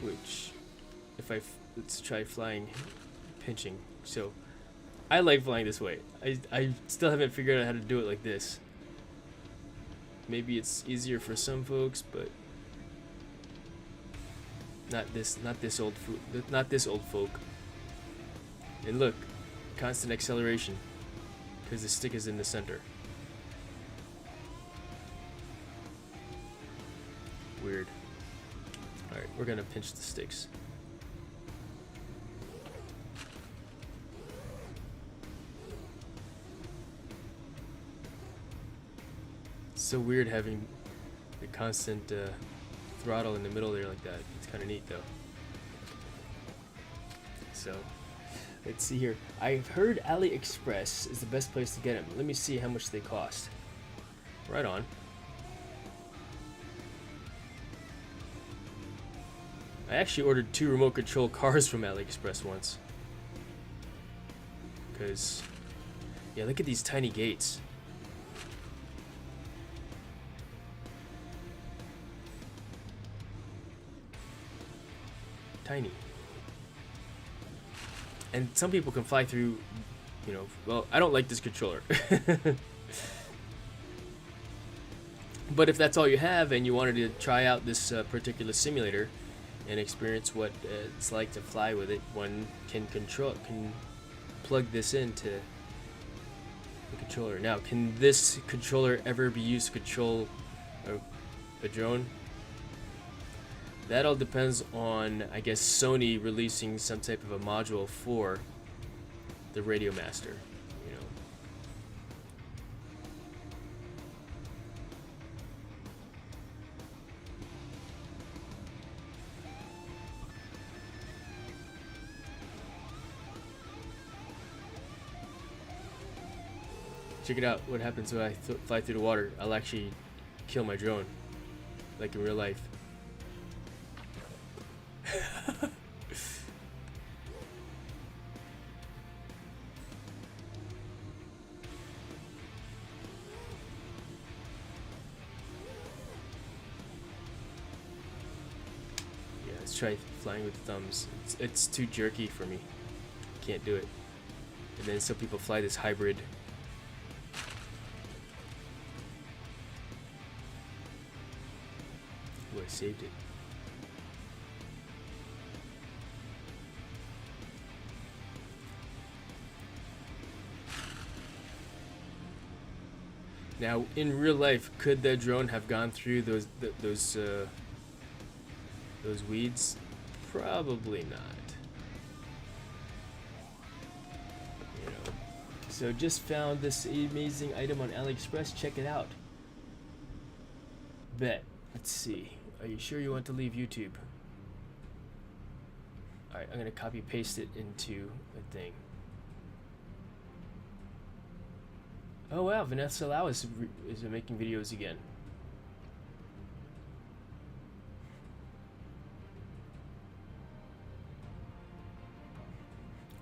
Which, let's try flying, pinching. So I like flying this way. I still haven't figured out how to do it like this. Maybe it's easier for some folks, but not this old folk. And look, constant acceleration because the stick is in the center. Weird. All right, we're gonna pinch the sticks. It's so weird having the constant throttle in the middle there like that. It's kind of neat though. So let's see here. I've heard AliExpress is the best place to get them. Let me see how much they cost. Right on. I actually ordered 2 remote control cars from AliExpress once. Because, yeah, look at these tiny gates. Tiny. And some people can fly through, you know, well, I don't like this controller. But if that's all you have and you wanted to try out this particular simulator and experience what it's like to fly with it, one can plug this into the controller. Now, can this controller ever be used to control a drone? That all depends on, I guess, Sony releasing some type of a module for the Radio Master, you know. Check it out. What happens when I fly through the water? I'll actually kill my drone, like in real life. Yeah, let's try flying with thumbs. It's too jerky for me. Can't do it. And then some people fly this hybrid. Ooh, I saved it. Now, in real life, could that drone have gone through those weeds? Probably not. You know. So just found this amazing item on AliExpress. Check it out. Bet. Let's see. Are you sure you want to leave YouTube? All right, I'm gonna copy paste it into a thing. Oh wow, Vanessa Lau is making videos again.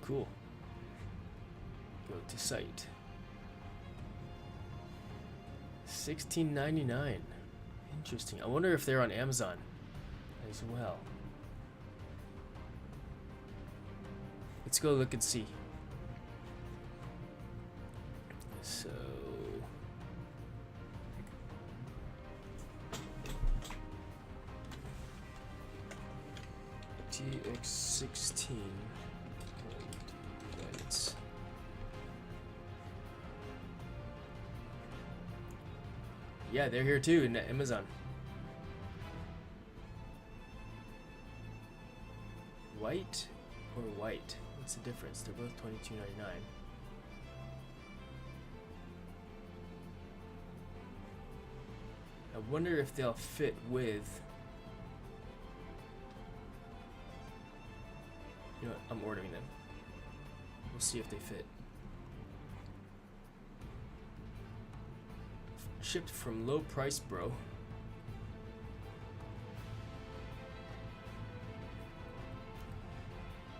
Cool. Go to site. $16.99. Interesting. I wonder if they're on Amazon as well. Let's go look and see. So TX16 lights. Yeah, they're here too in Amazon. White or white? What's the difference? They're both $22.99. I wonder if they'll fit with. You know what? I'm ordering them. We'll see if they fit. Shipped from low price, bro.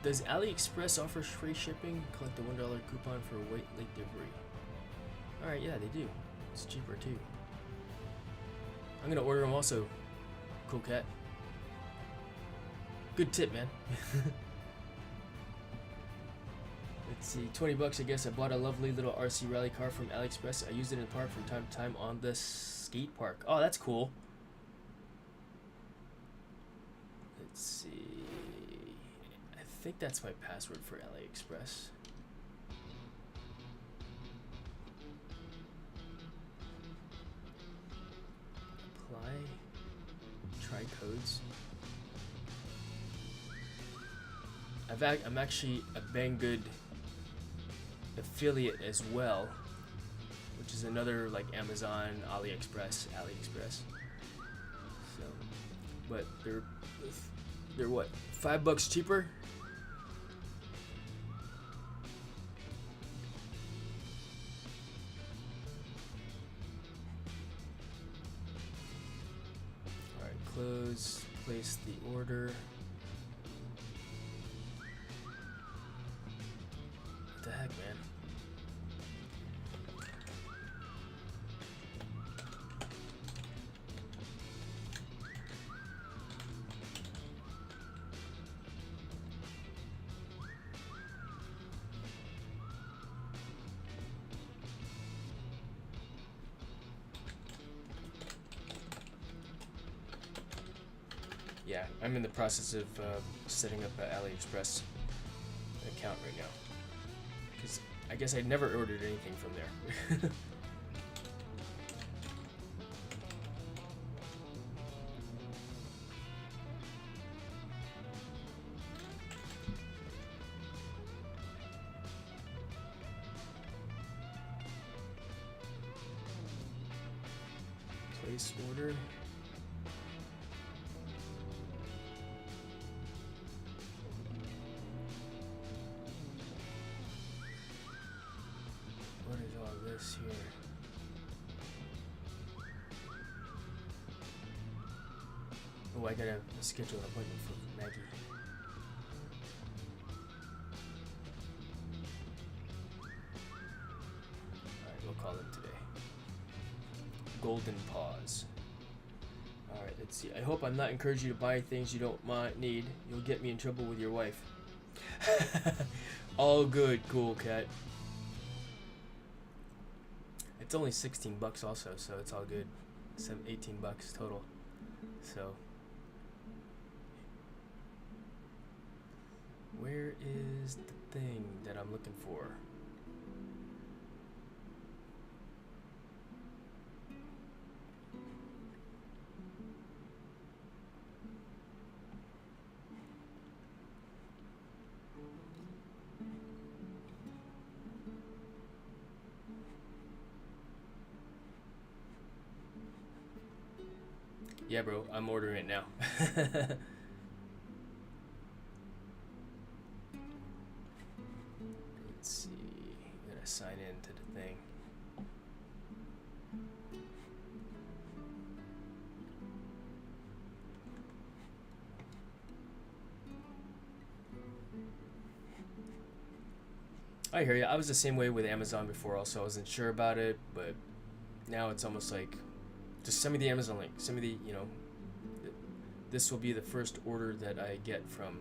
Does AliExpress offer free shipping? Collect the $1 coupon for late delivery. Alright, yeah, they do. It's cheaper too. I'm gonna order them also. Cool cat. Good tip, man. Let's see, 20 bucks, I guess. I bought a lovely little RC rally car from AliExpress. I used it in the park from time to time on the skate park. Oh, that's cool. Let's see. I think that's my password for AliExpress. Apply. Try codes. I'm actually a Banggood affiliate as well, which is another like Amazon, AliExpress. So, but they're what, $5 cheaper? All right, close. Place the order. What the heck, man? Yeah, I'm in the process of setting up an AliExpress account right now. Because I guess I never ordered anything from there. Place order. What is all this here? Oh, I gotta schedule an appointment for Maggie. Alright, we'll call him today. Golden Paws. Alright, let's see. I hope I'm not encouraging you to buy things you don't need. You'll get me in trouble with your wife. All good, cool cat. It's only 16 bucks also, so it's all good. 18 bucks total. So, where is the thing that I'm looking for? Yeah, bro, I'm ordering it now. Let's see. I'm gonna sign in to the thing. I hear you. I was the same way with Amazon before. Also, I wasn't sure about it, but now it's almost like just send me the Amazon link. Send me the, you know, this will be the first order that I get from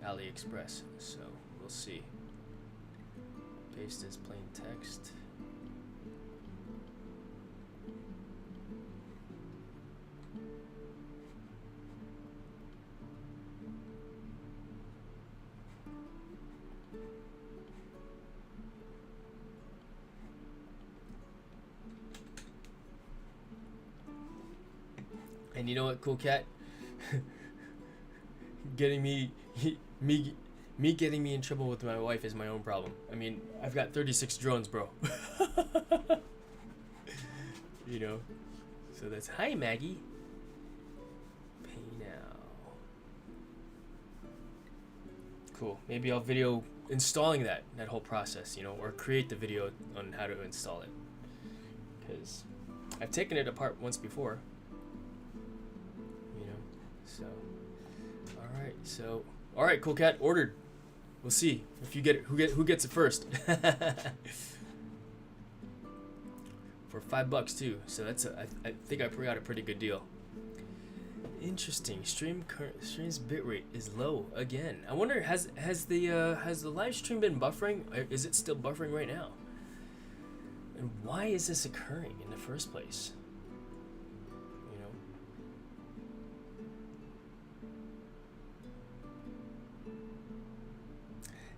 AliExpress. So we'll see. Paste as plain text. And you know what, Cool Cat? Getting me getting me in trouble with my wife is my own problem. I mean, I've got 36 drones, bro. You know? So that's, hi Maggie. Pay now. Cool. Maybe I'll video installing that whole process, you know, or create the video on how to install it. Because I've taken it apart once before. So, all right, Cool Cat, ordered. We'll see if you get it. Who gets it first? For $5 too. So that's I think I got a pretty good deal. Interesting. Stream's bitrate is low again. I wonder has the live stream been buffering? Is it still buffering right now? And why is this occurring in the first place?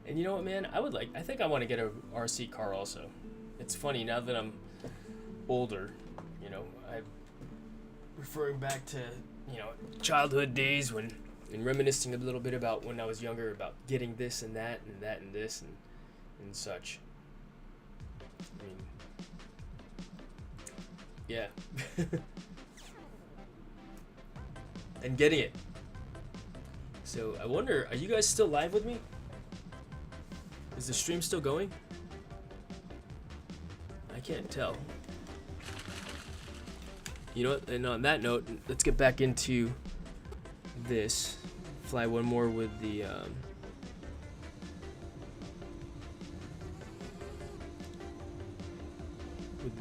And you know what, man? I think I want to get a RC car also. It's funny, now that I'm older, you know, I'm referring back to, you know, childhood days and reminiscing a little bit about when I was younger, about getting this and that and that and this and such. I mean, yeah. And getting it. So I wonder, are you guys still live with me? Is the stream still going? I can't tell. You know what? And on that note, let's get back into this. Fly one more with the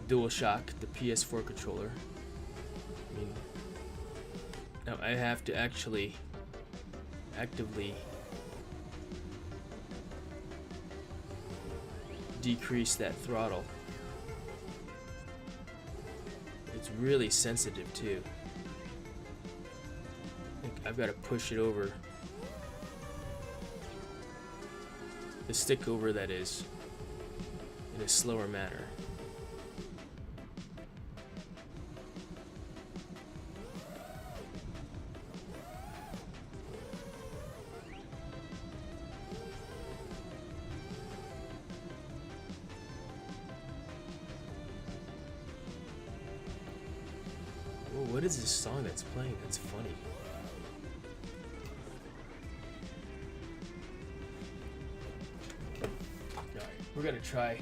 DualShock, the PS4 controller. I mean, now I have to actually actively decrease that throttle. It's really sensitive too. I think I've got to push it over. The stick over, that is, in a slower manner. What is this song that's playing? That's funny. Alright, we're gonna try.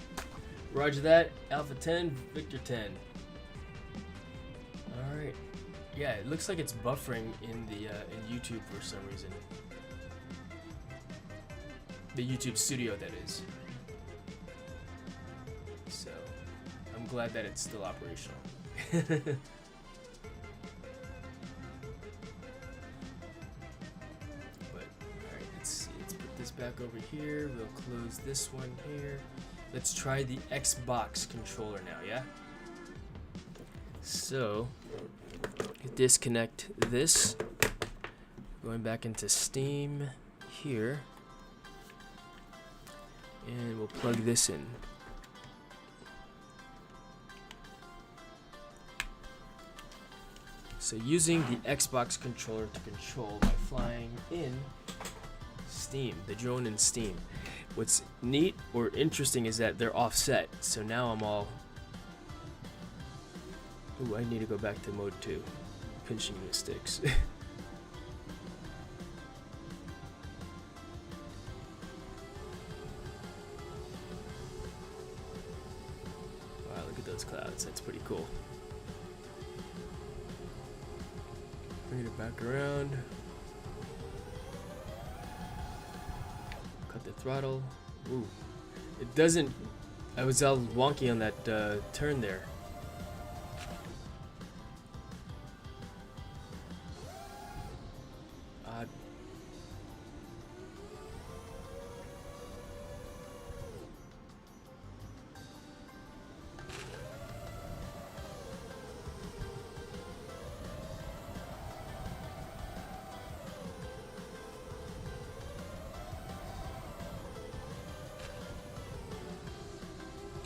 Roger that. Alpha 10, Victor 10. Alright. Yeah, it looks like it's buffering in the in YouTube for some reason. The YouTube Studio, that is. So, I'm glad that it's still operational. Back over here, we'll close this one here. Let's try the Xbox controller now, yeah? So, disconnect this, going back into Steam here, and we'll plug this in. So using the Xbox controller to control by flying in Steam, the drone in Steam. What's neat or interesting is that they're offset, so now I'm all... Ooh, I need to go back to mode 2. Pinching the sticks. Wow, look at those clouds, that's pretty cool. Bring it back around. Cut the throttle. Ooh. It doesn't... I was all wonky on that turn there.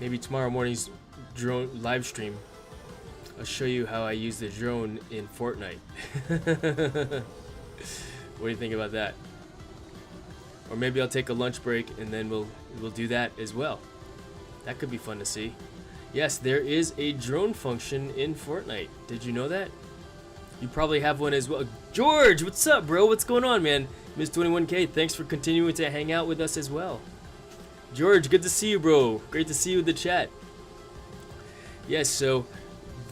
Maybe tomorrow morning's drone live stream, I'll show you how I use the drone in Fortnite. What do you think about that? Or maybe I'll take a lunch break and then we'll do that as well. That could be fun to see. Yes, there is a drone function in Fortnite. Did you know that? You probably have one as well. George, what's up, bro? What's going on, man? Miss 21K, thanks for continuing to hang out with us as well. George, good to see you, bro. Great to see you in the chat. Yes, so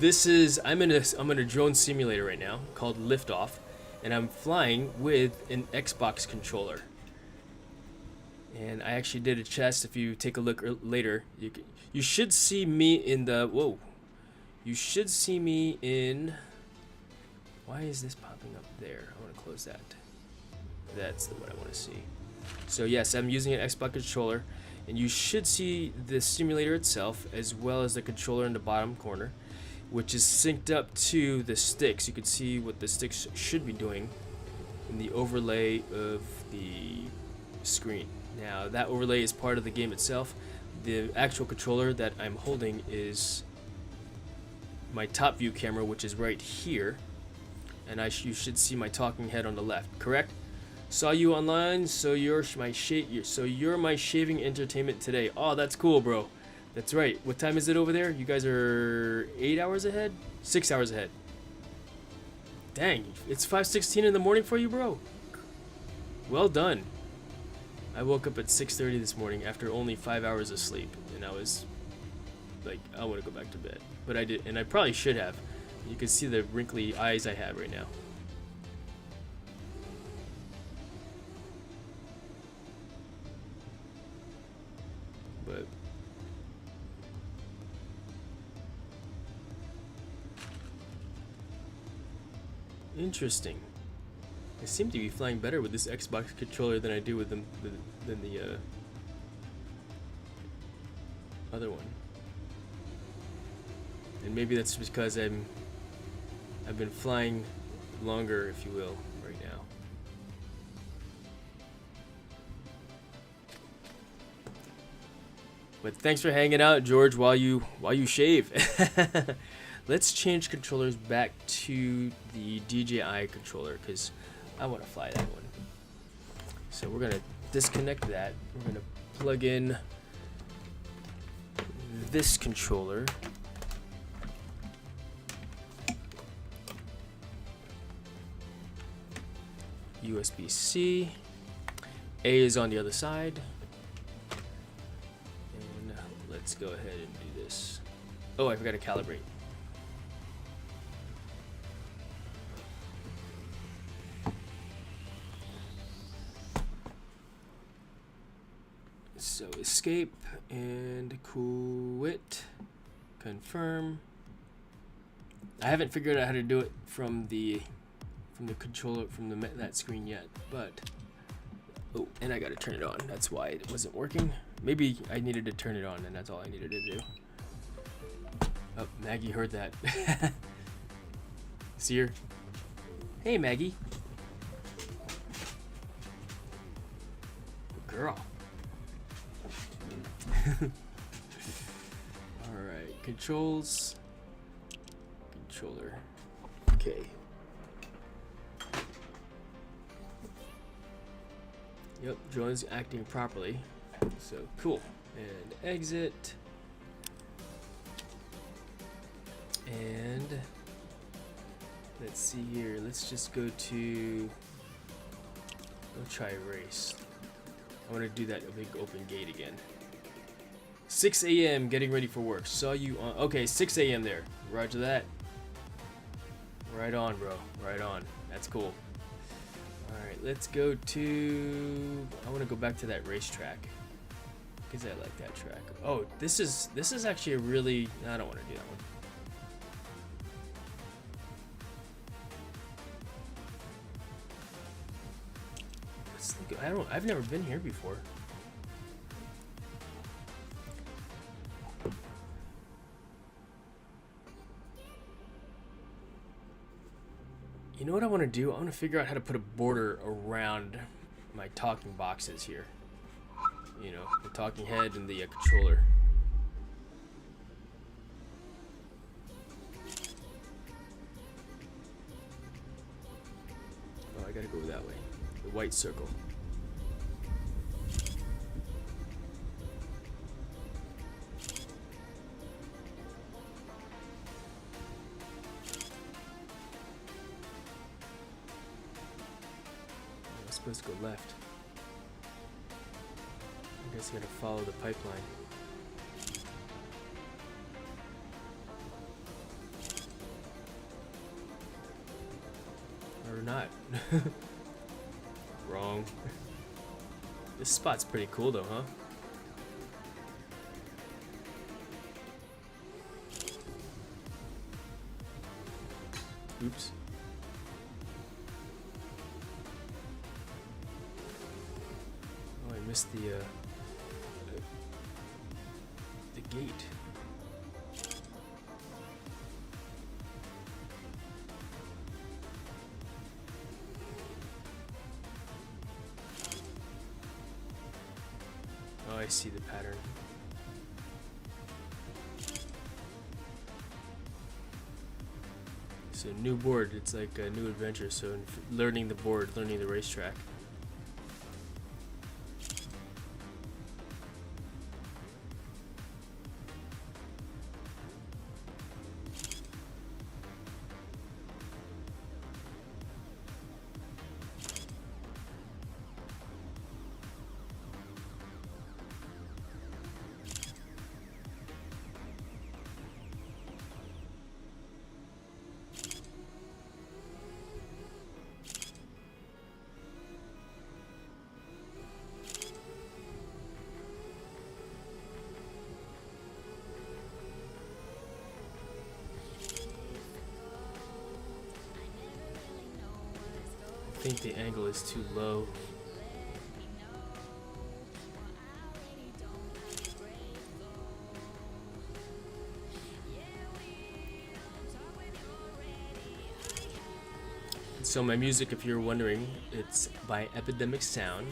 this is I'm in a drone simulator right now called Liftoff, and I'm flying with an Xbox controller. And I actually did a test. If you take a look later, you should see me in the You should see me in. Why is this popping up there? I want to close that. That's what I want to see. So yes, I'm using an Xbox controller. And you should see the simulator itself as well as the controller in the bottom corner, which is synced up to the sticks. You can see what the sticks should be doing in the overlay of the screen. Now that overlay is part of the game itself. The actual controller that I'm holding is my top view camera, which is right here, and you should see my talking head on the left, correct? Saw you online, so you're my shaving entertainment today. Oh, that's cool, bro. That's right. What time is it over there? You guys are 8 hours ahead? 6 hours ahead. Dang, it's 5:16 in the morning for you, bro. Well done. I woke up at 6:30 this morning after only 5 hours of sleep, and I was like, I want to go back to bed. But I did, and I probably should have. You can see the wrinkly eyes I have right now. But interesting. I seem to be flying better with this Xbox controller than I do with than the other one. And maybe that's because I've been flying longer, if you will, right now. But thanks for hanging out, George, while you shave. Let's change controllers back to the DJI controller because I want to fly that one. So we're gonna disconnect that. We're gonna plug in this controller. USB-C. A is on the other side. And let's go ahead and do this. Oh, I forgot to calibrate. So escape and quit. Confirm. I haven't figured out how to do it from the controller from that screen yet, but oh, and I gotta turn it on. That's why it wasn't working. Maybe I needed to turn it on, and that's all I needed to do. Oh, Maggie heard that. See her? Hey, Maggie. Good girl. All right, controls. Controller. Okay. Yep, drone's acting properly. So cool. And exit. And let's see here. Let's just go to. I'll try race. I want to do that big open gate again. 6 a.m. getting ready for work. Saw you on. Okay, 6 a.m. there. Roger that. Right on, bro. Right on. That's cool. Alright, let's go to... I want to go back to that racetrack. Because I like that track. Oh, this is actually a really... I don't want to do that one. Let's look, I've never been here before. You know what I want to do? I want to figure out how to put a border around my talking boxes here. You know, the talking head and the controller. Oh, I gotta go that way. The white circle. I'm supposed to go left. I guess I gotta follow the pipeline. Or not. Wrong. This spot's pretty cool though, huh? Oops. Oh, I missed the gate. Oh, I see the pattern. So new board, it's like a new adventure. So learning the board, learning the racetrack. I think the angle is too low. So my music, if you're wondering, it's by Epidemic Sound.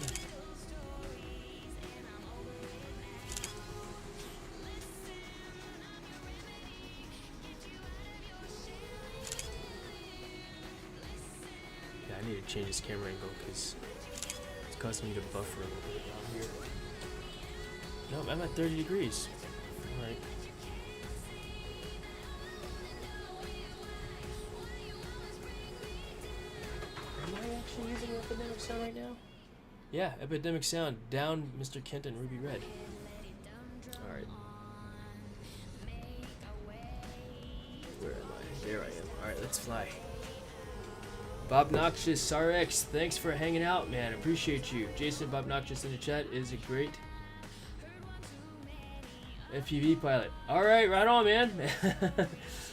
I need to change this camera angle because it's causing me to buffer a little bit down here. No, I'm at 30 degrees. Alright. Am I actually using Epidemic Sound right now? Yeah, Epidemic Sound. Down Mr. Kent and Ruby Red. Alright. Where am I? There I am. Alright, let's fly. Bob Noxious RX, thanks for hanging out, man. Appreciate you. Jason Bob Noxious in the chat is a great FPV pilot. All right, right on, man.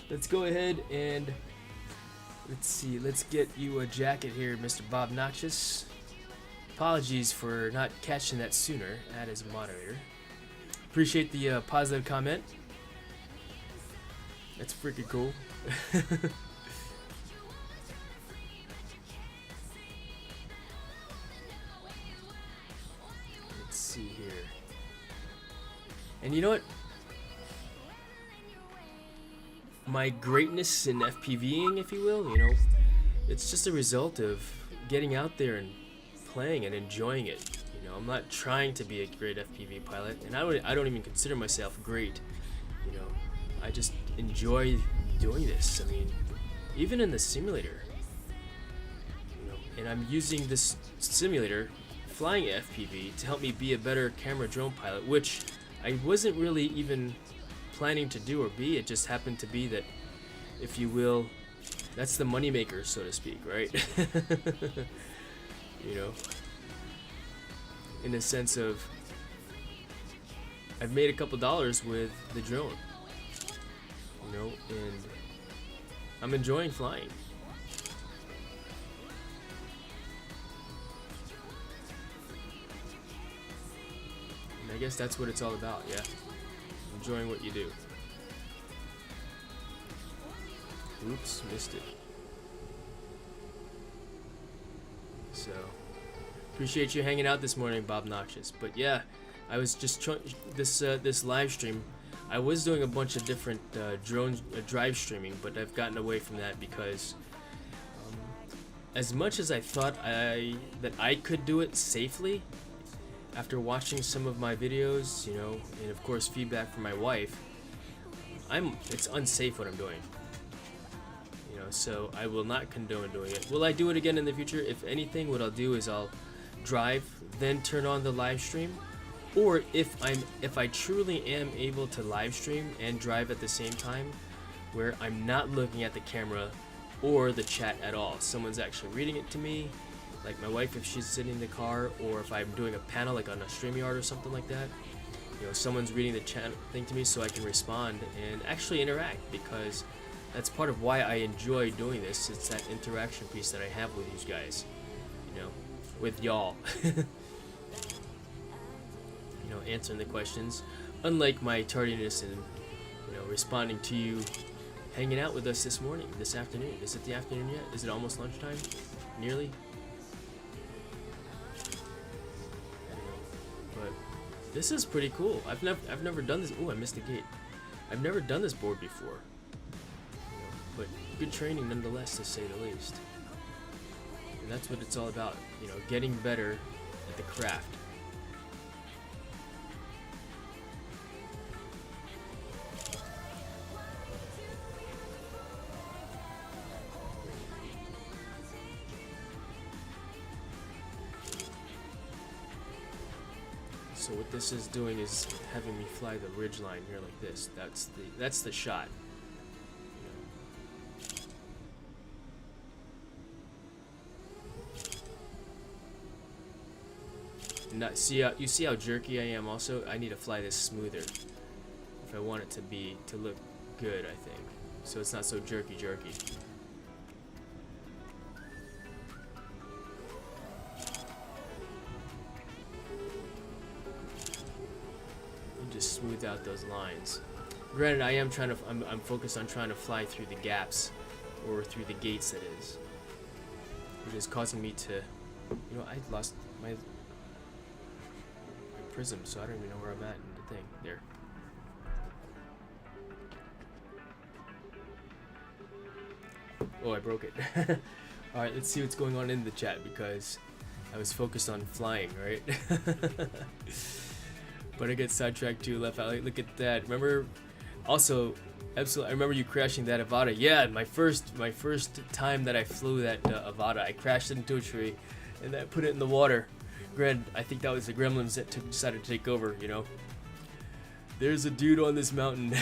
Let's go ahead and let's see. Let's get you a jacket here, Mr. Bob Noxious. Apologies for not catching that sooner. That is a moderator. Appreciate the positive comment. That's freaking cool. Here. And you know what? My greatness in FPVing, if you will, you know, it's just a result of getting out there and playing and enjoying it. You know, I'm not trying to be a great FPV pilot, and I don't even consider myself great. You know, I just enjoy doing this. I mean, even in the simulator, you know, and I'm using this simulator, flying FPV, to help me be a better camera drone pilot, which I wasn't really even planning to do or be. It just happened to be that, if you will, that's the moneymaker, so to speak, right? you know, in the sense of I've made a couple dollars with the drone, you know, and I'm enjoying flying. And I guess that's what it's all about, yeah. Enjoying what you do. Oops, missed it. So, appreciate you hanging out this morning, Bob Noxious. But yeah, I was just this live stream. I was doing a bunch of different drone drive streaming, but I've gotten away from that because as much as I thought that I could do it safely, after watching some of my videos, you know, and of course feedback from my wife, it's unsafe what I'm doing. You know, so I will not condone doing it. Will I do it again in the future? If anything, what I'll do is I'll drive, then turn on the live stream. Or if I truly am able to live stream and drive at the same time, where I'm not looking at the camera or the chat at all, someone's actually reading it to me, like my wife if she's sitting in the car, or if I'm doing a panel like on a StreamYard or something like that, you know, someone's reading the chat thing to me so I can respond and actually interact, because that's part of why I enjoy doing this. It's that interaction piece that I have with you guys, you know, with y'all. You know, answering the questions, unlike my tardiness in, you know, responding to you hanging out with us this morning, this afternoon. Is it the afternoon yet? Is it almost lunchtime? Nearly? I don't know. But this is pretty cool. I've never done this. Oh, I missed the gate. I've never done this board before. You know, but good training nonetheless, to say the least. And that's what it's all about, you know, getting better at the craft. So what this is doing is having me fly the ridge line here like this. That's the shot. Now, you see how jerky I am. Also, I need to fly this smoother if I want it to look good, I think. So it's not so jerky. Just smooth out those lines. Granted, I'm focused on trying to fly through the gaps, or through the gates, that is. Which is causing me to, you know, I lost my prism, so I don't even know where I'm at in the thing. There. Oh, I broke it. Alright, let's see what's going on in the chat, because I was focused on flying, right? But I get sidetracked too, left out. Look at that. Remember, also, absolutely, I remember you crashing that Avata. Yeah, my first time that I flew that Avata, I crashed into a tree, and that put it in the water. Granted, I think that was the gremlins that decided to take over, you know. There's a dude on this mountain.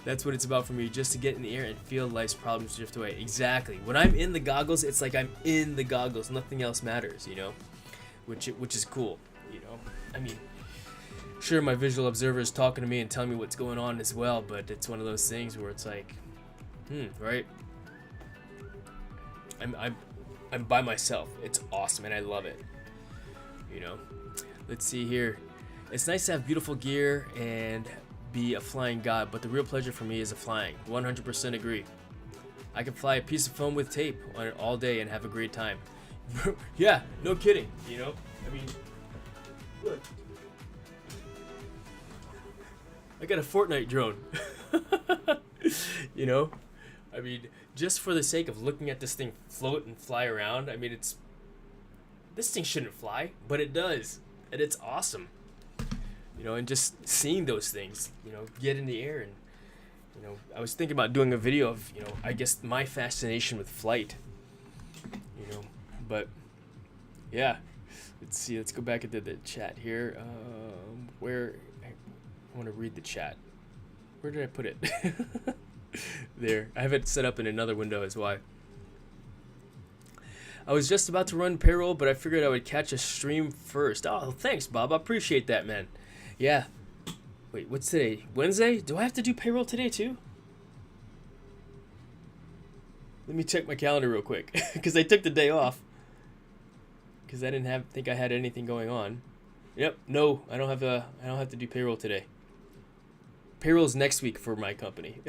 That's what it's about for me, just to get in the air and feel life's problems drift away. Exactly. When I'm in the goggles, it's like I'm in the goggles. Nothing else matters, you know, which is cool, you know. I mean, sure, my visual observer is talking to me and telling me what's going on as well, but it's one of those things where it's like, right? I'm by myself. It's awesome, and I love it. You know, let's see here. It's nice to have beautiful gear and be a flying god, but the real pleasure for me is the flying. 100% agree. I can fly a piece of foam with tape on it all day and have a great time. Yeah, no kidding. You know, I mean, look, I got a Fortnite drone. You know, I mean, just for the sake of looking at this thing float and fly around, I mean, this thing shouldn't fly, but it does, and it's awesome. You know, and just seeing those things, you know, get in the air, and, you know, I was thinking about doing a video of, you know, I guess my fascination with flight, you know, but yeah, let's see, let's go back into the chat here, where, I want to read the chat. Where did I put it? There, I have it set up in another window as well. I was just about to run payroll, but I figured I would catch a stream first. Oh, thanks, Bob. I appreciate that, man. Yeah. Wait, what's today? Wednesday? Do I have to do payroll today too? Let me check my calendar real quick, because I took the day off. Because I didn't think I had anything going on. Yep, no, I don't have to do payroll today. Payroll's next week for my company.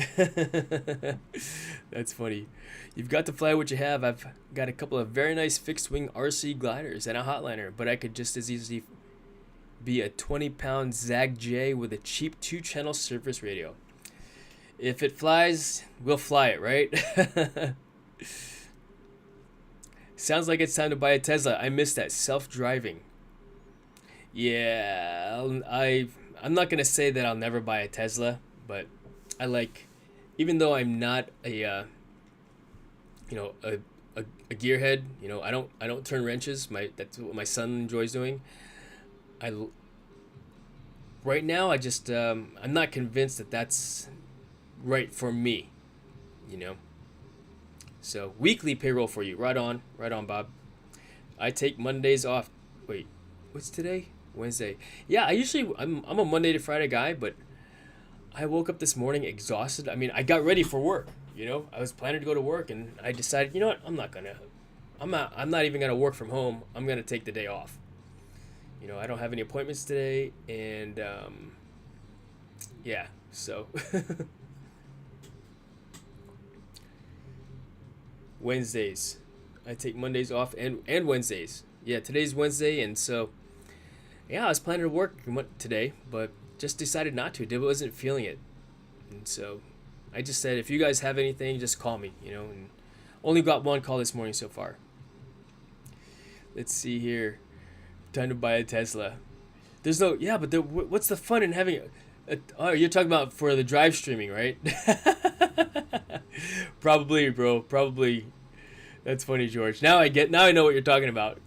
That's funny. You've got to fly what you have. I've got a couple of very nice fixed-wing RC gliders and a hotliner, but I could just as easily be a 20-pound Zag J with a cheap 2-channel surface radio. If it flies, we'll fly it, right? Sounds like it's time to buy a Tesla. I miss that self-driving. Yeah, I'm not gonna say that I'll never buy a Tesla, but I like, even though I'm not a a gearhead. I don't turn wrenches. That's what my son enjoys doing. Right now I just I'm not convinced that that's right for me. So weekly payroll for you. Right on, Bob. I take Mondays off. Wait, what's today? Wednesday. Yeah, I'm a Monday to Friday guy, but I woke up this morning exhausted. I mean, I got ready for work. I was planning to go to work, and I decided, you know what? I'm not even gonna work from home. I'm gonna take the day off. I don't have any appointments today, and yeah, so. Wednesdays. I take Mondays off and Wednesdays. Yeah, today's Wednesday, and so yeah, I was planning to work today, but just decided not to. I wasn't feeling it. And so I just said, if you guys have anything, just call me, and only got one call this morning so far. Let's see here. Time to buy a Tesla. There's no, yeah, but what's the fun in having oh, you're talking about for the drive streaming, right? Probably, bro. Probably. That's funny, George. Now I know what you're talking about.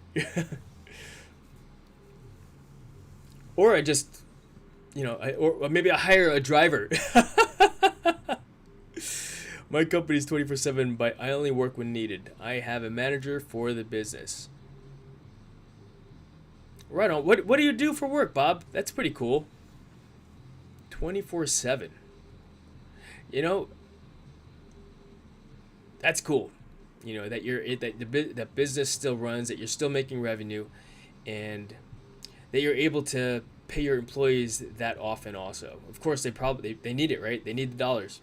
Or I just, or maybe I hire a driver. My company's 24/7, but I only work when needed. I have a manager for the business. Right on. What do you do for work, Bob? That's pretty cool. 24/7. That's cool. That business still runs, that you're still making revenue, and that you're able to pay your employees that often also. Of course, they need it, right? They need the dollars.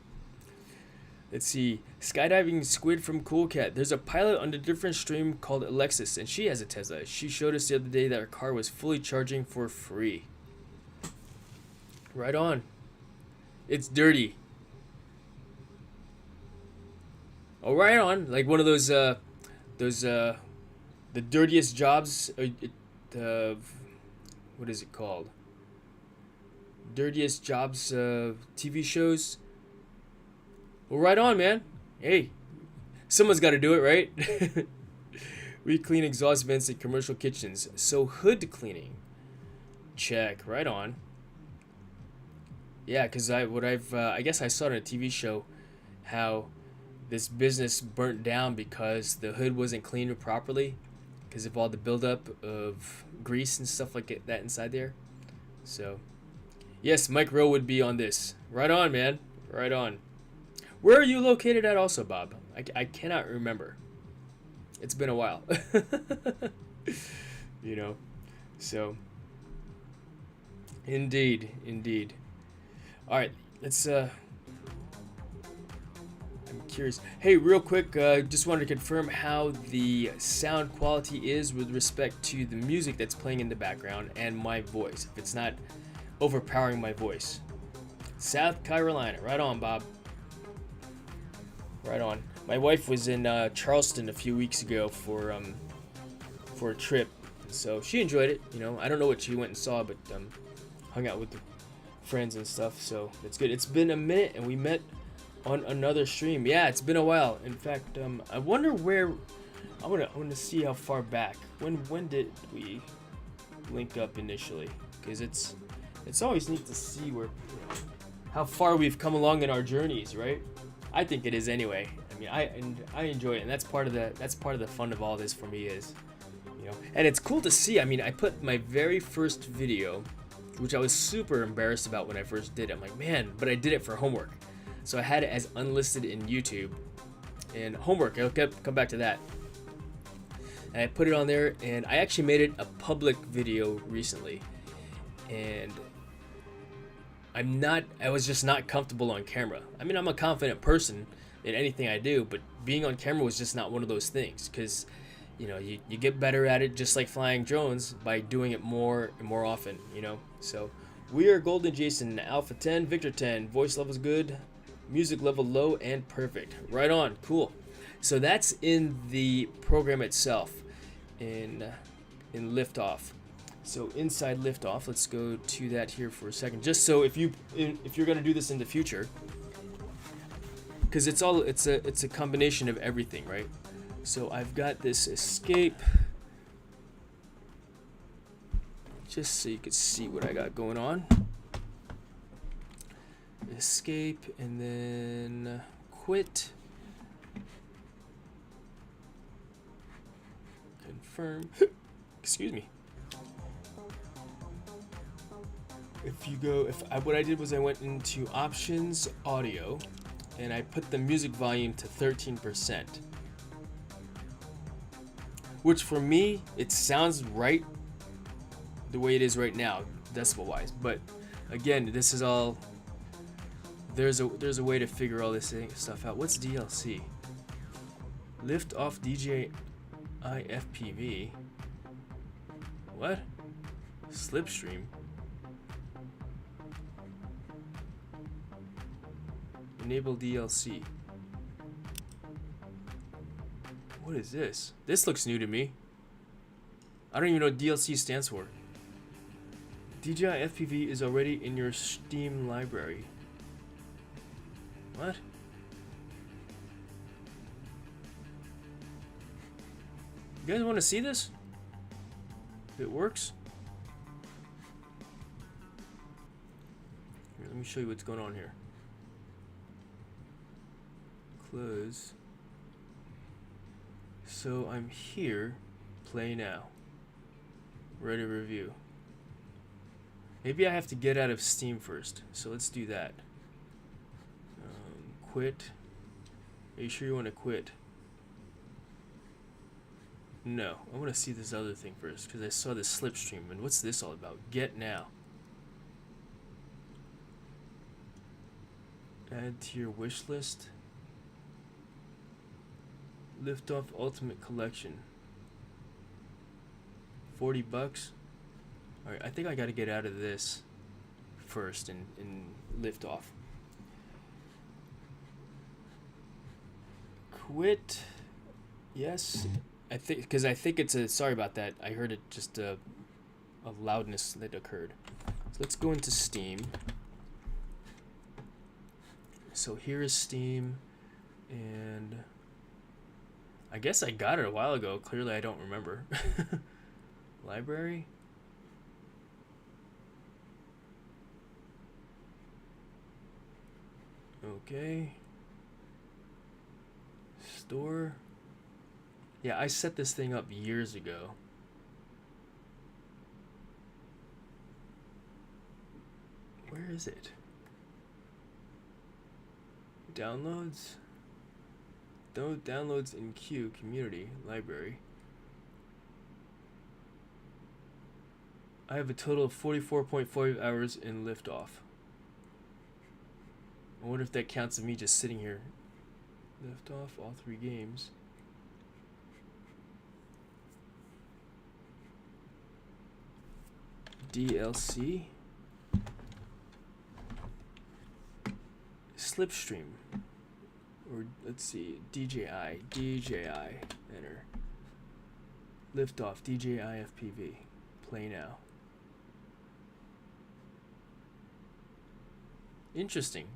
Let's see. Skydiving Squid from Cool Cat. There's a pilot on a different stream called Alexis, and she has a Tesla. She showed us the other day that her car was fully charging for free. Right on. It's dirty. Oh, right on. Like one of those the dirtiest jobs. What is it called? Dirtiest Jobs TV shows. Well, right on, man. Hey, someone's got to do it, right? We clean exhaust vents in commercial kitchens. So hood cleaning. Check. Right on. Yeah, because I guess I saw it on a TV show how this business burnt down because the hood wasn't cleaned properly because of all the buildup of grease and stuff like that inside there. So, yes, Mike Rowe would be on this. Right on, man. Right on. Where are you located at also, Bob? I cannot remember. It's been a while. So. Indeed. All right, let's I'm curious. Hey, real quick, just wanted to confirm how the sound quality is with respect to the music that's playing in the background and my voice, if it's not overpowering my voice. South Carolina. Right on, Bob. Right on. My wife was in Charleston a few weeks ago for a trip, so she enjoyed it. I don't know what she went and saw, but hung out with the friends and stuff, so it's good. It's been a minute, and we met on another stream. Yeah, it's been a while. In fact, I wonder where. I want to see how far back. When did we link up initially? Because it's always neat to see how far we've come along in our journeys, right? I think it is anyway. I I mean, I enjoy it, and that's part of the fun of all this for me is, you know, and it's cool to see. I mean, I put my very first video, which I was super embarrassed about when I first did it. I'm like, man, but I did it for homework, so I had it as unlisted in YouTube. And homework, I'll come back to that. And I put it on there, and I actually made it a public video recently, and I was just not comfortable on camera. I mean, I'm a confident person in anything I do, but being on camera was just not one of those things, because, you know, you get better at it, just like flying drones, by doing it more and more often, you know. So we are Golden Jason, Alpha 10, Victor 10, voice level's good, music level low and perfect. Right on, cool. So that's in the program itself, in Liftoff. So inside Liftoff, let's go to that here for a second, just so if you're gonna do this in the future, because it's a combination of everything, right? So I've got this escape, just so you can see what I got going on. Escape, and then quit, confirm. Excuse me. What I did was I went into options, audio, and I put the music volume to 13%, which for me, it sounds right the way it is right now, decibel wise. But again, this is all, there's a way to figure all this stuff out. What's DLC? Lift off DJI FPV. What? Slipstream. Enable DLC. What is this? This looks new to me. I don't even know what DLC stands for. DJI FPV is already in your Steam library. What? You guys want to see this? If it works? Here, let me show you what's going on here. Close. So I'm here, play now, ready to review. Maybe I have to get out of Steam first, so let's do that. Quit. Are you sure you want to quit? No, I want to see this other thing first, because I saw this Slipstream, and what's this all about? Get now. Add to your wish list. Liftoff Ultimate Collection. $40. Alright, I think I gotta get out of this first and Liftoff. Quit. Yes. I think it's a, sorry about that. I heard it just a loudness that occurred. So let's go into Steam. So here is Steam, and I guess I got it a while ago. Clearly I don't remember. Library. Okay. Store. Yeah, I set this thing up years ago. Where is it? Downloads. Downloads in queue, community, library. I have a total of 44.5 hours in Liftoff. I wonder if that counts as me just sitting here. Liftoff, all 3 games. DLC. Slipstream. Or let's see, DJI, enter. Liftoff, DJI FPV. Play now. Interesting.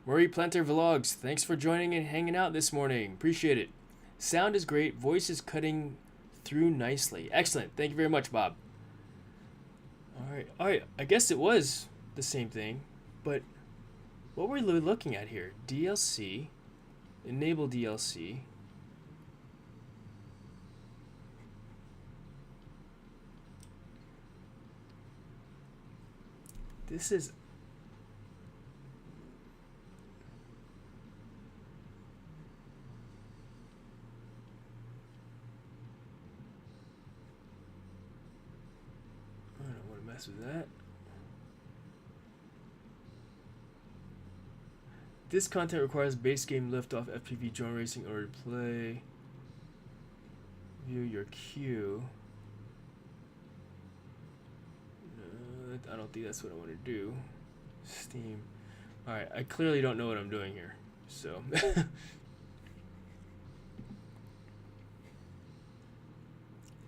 Murray Planter Vlogs, thanks for joining and hanging out this morning. Appreciate it. Sound is great. Voice is cutting through nicely. Excellent. Thank you very much, Bob. All right. I guess it was the same thing, but what we're looking at here, DLC, enable DLC. This is I don't want to mess with that. This content requires base game liftoff FPV drone racing in order to play. View your queue. I don't think that's what I want to do. Steam. Alright, I clearly don't know what I'm doing here. So.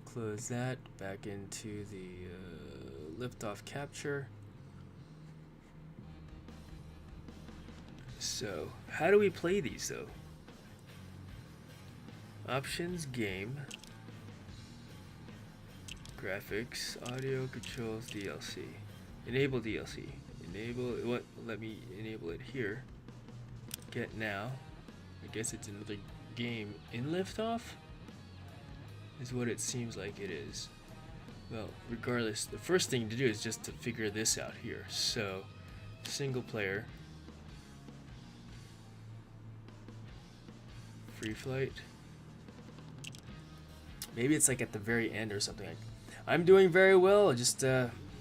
Close that. Back into the liftoff capture. So, how do we play these though? Options, game, graphics, audio, controls, DLC. Enable DLC. Enable what? Let me enable it here. Get now. I guess it's another game in liftoff. Is what it seems like it is. Well, regardless, the first thing to do is just to figure this out here. So, single player. Free flight. Maybe it's like at the very end or something. I'm doing very well. Just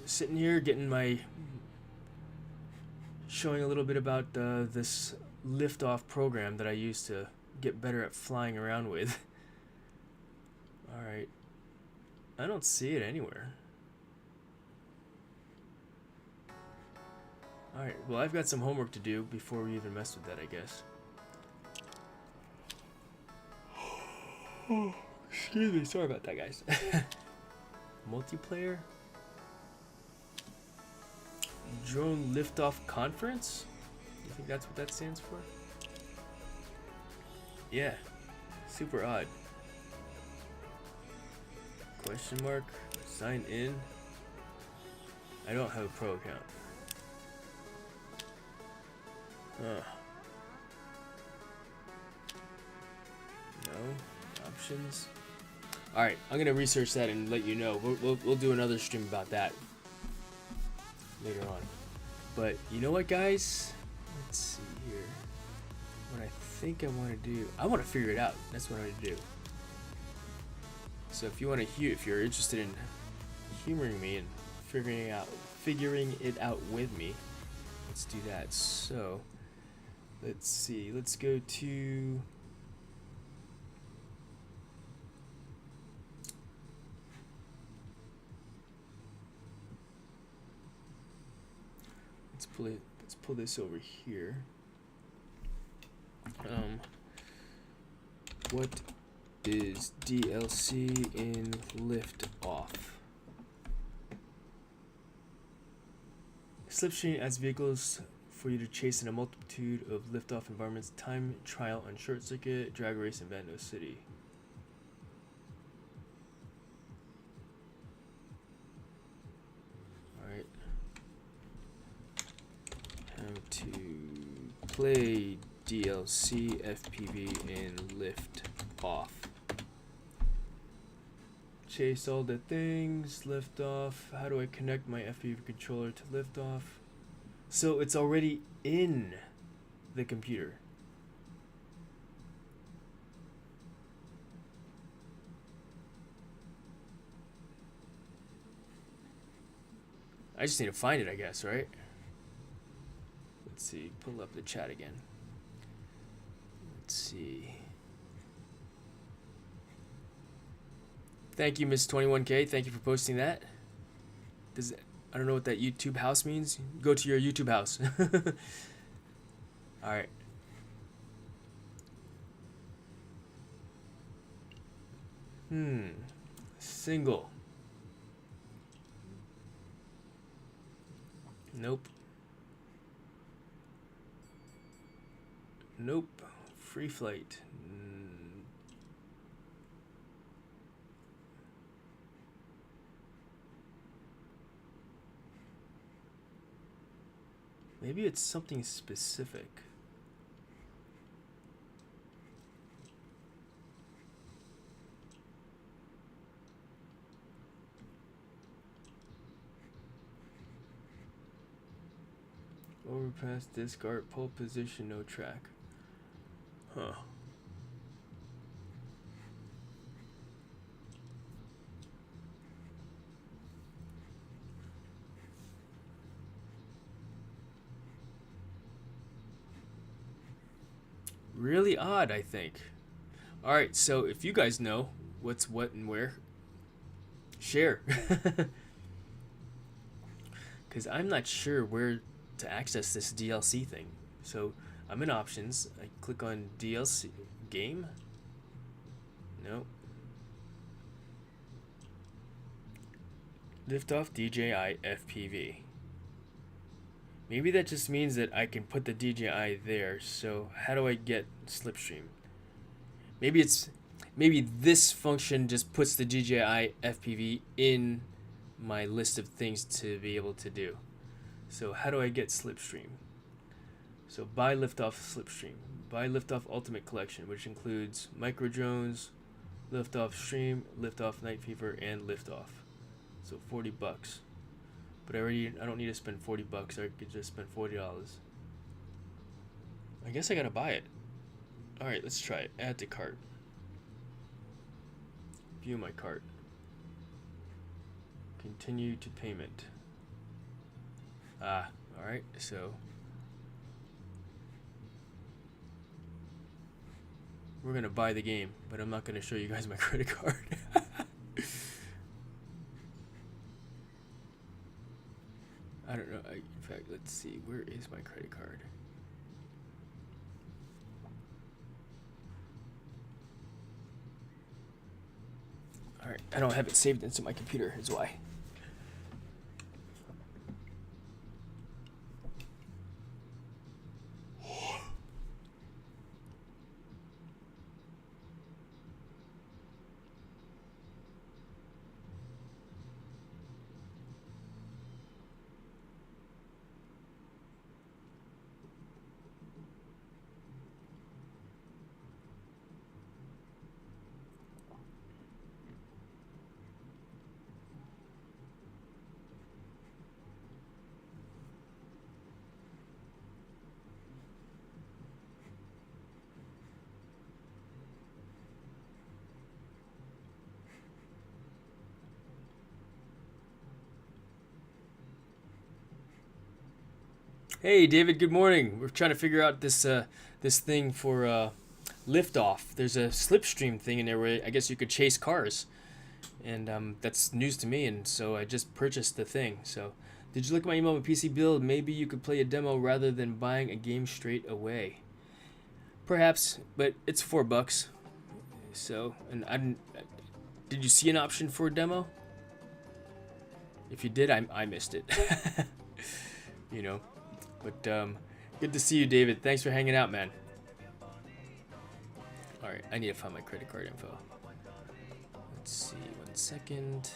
sitting here getting my showing a little bit about this liftoff program that I use to get better at flying around with. All right. I don't see it anywhere. All right. Well, I've got some homework to do before we even mess with that, I guess. Oh, excuse me. Sorry about that, guys. Multiplayer? Drone Liftoff Conference? You think that's what that stands for? Yeah. Super odd. Question mark. Sign in. I don't have a pro account. Huh. No. Options. Alright, I'm gonna research that and let you know. We'll do another stream about that later on. But you know what, guys? Let's see here. What I think I want to do, I want to figure it out. That's what I want to do. So if you want to if you're interested in humoring me and figuring it out with me, let's do that. So let's see. Let's go to let's pull this over here. What is DLC in liftoff? Slipstream adds vehicles for you to chase in a multitude of liftoff environments. Time trial on short circuit, drag race in Vando City. Alright. How to play DLC FPV in liftoff. Chase all the things, liftoff. How do I connect my FPV controller to liftoff? So it's already in the computer. I just need to find it, I guess, right? Let's see, pull up the chat again. Let's see. Thank you, Miss 21K. Thank you for posting that. I don't know what that YouTube house means. Go to your YouTube house. All right. Single. Nope. Nope. Free flight. Maybe it's something specific. Overpass, discard, pole position, no track. Huh. Really odd, I think. Alright, so if you guys know what's what and where, share. Because I'm not sure where to access this DLC thing. So I'm in options. I click on DLC game. No. Liftoff DJI FPV. Maybe that just means that I can put the DJI there. So how do I get Slipstream? Maybe this function just puts the DJI FPV in my list of things to be able to do. So how do I get Slipstream? So buy Liftoff Slipstream. Buy Liftoff Ultimate Collection, which includes micro drones, Liftoff Stream, Liftoff Night Fever, and Liftoff. So $40. But I don't need to spend $40. I could just spend $40. I guess I gotta buy it. Alright, let's try it. Add to cart. View my cart. Continue to payment. Alright, so we're gonna buy the game, but I'm not gonna show you guys my credit card. I don't know. In fact, let's see. Where is my credit card? Alright, I don't have it saved into my computer, is why. Hey David, good morning. We're trying to figure out this this thing for liftoff. There's a slipstream thing in there where I guess you could chase cars, and that's news to me. And so I just purchased the thing. So, did you look at my email with PC build? Maybe you could play a demo rather than buying a game straight away. Perhaps, but it's $4. So, and I didn't. Did you see an option for a demo? If you did, I missed it. You know. But good to see you, David. Thanks for hanging out, man. All right, I need to find my credit card info. Let's see, 1 second.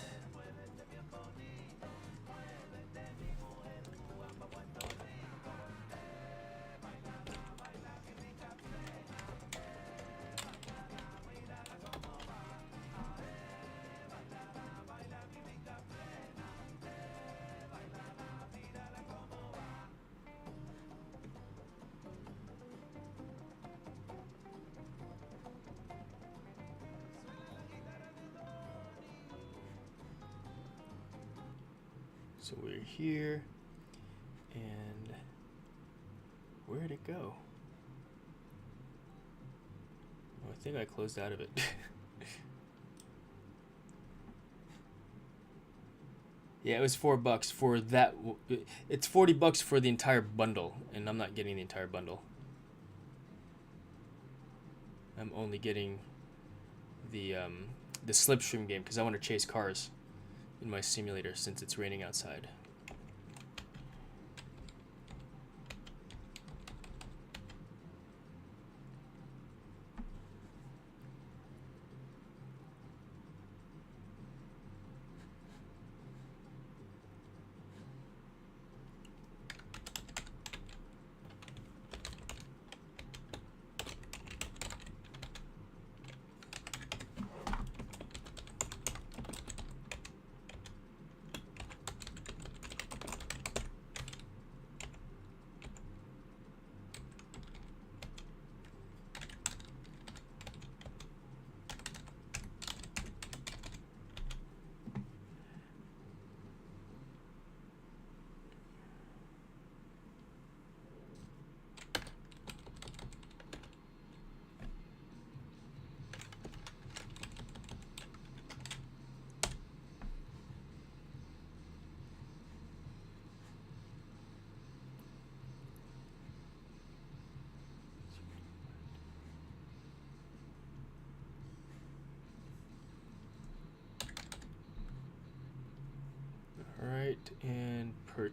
So we're here, and where'd it go? Oh, I think I closed out of it. Yeah, it was $4 for that. It's $40 for the entire bundle, and I'm not getting the entire bundle. I'm only getting the Slipstream game because I want to chase cars in my simulator since it's raining outside.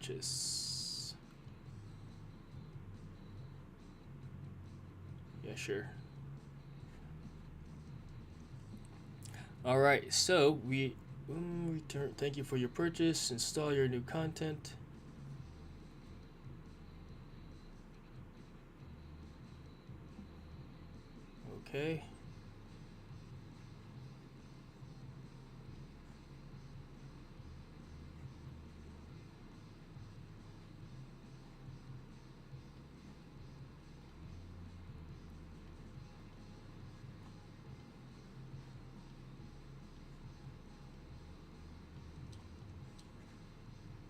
purchase. Yeah, sure. All right, so we return. Thank you for your purchase. Install your new content. Okay.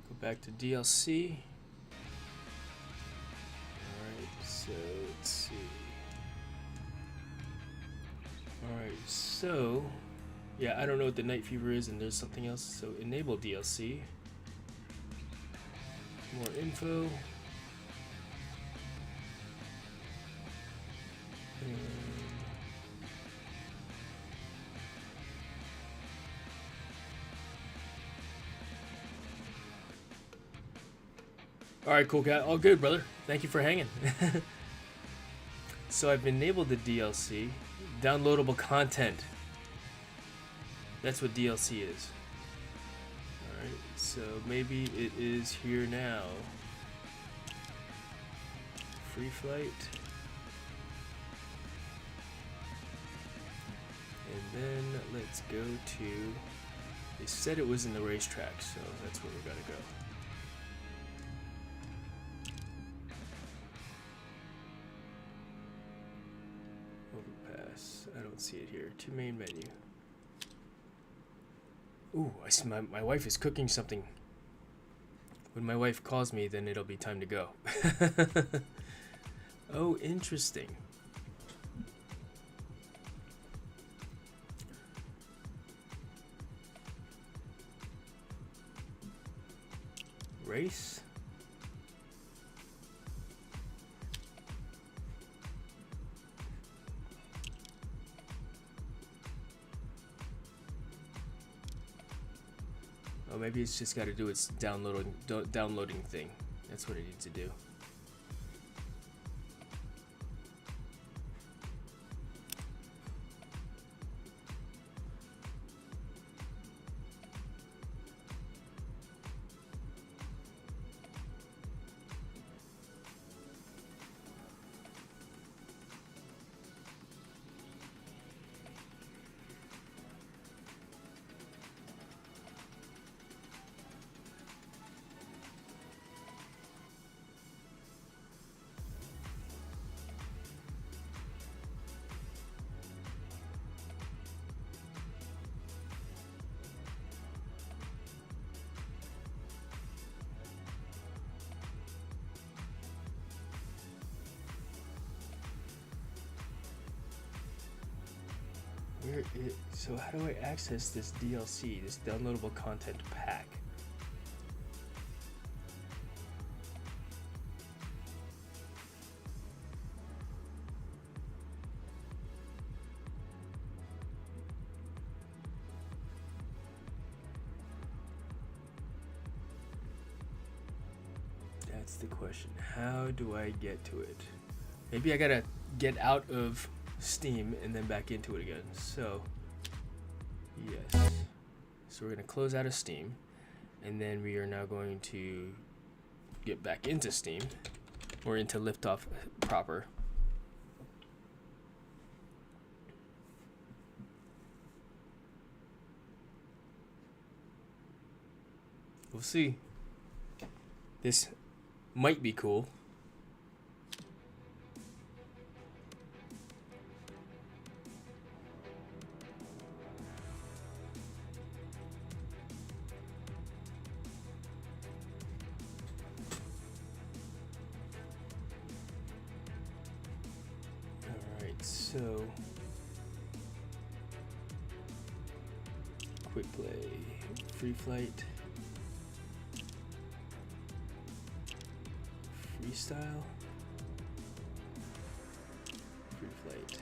Go back to DLC. Alright, so let's see. Alright, so yeah, I don't know what the Night Fever is, and there's something else. So enable DLC. More info. Alright, cool cat. All good, brother. Thank you for hanging. So I've enabled the DLC. Downloadable content. That's what DLC is. Alright, so maybe it is here now. Free flight. And then let's go to... They said it was in the racetrack, so that's where we gotta go. Overpass. I don't see it here. To main menu. Ooh, I see my wife is cooking something. When my wife calls me, then it'll be time to go. Oh, interesting. Race? Oh, maybe it's just got to do its downloading thing. That's what it needs to do. So how do I access this DLC, this downloadable content pack? That's the question. How do I get to it? Maybe I gotta get out of Steam and then back into it again. So yes, so we're gonna close out of Steam, and then we are now going to get back into Steam, or into Liftoff proper. We'll see. This might be cool. So, quick play, free flight, freestyle, free flight.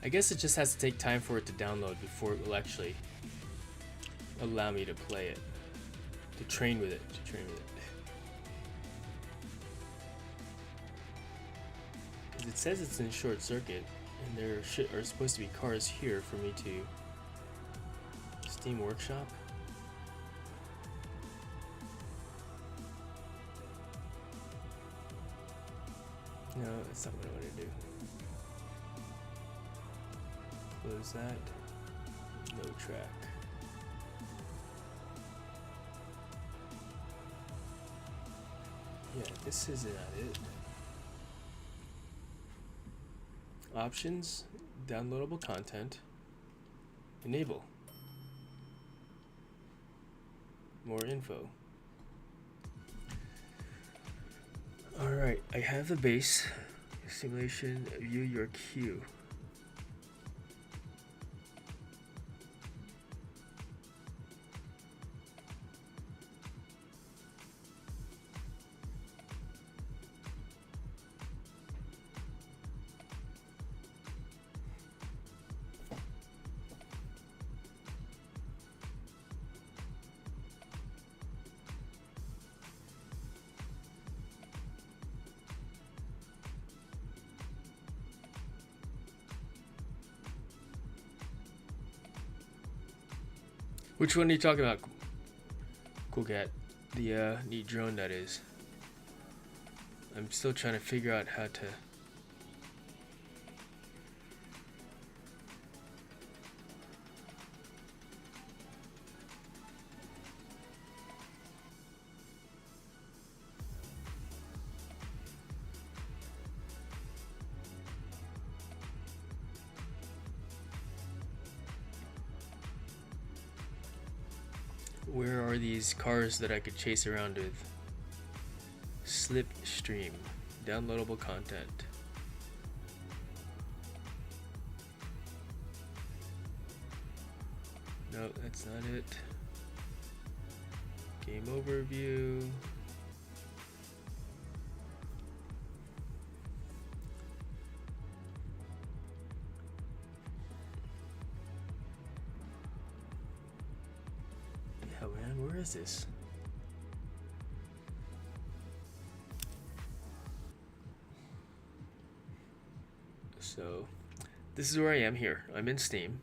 I guess it just has to take time for it to download before it will actually allow me to play it, to train with it. Because it says it's in short circuit, and there are supposed to be cars here for me to Steam Workshop. No, that's not what I want to do. Close that. No track. Yeah, this is not it. Options, downloadable content, enable. More info. Alright, I have the base. Simulation, view your queue. Which one are you talking about, Cool Cat? The neat drone, that is. I'm still trying to figure out how to... Where are these cars that I could chase around with? Slipstream, downloadable content. No, that's not it. Game overview. Yeah, man, where is this? So, this is where I am here. I'm in Steam.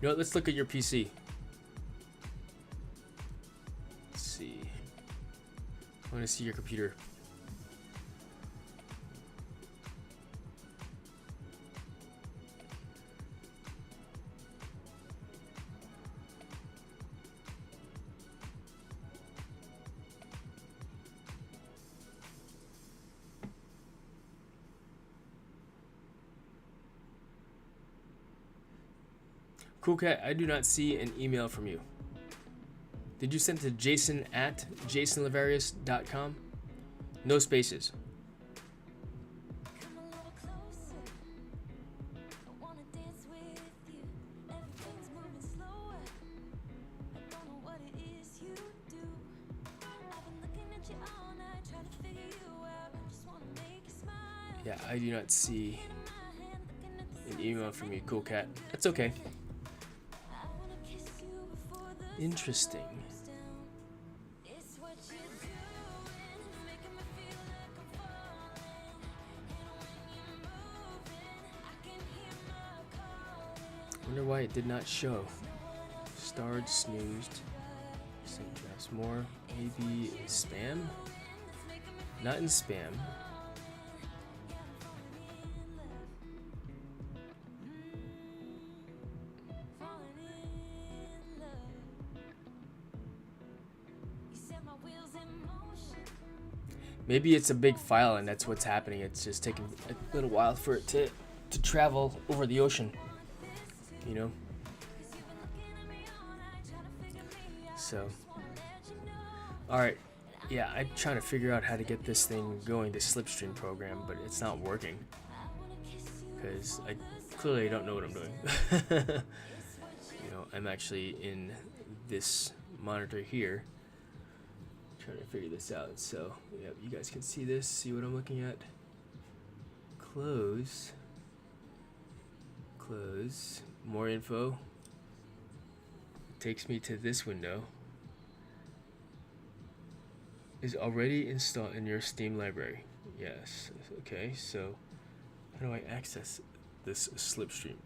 You know what, let's look at your PC. Let's see. I want to see your computer. Cool Cat, I do not see an email from you. Did you send to jason@jasonlavarius.com? No spaces. Yeah, I do not see an email from you, Cool Cat. That's okay. Interesting. Wonder why it did not show. Starred, snoozed. Send drafts more. Maybe in spam? Not in spam. Maybe it's a big file and that's what's happening. It's just taking a little while for it to travel over the ocean, you know? So, alright, yeah, I'm trying to figure out how to get this thing going, this slipstream program, but it's not working. Because I clearly don't know what I'm doing. You know, I'm actually in this monitor here, trying to figure this out. So, yeah, you guys can see this, see what I'm looking at. Close. Close. More info. Takes me to this window. Is already installed in your Steam library. Yes. Okay, so how do I access this slipstream?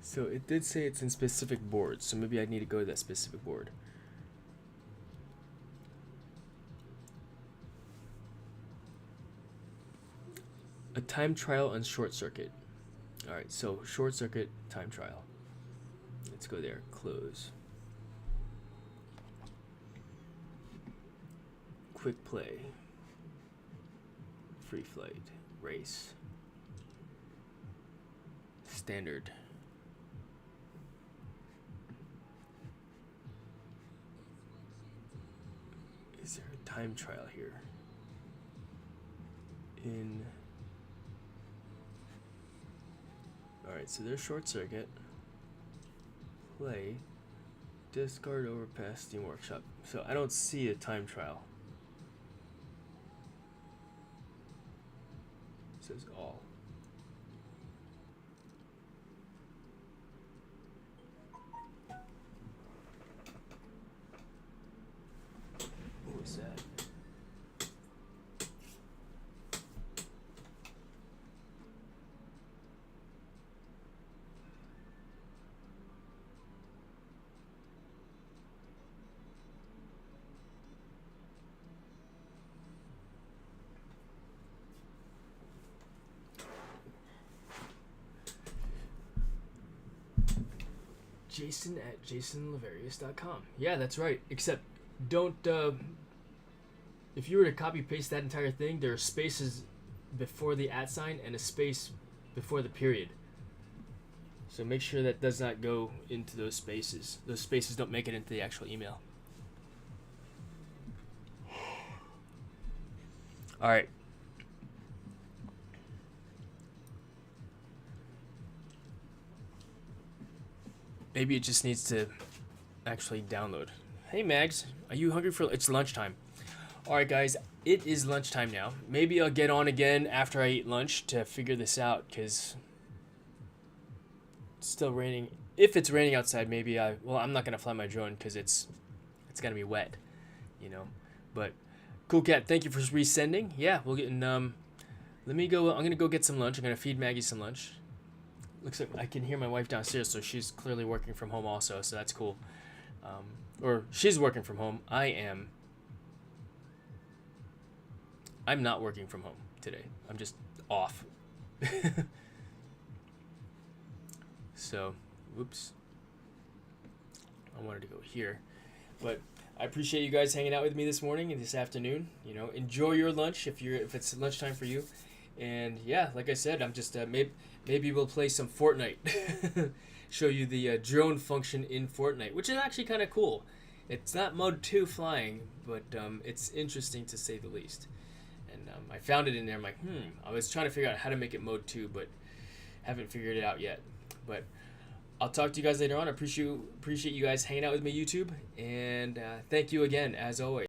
So it did say it's in specific boards, so maybe I need to go to that specific board. A time trial on short circuit. Alright, so short circuit time trial. Let's go there. Close. Quick play. Free flight. Race. Standard. Is there a time trial here? Alright, so there's short circuit. Play. Discard overpass Steam Workshop. So I don't see a time trial. It says all. What was that? Jason at jasonlavarius.com. Yeah, that's right. Except don't, if you were to copy paste that entire thing, there are spaces before the @ sign and a space before the period. So make sure that does not go into those spaces. Those spaces don't make it into the actual email. All right. Maybe it just needs to actually download. Hey Mags, are you hungry for it's lunchtime? Alright guys, it is lunchtime now. Maybe I'll get on again after I eat lunch to figure this out, because it's still raining. If it's raining outside, maybe I'm not gonna fly my drone because it's gonna be wet, you know. But Cool Cat, thank you for resending. Yeah, we'll get in let me go. I'm gonna go get some lunch. I'm gonna feed Maggie some lunch. Looks like I can hear my wife downstairs, so she's clearly working from home also, so that's cool. Or she's working from home. I'm not working from home today. I'm just off. So, whoops. I wanted to go here. But I appreciate you guys hanging out with me this morning and this afternoon. You know, enjoy your lunch if it's lunchtime for you. And yeah, like I said, I'm just maybe we'll play some Fortnite. Show you the drone function in Fortnite, which is actually kind of cool. It's not mode 2 flying, but it's interesting to say the least. And I found it in there. I'm like, I was trying to figure out how to make it mode 2, but haven't figured it out yet. But I'll talk to you guys later on. I appreciate you guys hanging out with me, YouTube, and thank you again as always.